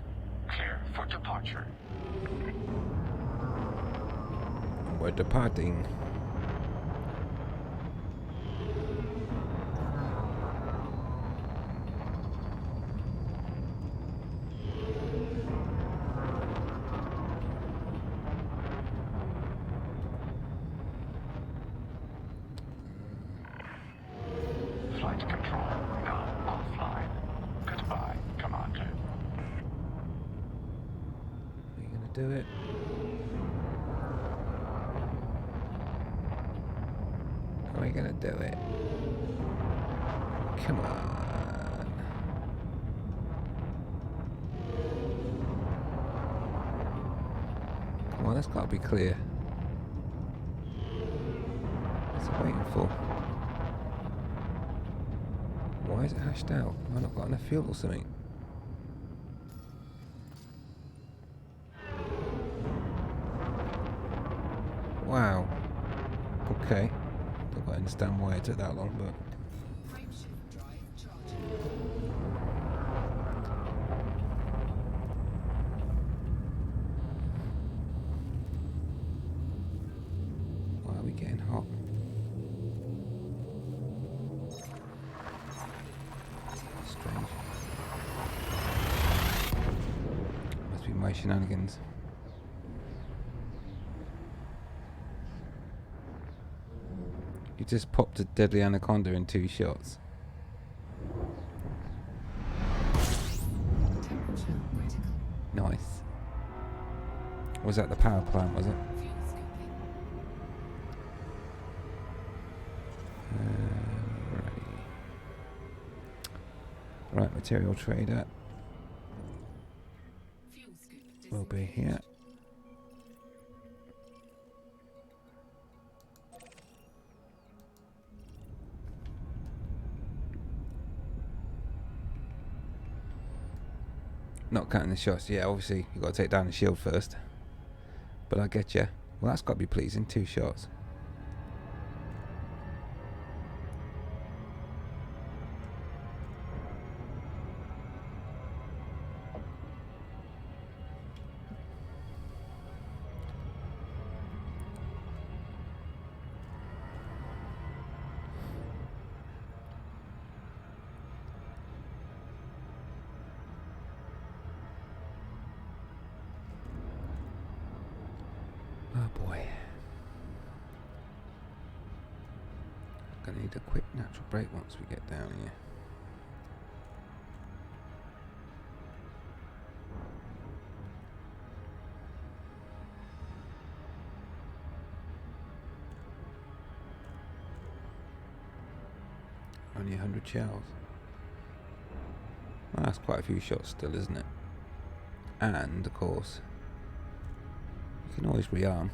Clear for departure. We're departing. Flight control now offline. Goodbye, Commander. Are you gonna do it? Are we gonna do it? Come on. Come on, that's gotta be clear. What's it waiting for? Why is it hashed out? Have I not got enough fuel or something? Wow. Okay. Don't quite understand why it took that long, but... Frameshift drive charging. Why are we getting hot? Strange. Must be my shenanigans. You just popped a deadly anaconda in 2 shots. Temperature critical. Nice. Was that the power plant, was it? Fuel scooping. Right, material trader. will be here. Not counting the shots. Yeah, obviously you've got to take down the shield first. But I get you. Well, that's got to be pleasing. 2 shots. Oh boy. Gonna need a quick natural break once we get down here. Only 100 shells. Well, that's quite a few shots still, isn't it? And, of course, you can always rearm.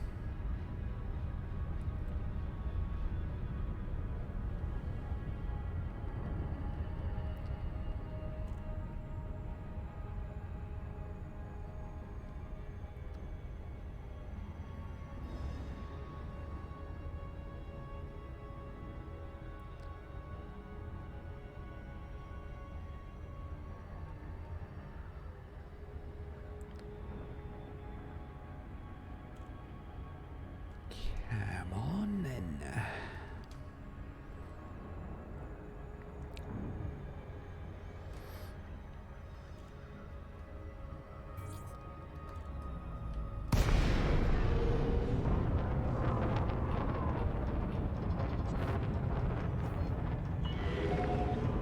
Come on then.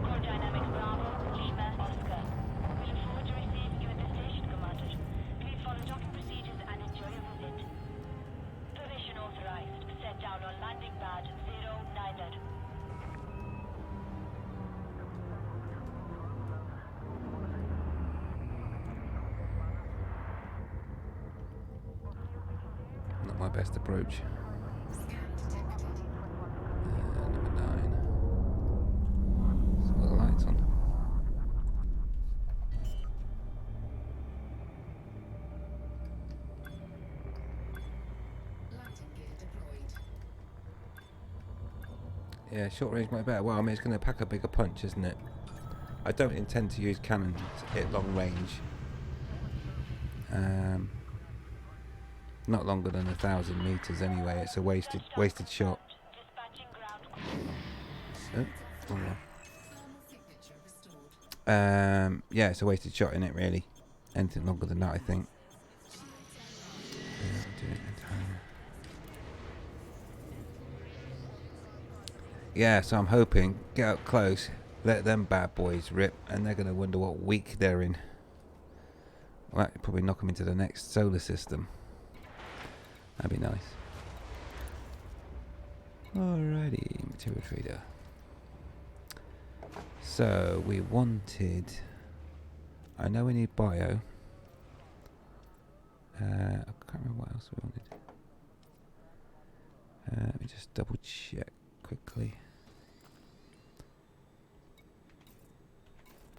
Core Dynamics Bravo, Lima, Oscar. We look forward to receiving you at the station, Commander. Please follow docking procedures and enjoy your visit. Permission authorized. Set down on landing pad 090. Not my best approach. Scan detected. Number 9. So the lights on. Lighting gear deployed. Yeah, short range might be better. Well, I mean, it's going to pack a bigger punch, isn't it? I don't intend to use cannon to hit long range. Not longer than 1,000 meters anyway. It's a wasted shot. Dispatching ground. Oh, wrong one. Thermal signature restored. Yeah, it's a wasted shot in it, really. Anything longer than that, I think. Yeah, we'll do it in time. Yeah, so I'm hoping get up close, let them bad boys rip, and they're going to wonder what week they're in. Well, that'd probably knock them into the next solar system. That'd be nice. Alrighty, material trader. So we wanted. I know we need bio. I can't remember what else we wanted. Let me just double check quickly.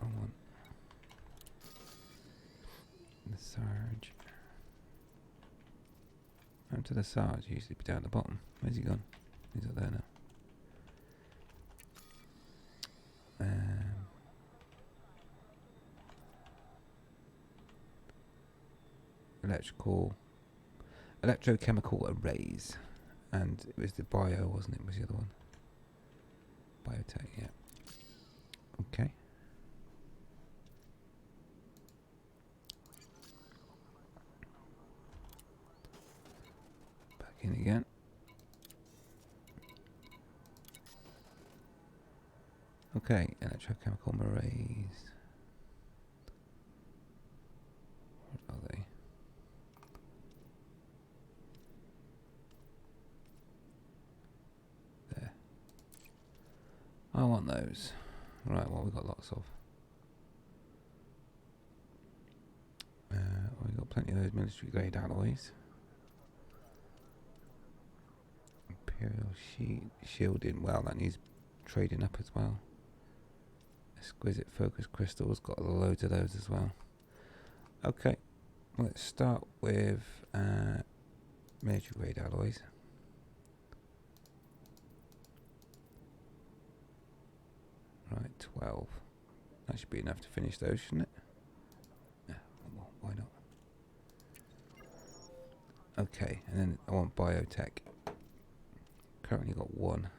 I want the Sarge. To the Sarge, usually be down at the bottom. Where's he gone? He's up there now. Electrochemical arrays. And it was the bio, wasn't it? Was the other one? Biotech, yeah. Okay. Back in again. Okay, electrochemical arrays. What are they? There. I want those. Right, well, we've got lots of. What have we got? got plenty of those military grade alloys. Imperial shielding, well, that needs trading up as well. Exquisite focus crystals, got loads of those as well. Okay, let's start with military grade alloys. Right, 12. That should be enough to finish those, shouldn't it? Yeah, one more, why not? Okay, and then I want biotech. Currently got one.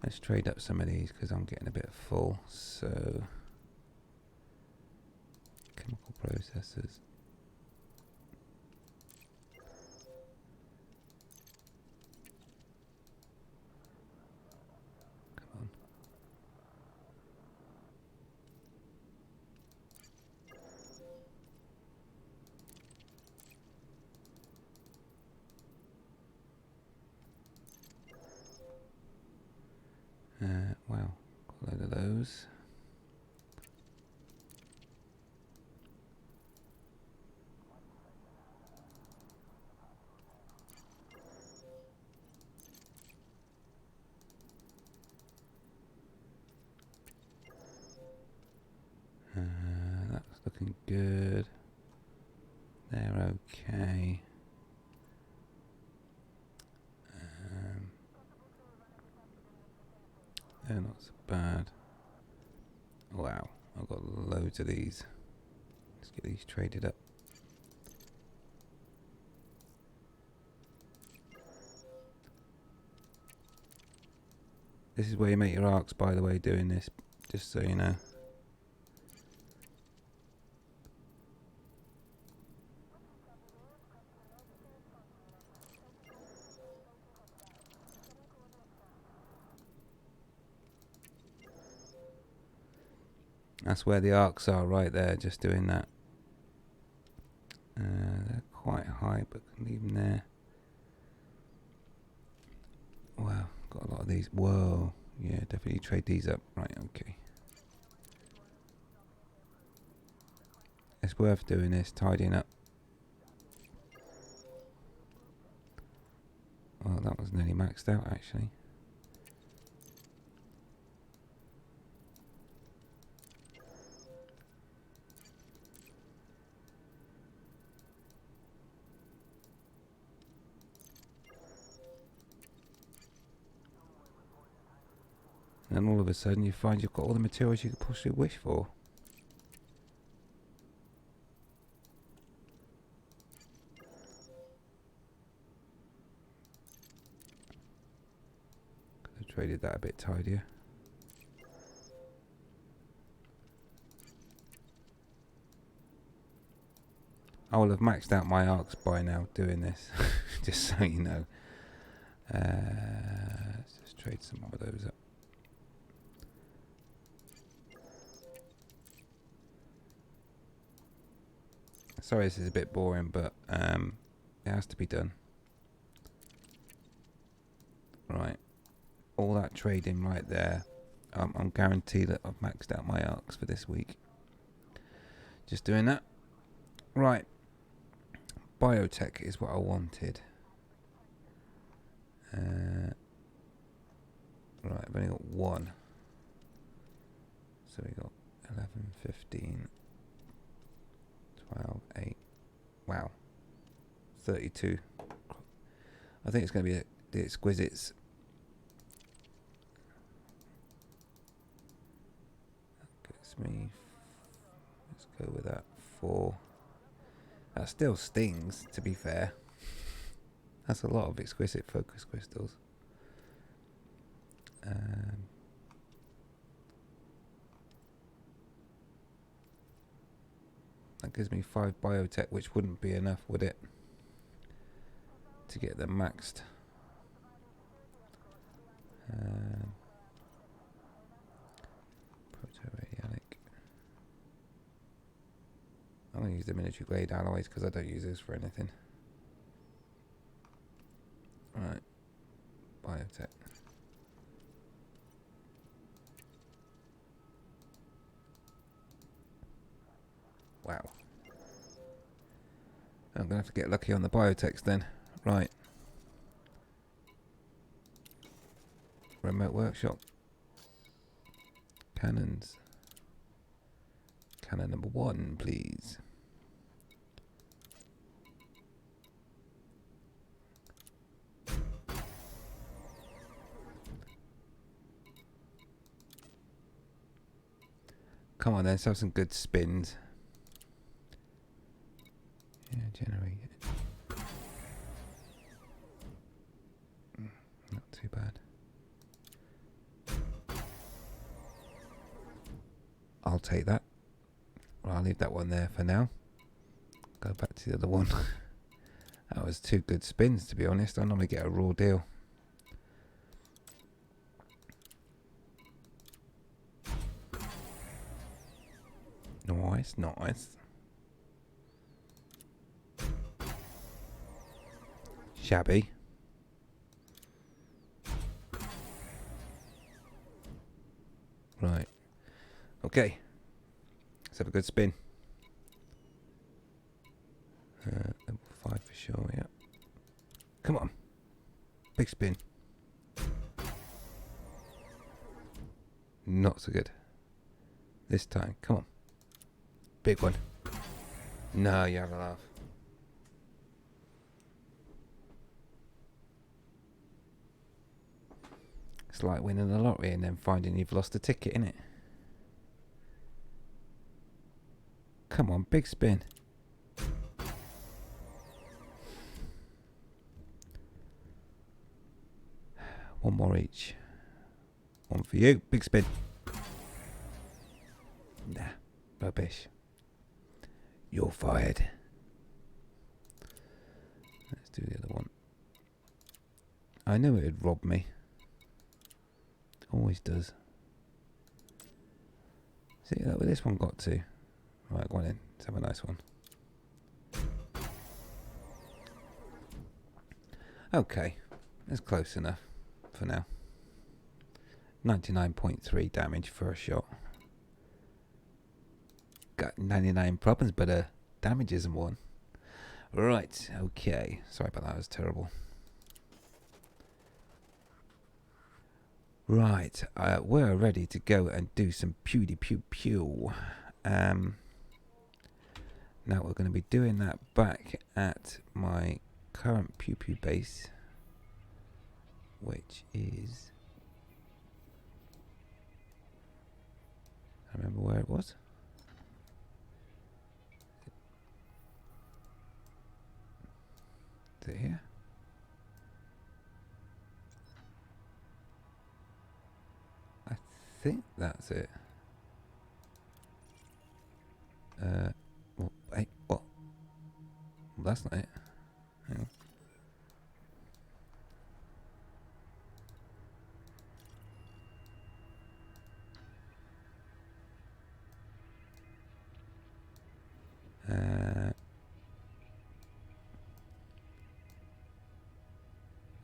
Let's trade up some of these because I'm getting a bit full. So, chemical processors. Come on. Wow, got a load of those. That's looking good. They're okay. They're not so bad. Wow, I've got loads of these. Let's get these traded up. This is where you make your arcs, by the way, doing this, just so you know. That's where the arcs are, right there, just doing that. They're quite high, but can leave them there. Wow, got a lot of these. Whoa, yeah, definitely trade these up. Right, okay. It's worth doing this, tidying up. Well, that was nearly maxed out, actually. And all of a sudden you find you've got all the materials you could possibly wish for. Could have traded that a bit tidier. I will have maxed out my arcs by now doing this, just so you know. Let's just trade some more of those up. Sorry, this is a bit boring, but it has to be done. Right, all that trading right there. I'm guaranteed that I've maxed out my arcs for this week. Just doing that. Right, biotech is what I wanted. Right, I've only got one. So we got 11, 15, 12, 8. Wow. 32. I think it's going to be the exquisites. That gets me. Let's go with that. 4. That still stings, to be fair. That's a lot of exquisite focus crystals. That gives me 5 biotech, which wouldn't be enough, would it? To get them maxed. Proto-radionic. I'm going to use the military grade alloys because I don't use those for anything. Right. Biotech. Wow. I'm going to have to get lucky on the biotex then. Right. Remote workshop. Cannons. Cannon number 1, please. Come on then, let's have some good spins. Yeah, generate it. Not too bad. I'll take that. Well, I'll leave that one there for now. Go back to the other one. That was 2 good spins, to be honest. I normally get a raw deal. Nice, nice. Shabby. Right. Okay. Let's have a good spin. Level 5 for sure, yeah. Come on. Big spin. Not so good. This time, come on. Big one. No, you have a laugh. It's like winning the lottery and then finding you've lost a ticket, innit? Come on, big spin. One more each. One for you. Big spin. Nah, rubbish. You're fired. Let's do the other one. I knew it would rob me. Always does. See, look where this one got to. Right, go on in. Let's have a nice one. Okay, that's close enough for now. 99.3 damage for a shot. Got 99 problems, but damage isn't one. Right, okay. Sorry about that, was terrible. Right, we're ready to go and do some Pew Pew. Now we're going to be doing that back at my current Pew Pew base, which is... I remember where it was. Is it here? I think that's it. Well, hey, what? Well, that's not it. Hang on. I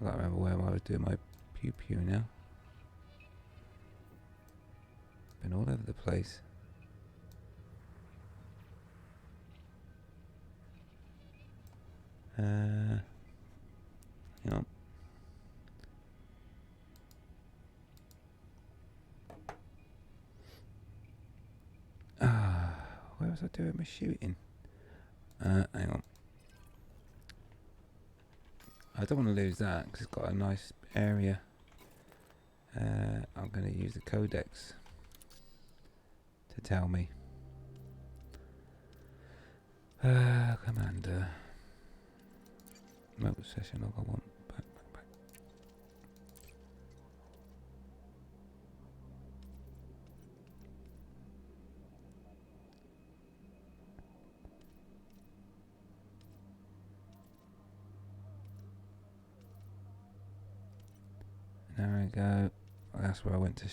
can't remember where I was doing my Pew Pew now. Been all over the place. Hang on. Where was I doing my shooting? Hang on. I don't want to lose that because it's got a nice area. I'm going to use the codex to tell me. Commander. Remote session log, I want back. There we go. That's where I went to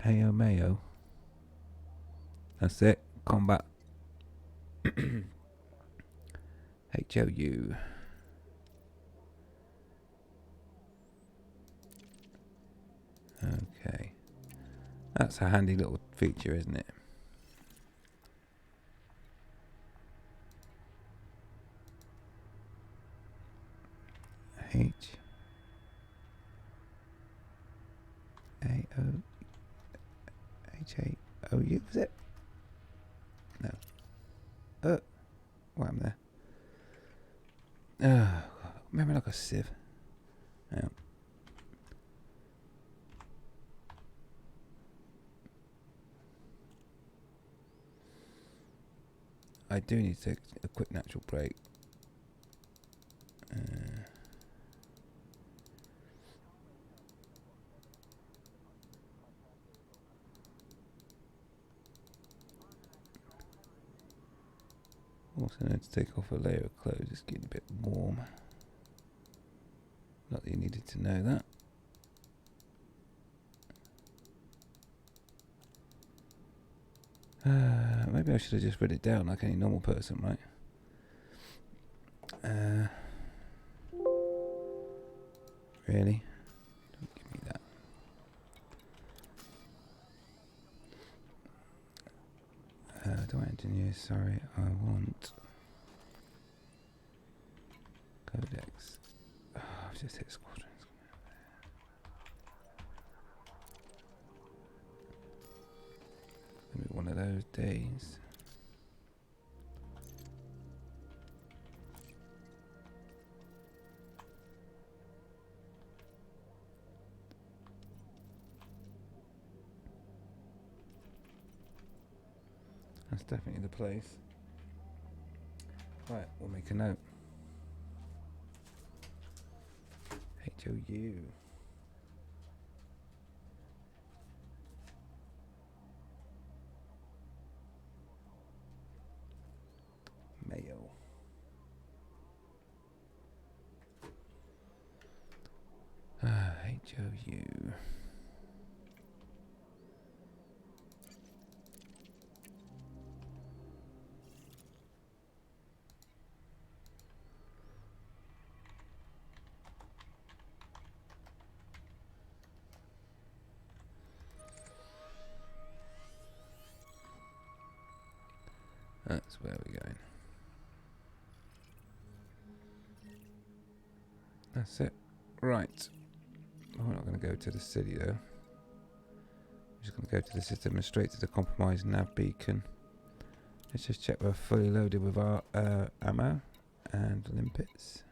Heyo Mayo. That's it. Combat. HOU. Okay. That's a handy little feature, isn't it? H A O H A O U, is it? No. What happened there? Remember like a sieve. Yeah. I do need to take a quick natural break. Also need to take off a layer of clothes, it's getting a bit warm. Not that you needed to know that. Maybe I should have just read it down like any normal person, right? Really? Don't give me that. Do I engineer? Sorry, I want codex. Oh, I've just hit squadrons. It's gonna be one of those days. That's definitely the place. Right, we'll make a note. HOU. Mayo. HOU. That's where we're going. That's it. Right. We're not going to go to the city though. We're just going to go to the system and straight to the compromised nav beacon. Let's just check we're fully loaded with our ammo and limpets.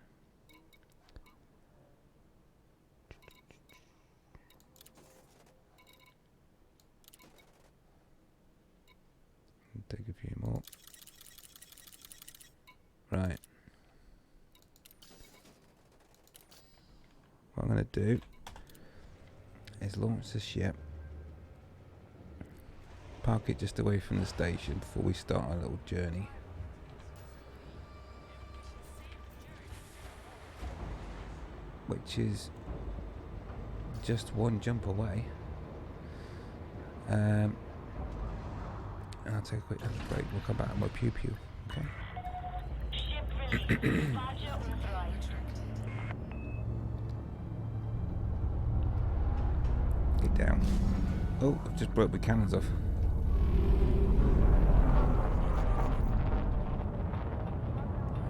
Take a few more. Right. What I'm going to do is launch the ship, park it just away from the station before we start our little journey. Which is just one jump away. And I'll take a quick little break. We'll come back and we'll pew pew. Okay. Ship ready. Departure authorized. Get down. Oh, I've just broke the cannons off.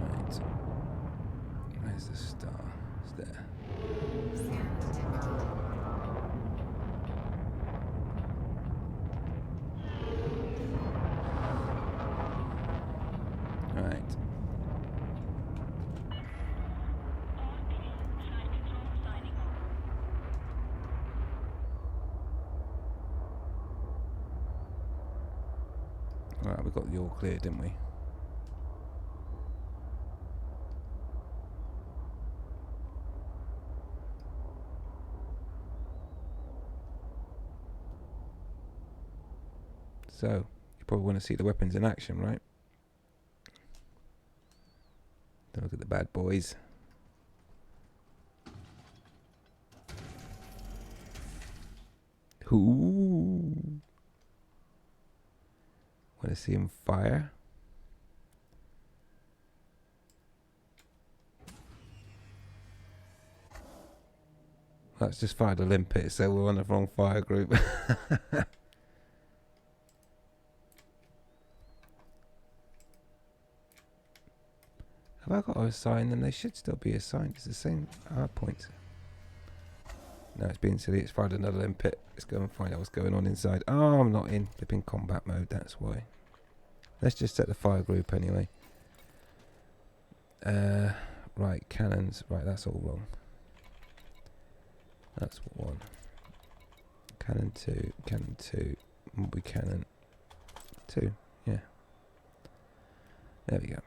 Right. Where's the star? It's there. Scan detected. Right. Flight control signing off. Right, we got the all clear, didn't we? So, you probably want to see the weapons in action, right? Don't look at the bad boys. Ooh. Want to see him fire? That's just fired a limpet, so we're on the wrong fire group. Have I got to assign them? They should still be assigned. It's the same hard points. No, it's being silly. It's fired another limpet. Let's go and find out what's going on inside. Oh, I'm not in flipping combat mode. That's why. Let's just set the fire group anyway. Right, cannons. Right, that's all wrong. That's one. Cannon 2. Cannon 2. Multi cannon 2. Yeah. There we go.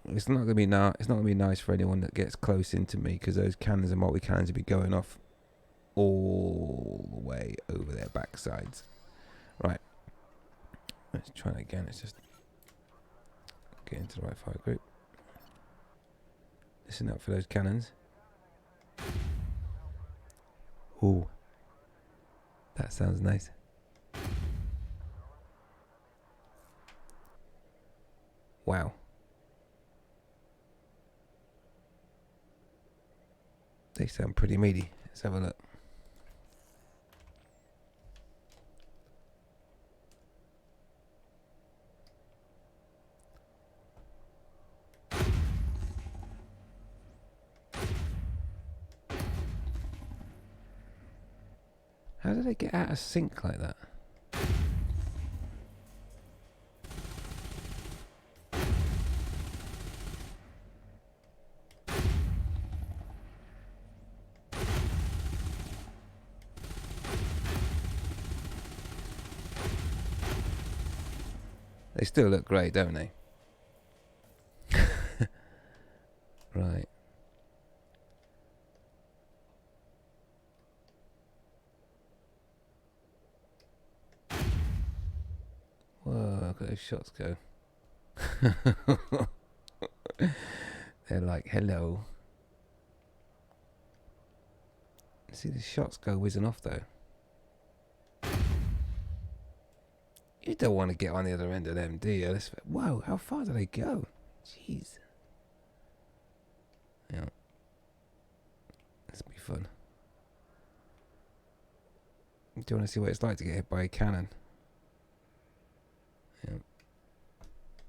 It's not gonna be it's not gonna be nice for anyone that gets close into me, because those cannons and multi cannons will be going off all the way over their backsides. Right. Let's try it again. Let's just get into the right fire group. Listen up for those cannons. Ooh. That sounds nice. Wow. They sound pretty meaty. Let's have a look. How did they get out of sync like that? They still look great, don't they? Right. Whoa, look at those shots go. They're like, hello. See the shots go whizzing off though. You don't want to get on the other end of them, do you? Whoa, how far do they go? Jeez. Yeah. This will be fun. Do you want to see what it's like to get hit by a cannon?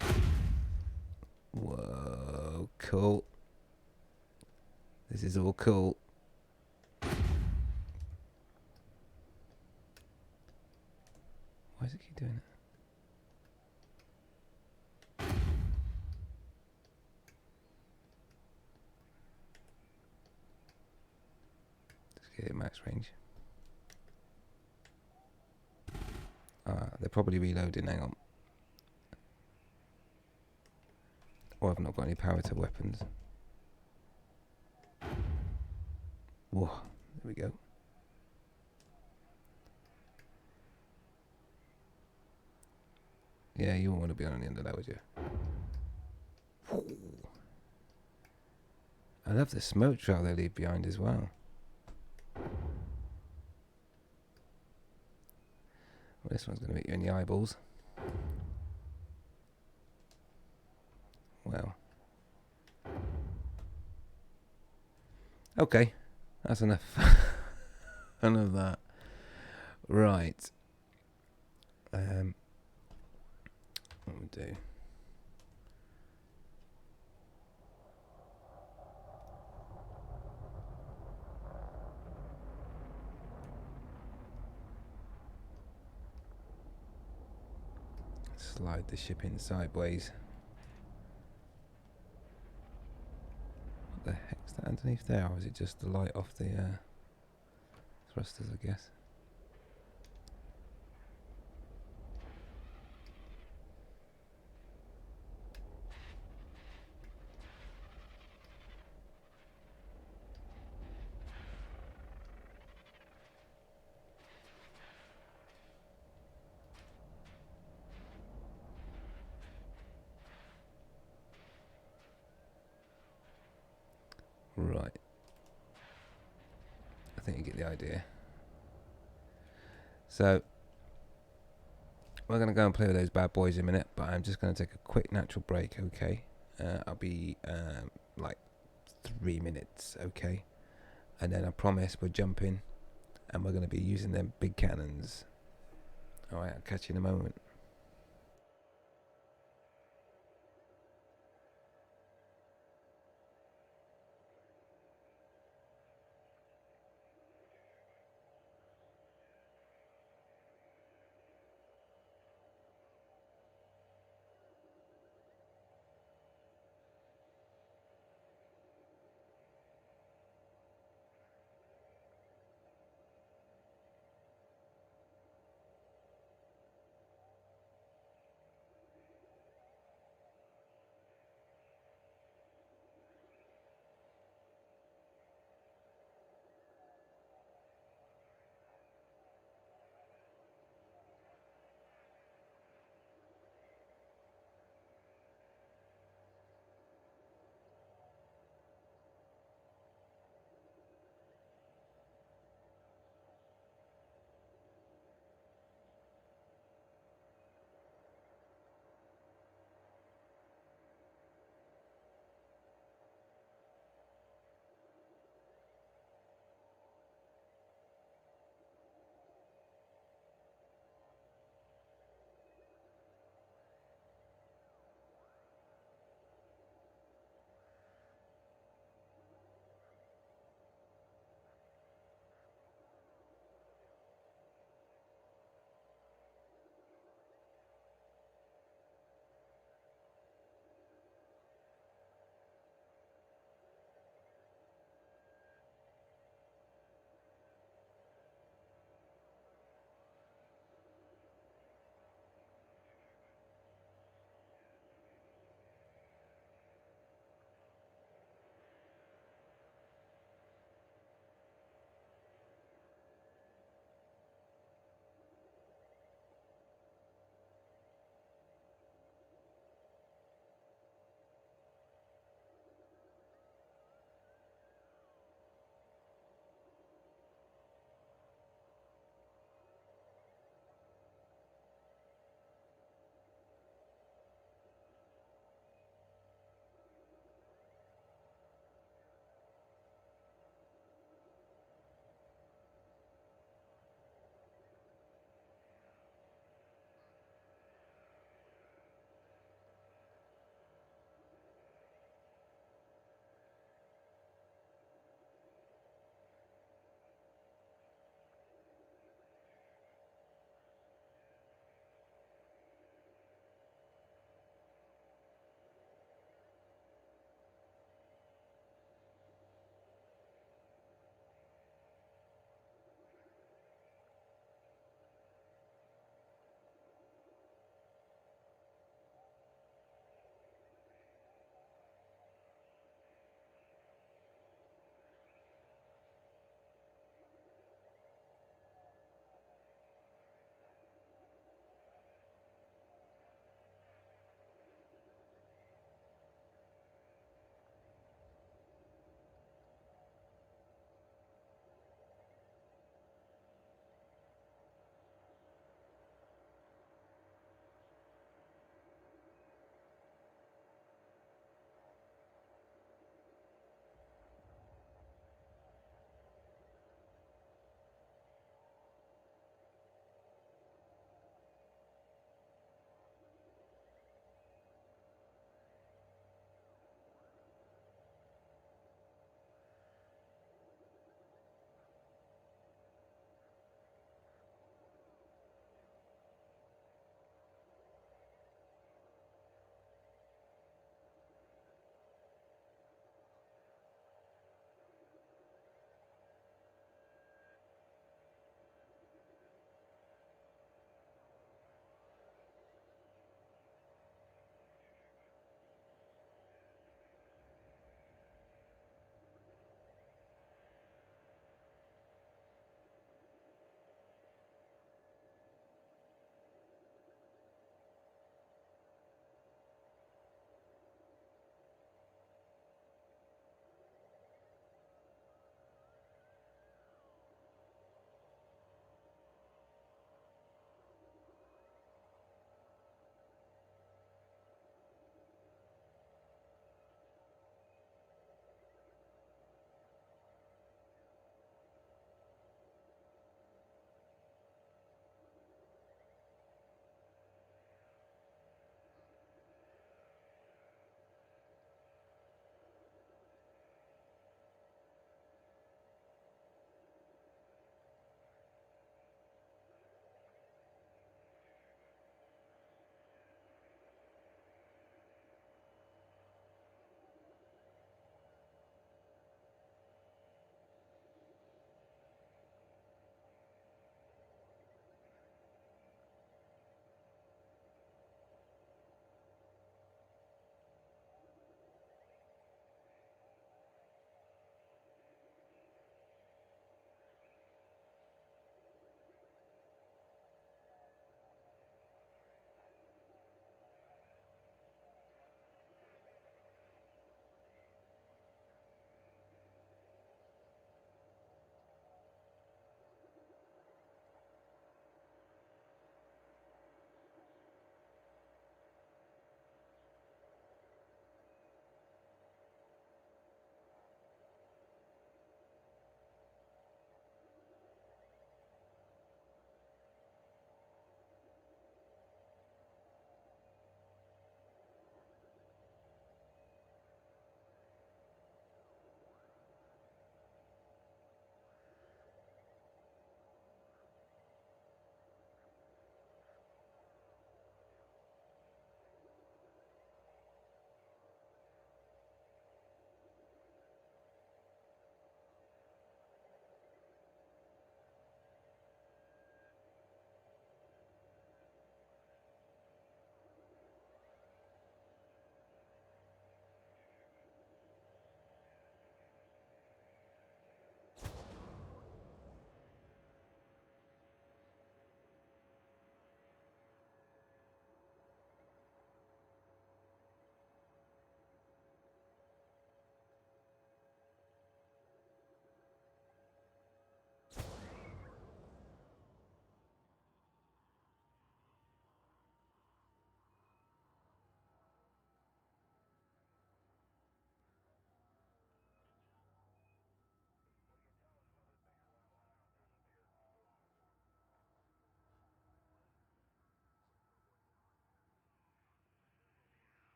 Yeah. Whoa, cool. This is all cool. Why does it keep doing it? Let's get it max range. They're probably reloading, hang on. Or I've not got any power to weapons. Whoa, there we go. Yeah, you won't want to be on the end of that, would you? I love the smoke trail they leave behind as well. Well, this one's going to hit you in the eyeballs. Well. Okay, that's enough. Enough of that. Right. What we'll do. Slide the ship in sideways. What the heck's that underneath there? Or is it just the light off the thrusters, I guess? Right. I think you get the idea. So, we're going to go and play with those bad boys in a minute, but I'm just going to take a quick natural break, okay? I'll be like 3 minutes, okay? And then I promise we're jumping and we're going to be using them big cannons. Alright, I'll catch you in a moment.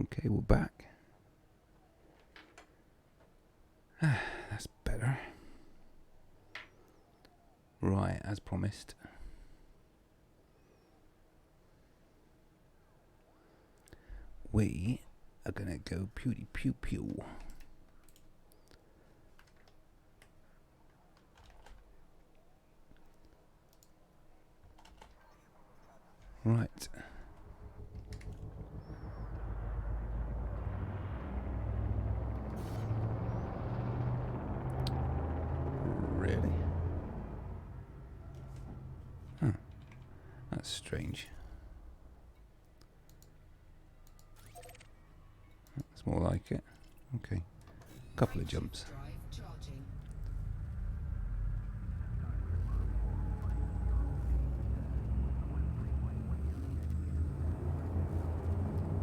Okay, we're back. That's better. Right, as promised. We are gonna go Pew Pew. Right. Really? Huh. That's strange. That's more like it. Okay. Couple of jumps.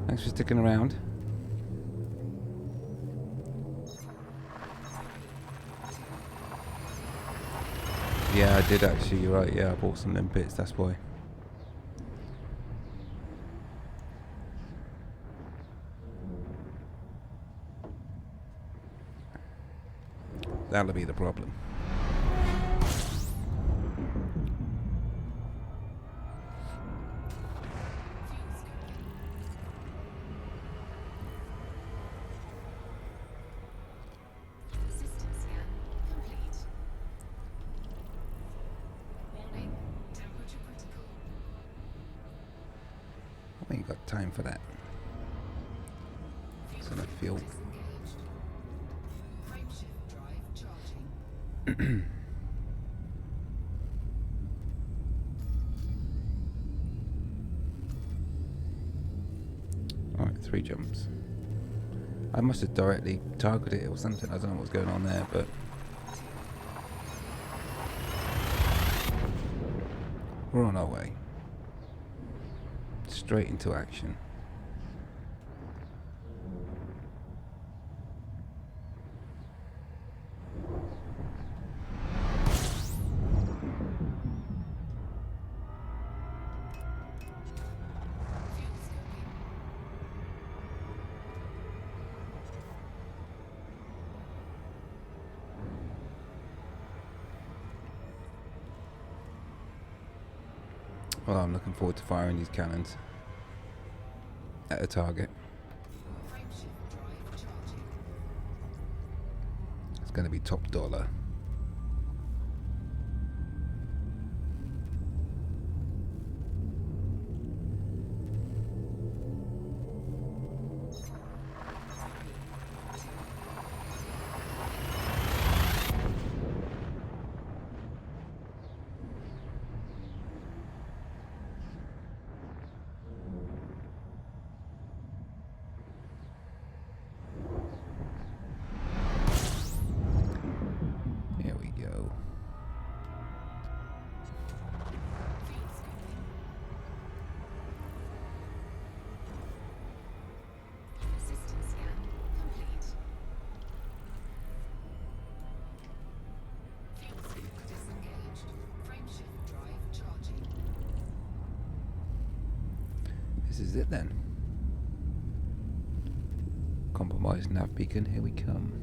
Thanks for sticking around. Yeah, I did actually, you're right, yeah, I bought some limpets, that's why. That'll be the problem. System scan complete. Warning, temperature critical. I ain't got time for that. It's enough fuel. Disengaged. Frameshift drive charging. Alright, 3 jumps. I must have directly targeted it or something, I don't know what's going on there, but... we're on our way. Straight into action. Well, I'm looking forward to firing these cannons at a target. Frameshift drive charging. It's going to be top dollar. Here we go. System scan complete. Fuel scoop disengaged. Frameshift drive charging. This is it then. Compromised nav beacon, here we come.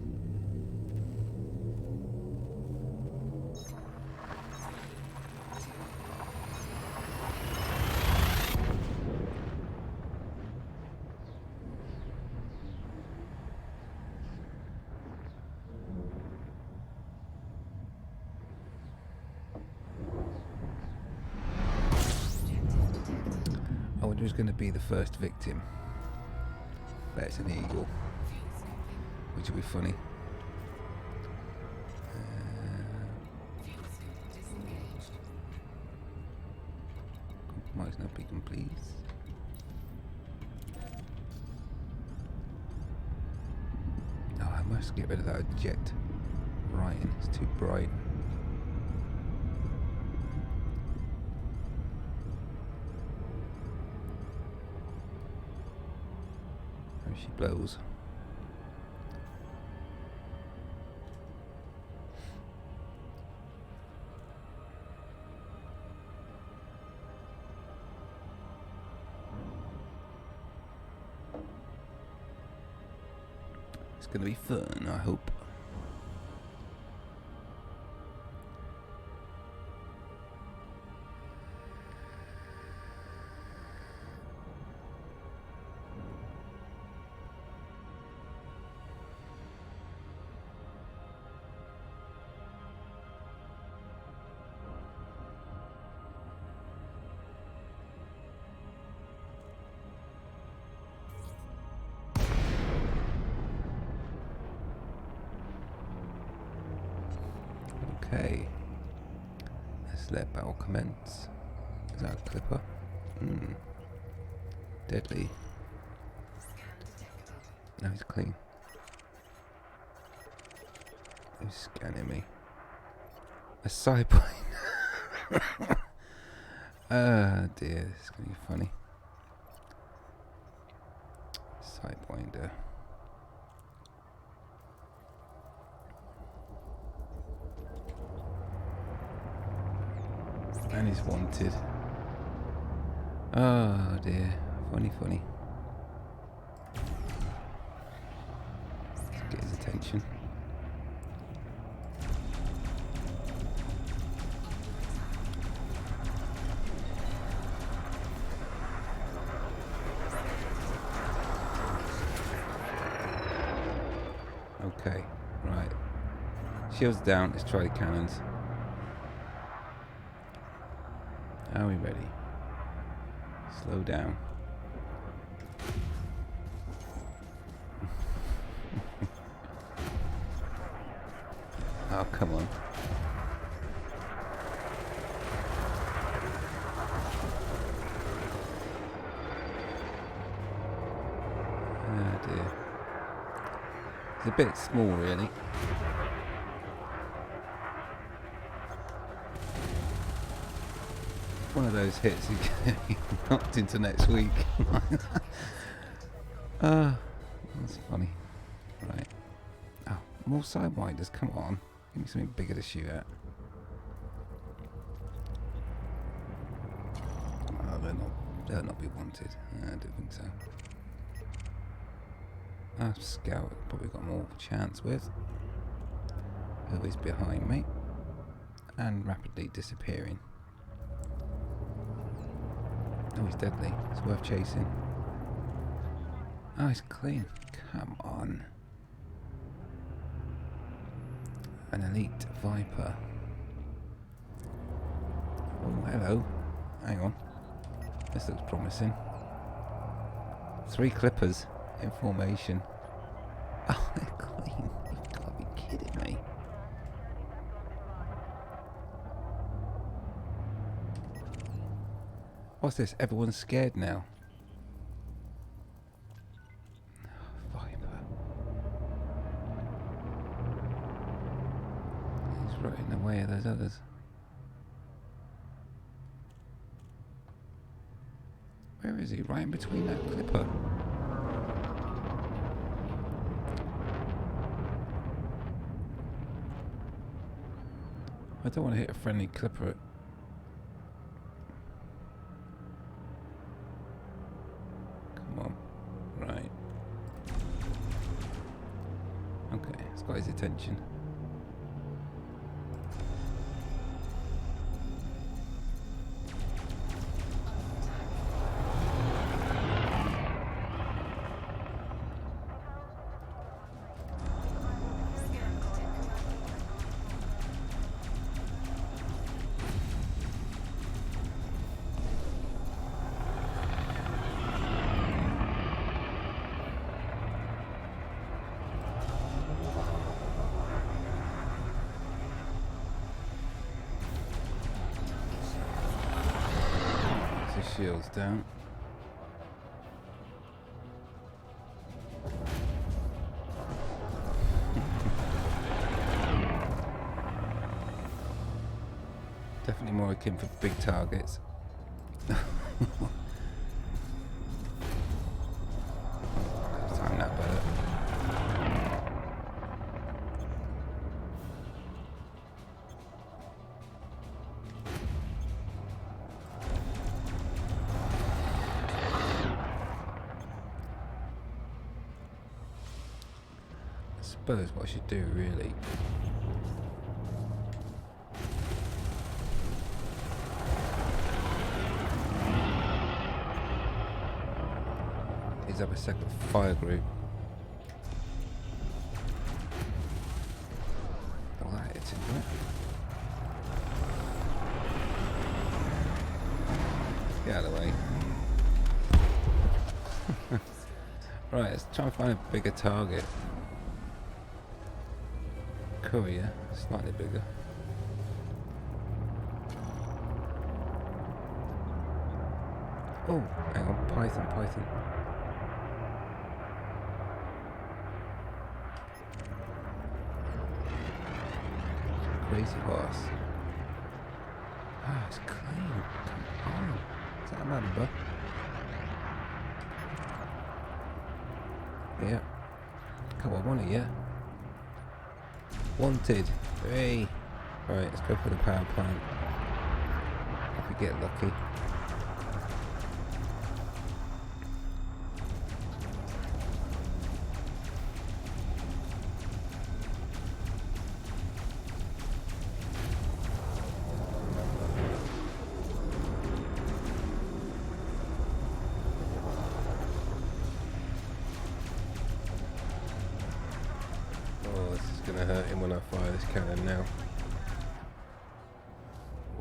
I wonder who's going to be the first victim. Bet it's an eagle, which will be funny. Fuel scoop disengaged. Compromise nav beacon, please. Oh, I must get rid of that jet. Right, it's too bright. There she blows. gonna be fun, I hope. Okay, let's let battle commence. Is that a clipper? Deadly. Scan detected. No, he's clean. He's scanning me. A sidewinder. Ah dear, this is gonna be funny. Sidewinder. And he's wanted. Oh dear. Funny. Let's get his attention. Okay, right. Shields down, let's try the cannons. Are we ready? Slow down. Oh, come on. Oh dear. It's a bit small, really. One of those hits you get knocked into next week. That's funny. Right. Oh, more sidewinders, come on. Give me something bigger to shoot at. Oh, they'll not be wanted. I don't think so. Scout probably got more chance with. Who is behind me and rapidly disappearing. Oh, he's deadly. It's worth chasing. Oh, he's clean. Come on. An elite Viper. Oh, hello. Hang on. This looks promising. 3 clippers in formation. Oh, they're clean. You've got to be kidding me. What's this? Everyone's scared now. Viper. He's right in the way of those others. Where is he? Right in between that clipper. I don't want to hit a friendly clipper. Come on. Right. Okay, it's got his attention. Shields down. Definitely more akin for big targets. Time that better. suppose what I should do really is have a second fire group. Oh, that hits, isn't it? Get out of the way. Right, let's try and find a bigger target. Courier, slightly bigger. Oh, hang on, Python. Crazy horse. Ah, it's clean. Come on. Is that a number? Yeah. Come on, one of you. Wanted. Hey. Alright, let's go for the power plant. If we get lucky. Gonna hurt him when I fire this cannon now.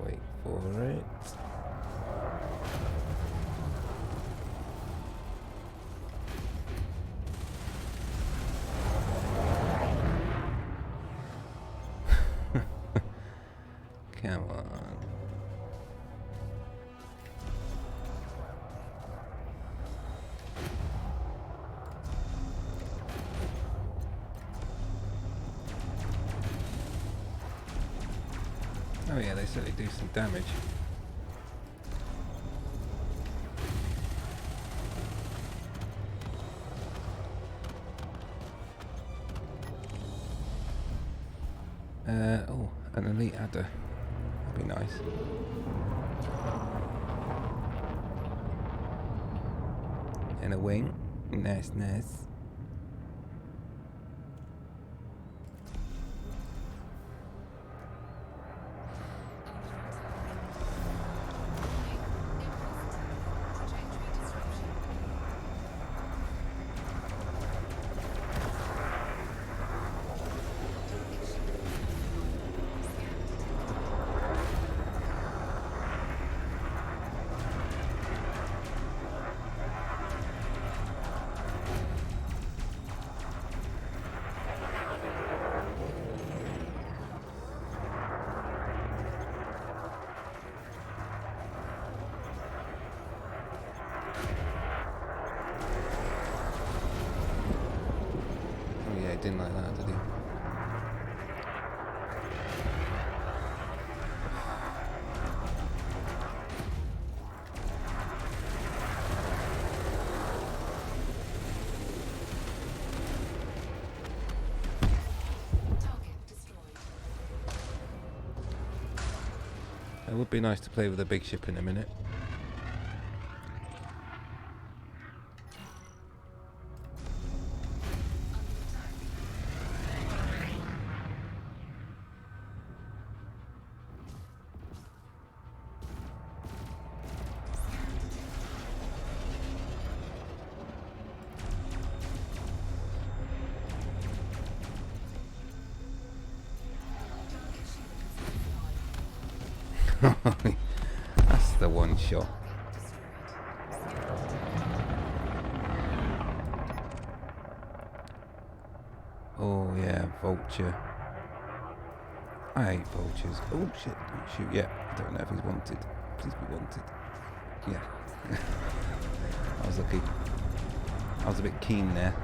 Wait for it. Come on. Oh yeah, they certainly do some damage. Oh, an elite adder. That'd be nice. And a wing. Nice. Didn't like that, did he? It would be nice to play with a big ship in a minute. That's the one shot. Oh yeah, vulture. I hate vultures. Oh shit, don't shoot yet. I don't know if he's wanted. Please be wanted. Yeah. I was lucky. I was a bit keen there.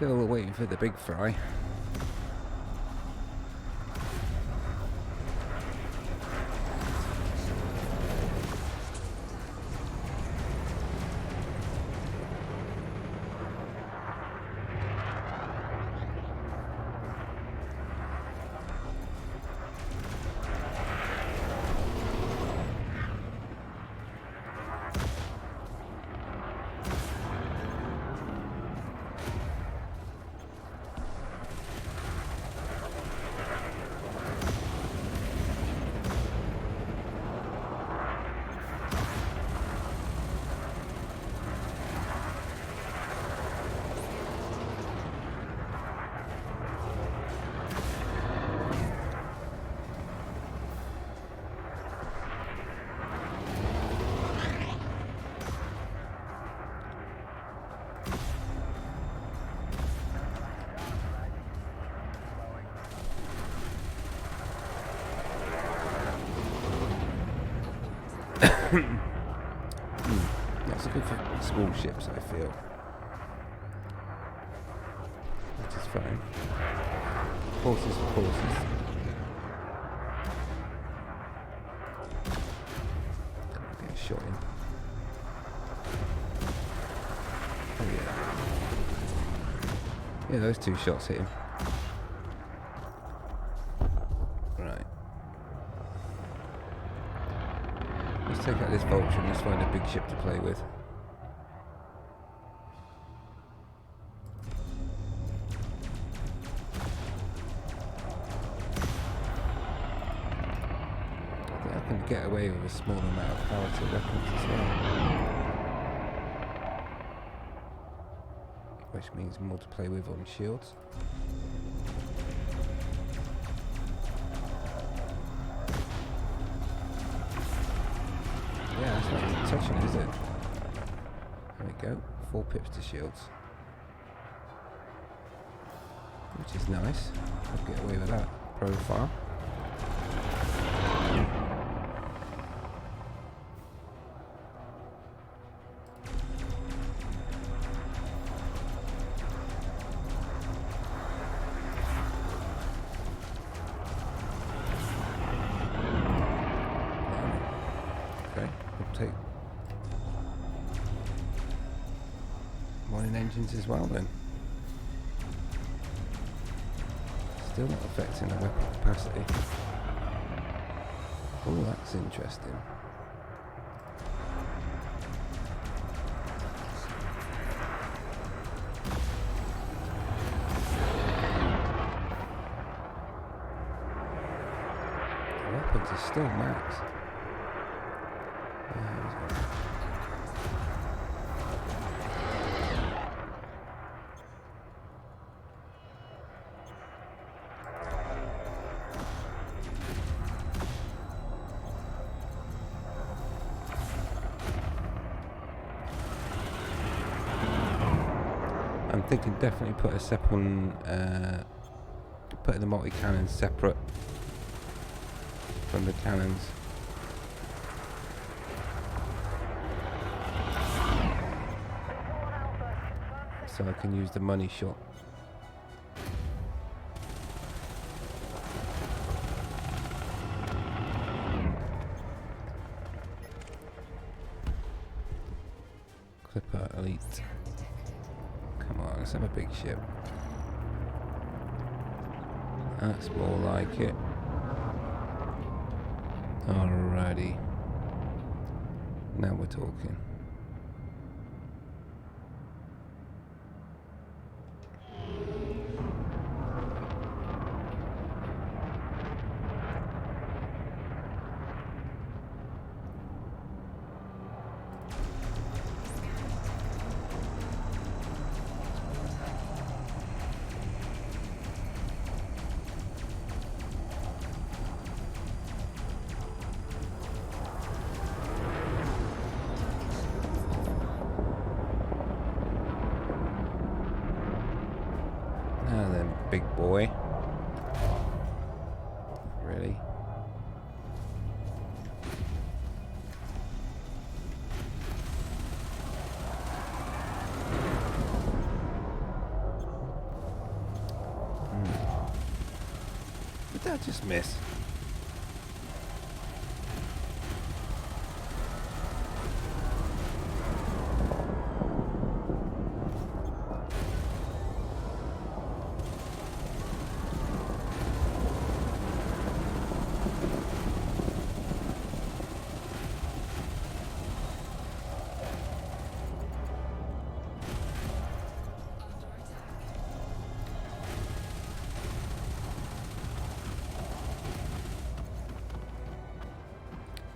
Still waiting for the big fry. That's good for small ships, I feel. Which is fine. Horses for horses. Get a shot in. Oh yeah. Yeah, those two shots hit him. Right. Let's take out this vulture and let's find a big ship to play with. I think I can get away with a small amount of power to weapons as well. Which means more to play with on shields. Yeah, that's not even touching it, is it? There we go. 4 pips to shields. Which is nice. I'll get away with that profile. Take mining engines as well then. Still not affecting the weapon capacity. Oh, that's interesting. The weapons are still max. I'm thinking definitely put a separate put the multi-cannon separate from the cannons. So I can use the money shot. Clipper Elite. Come on, let's have a big ship. That's more like it. Alrighty. Now we're talking. Now then, big boy. Really? did I just miss?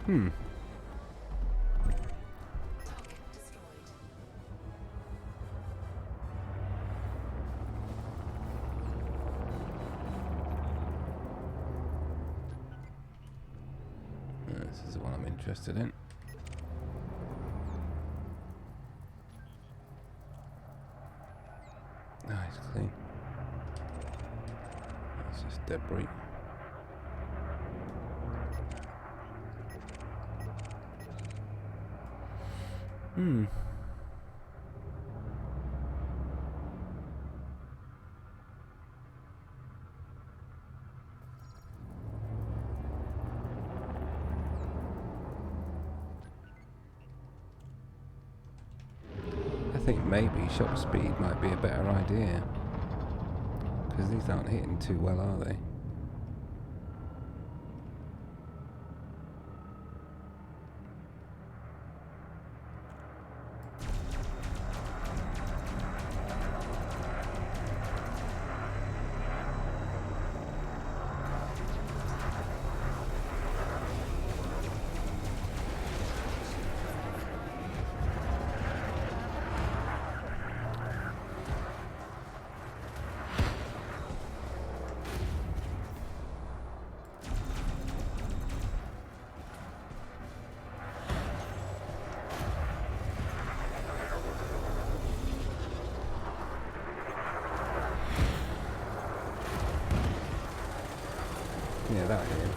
Hmm. Target destroyed. This is the one I'm interested in. Nice, clean. That's just debris. Hmm. I think maybe shot speed might be a better idea. Because these aren't hitting too well, are they? Yeah, that hit him.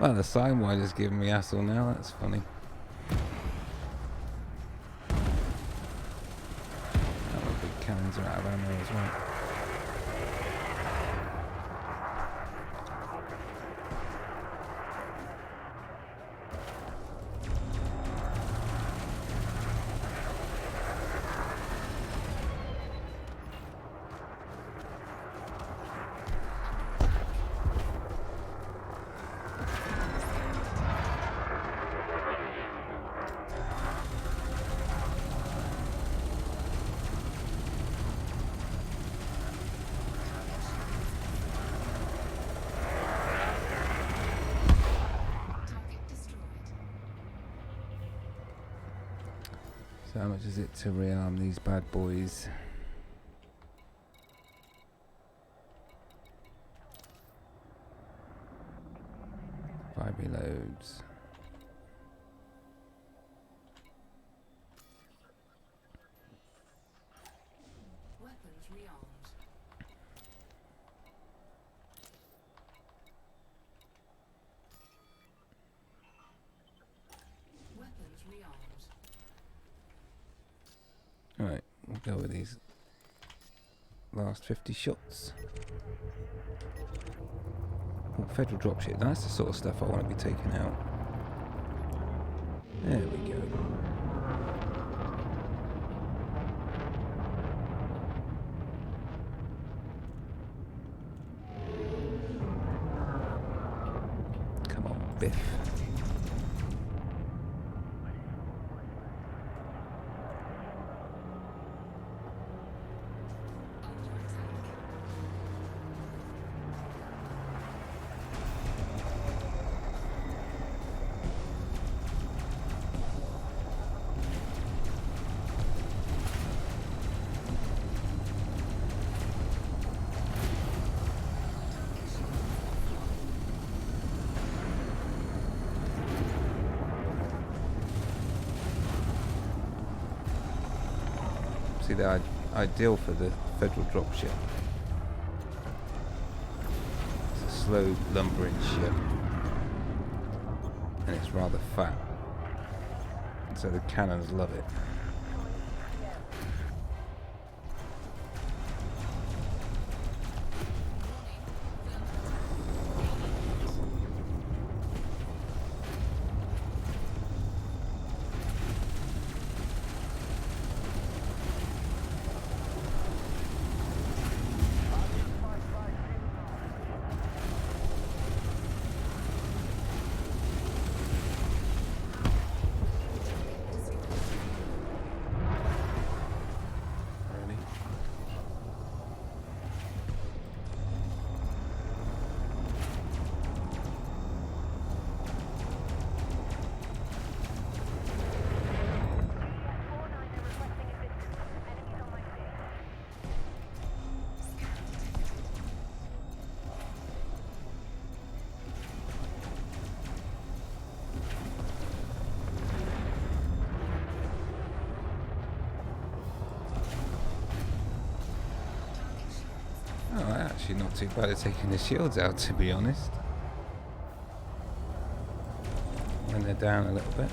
Well, the sidewider's giving me hassle now, that's funny. Oh, the big cannons are out of ammo as well. Target destroyed. So how much is it to rearm these bad boys? Five reloads. Weapons rearmed. Weapons rearmed. Alright, we'll go with these last 50 shots. Oh, federal dropship. That's the sort of stuff I want to be taking out. There we go. Biff. See, they're ideal for the federal dropship. It's a slow lumbering ship, and it's rather fat, so the cannons love it. Oh, actually not too bad at taking the shields out, to be honest. When they're down a little bit.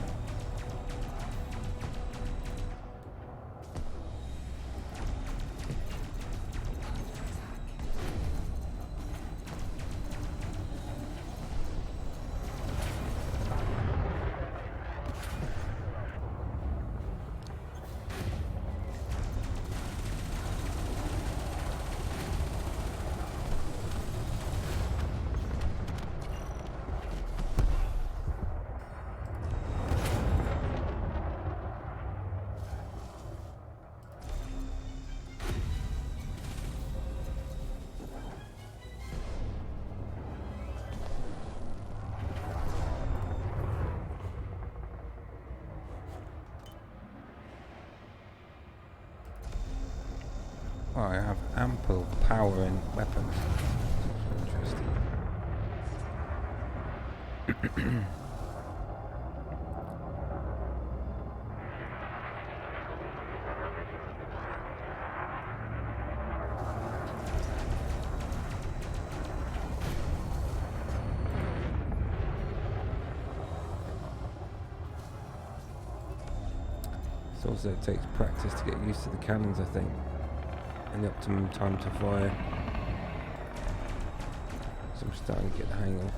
Oh, I have ample power in weapons. Interesting. So also it takes practice to get used to the cannons, I think, and the optimum time to fire. So I'm starting to get the hang of.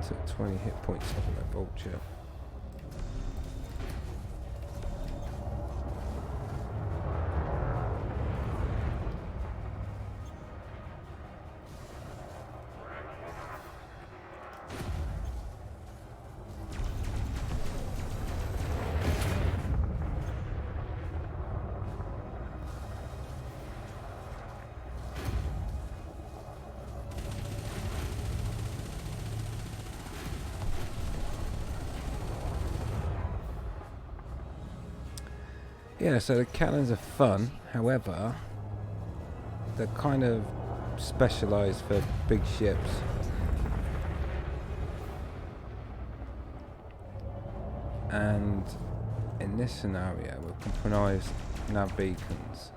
Took 20 hit points off of that vulture. Yeah, so the cannons are fun. However, they're kind of specialised for big ships. And in this scenario, with compromised nav beacons,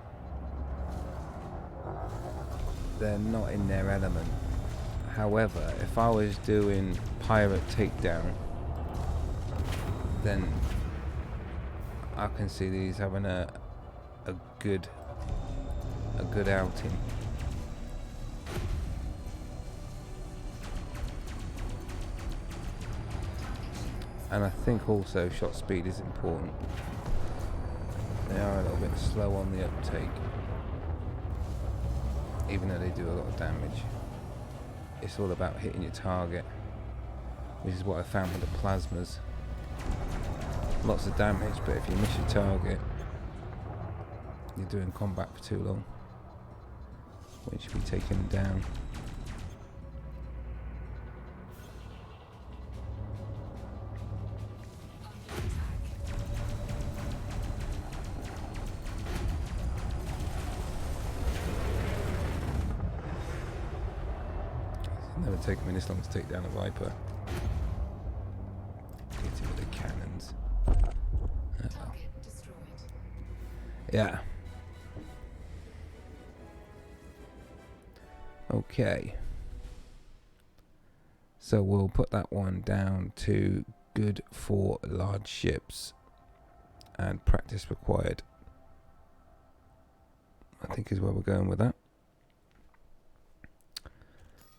they're not in their element. However, if I was doing pirate takedown, then I can see these having a good outing. And I think also shot speed is important. They are a little bit slow on the uptake, even though they do a lot of damage. It's all about hitting your target, which is what I found with the plasmas. Lots of damage, but if you miss your target, you're doing combat for too long, when you should be taking them down. It's never taken me this long to take down a Viper. Get it with the cannons. Target destroyed. Yeah. Okay. So we'll put that one down to good for large ships and practice required, I think is where we're going with that.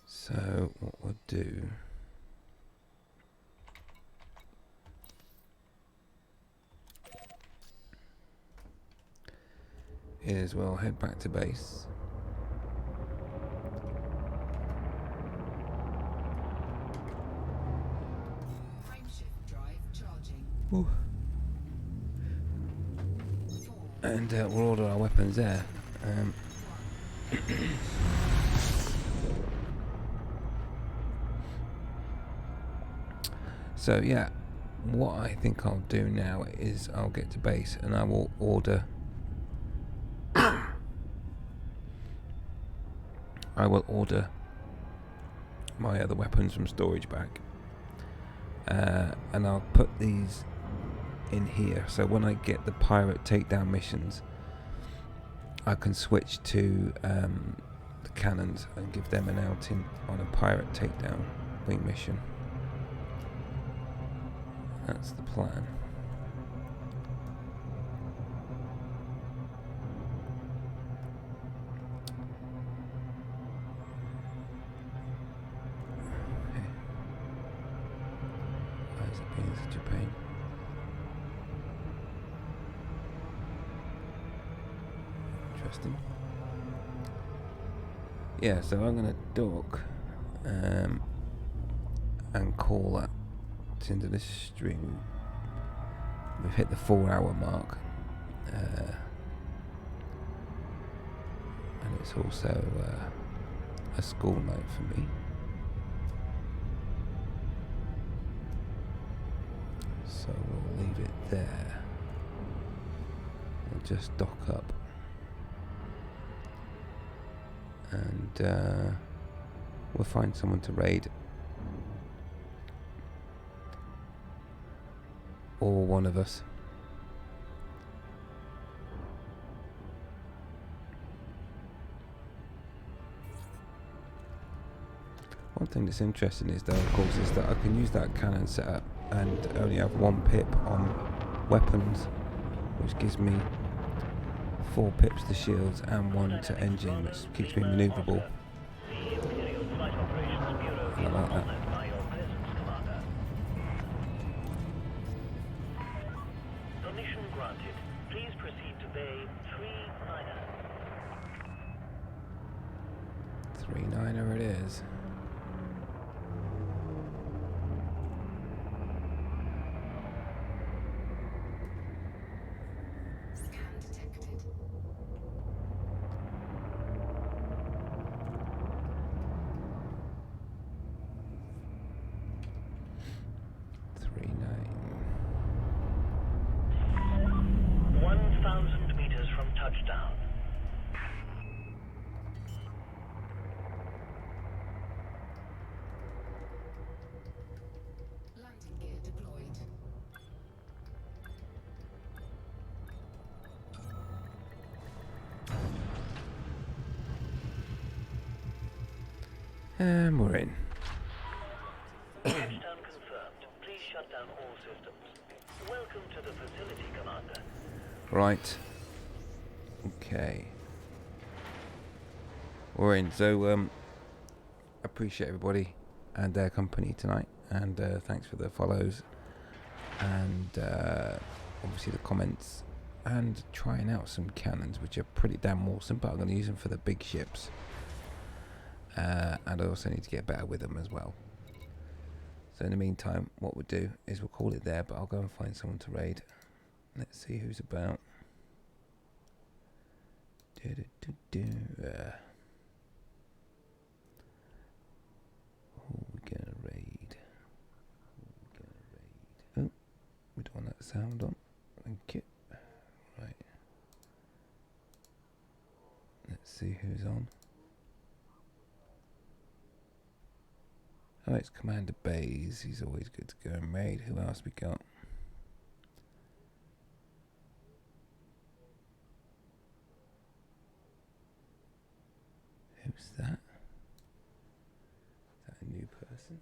So what we'll do is we'll head back to base. Frameshift drive charging. Ooh. 4, And we'll order our weapons there. So yeah, what I think I'll do now is I'll get to base and I will order my other weapons from storage back, and I'll put these in here, so when I get the pirate takedown missions I can switch to the cannons and give them an outing on a pirate takedown wing mission. That's the plan. Okay. Why is it being such a pain? Interesting. Yeah, so I'm going to dock and call that into this stream. We've hit the 4-hour mark, and it's also a school night for me. So we'll leave it there. We'll just dock up. And we'll find someone to raid, or one of us. One thing that's interesting is, though, of course, is that I can use that cannon setup and only have 1 pip on weapons, which gives me 4 pips to shields and 1 to engine, which keeps me manoeuvrable. I like that. Permission granted. Please proceed to Bay 39er. 39er it is. Scan detected. One found touchdown. Landing gear deployed. And we're in. Touchdown confirmed. Please shut down all systems. Welcome to the facility, Commander. Right. Okay. We're in. So, appreciate everybody and their company tonight. And thanks for the follows. And obviously the comments. And trying out some cannons, which are pretty damn awesome. But I'm going to use them for the big ships. And I also need to get better with them as well. So in the meantime, what we'll do is we'll call it there. But I'll go and find someone to raid. Let's see who's about. Who we gonna raid? Oh, we don't want that sound on. Thank you. Right. Let's see who's on. Oh, it's Commander Bays. He's always good to go and raid. Who else we got? Who's that? Is that a new person?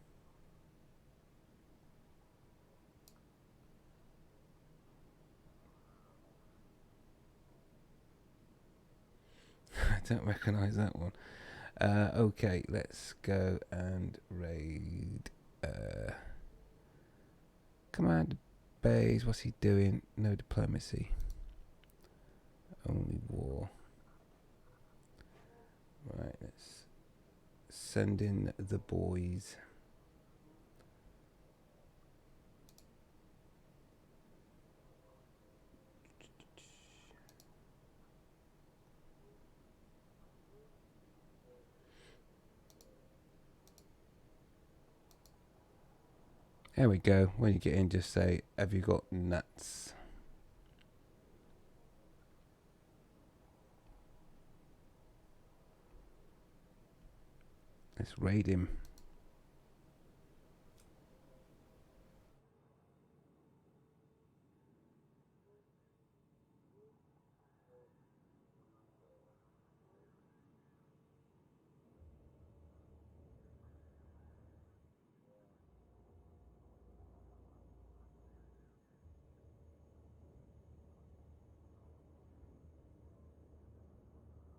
I don't recognise that one. Okay, let's go and raid. Commander Bays, what's he doing? No diplomacy. Only war. Right, let's send in the boys. There we go. When you get in, just say, have you got nuts? Let's raid him.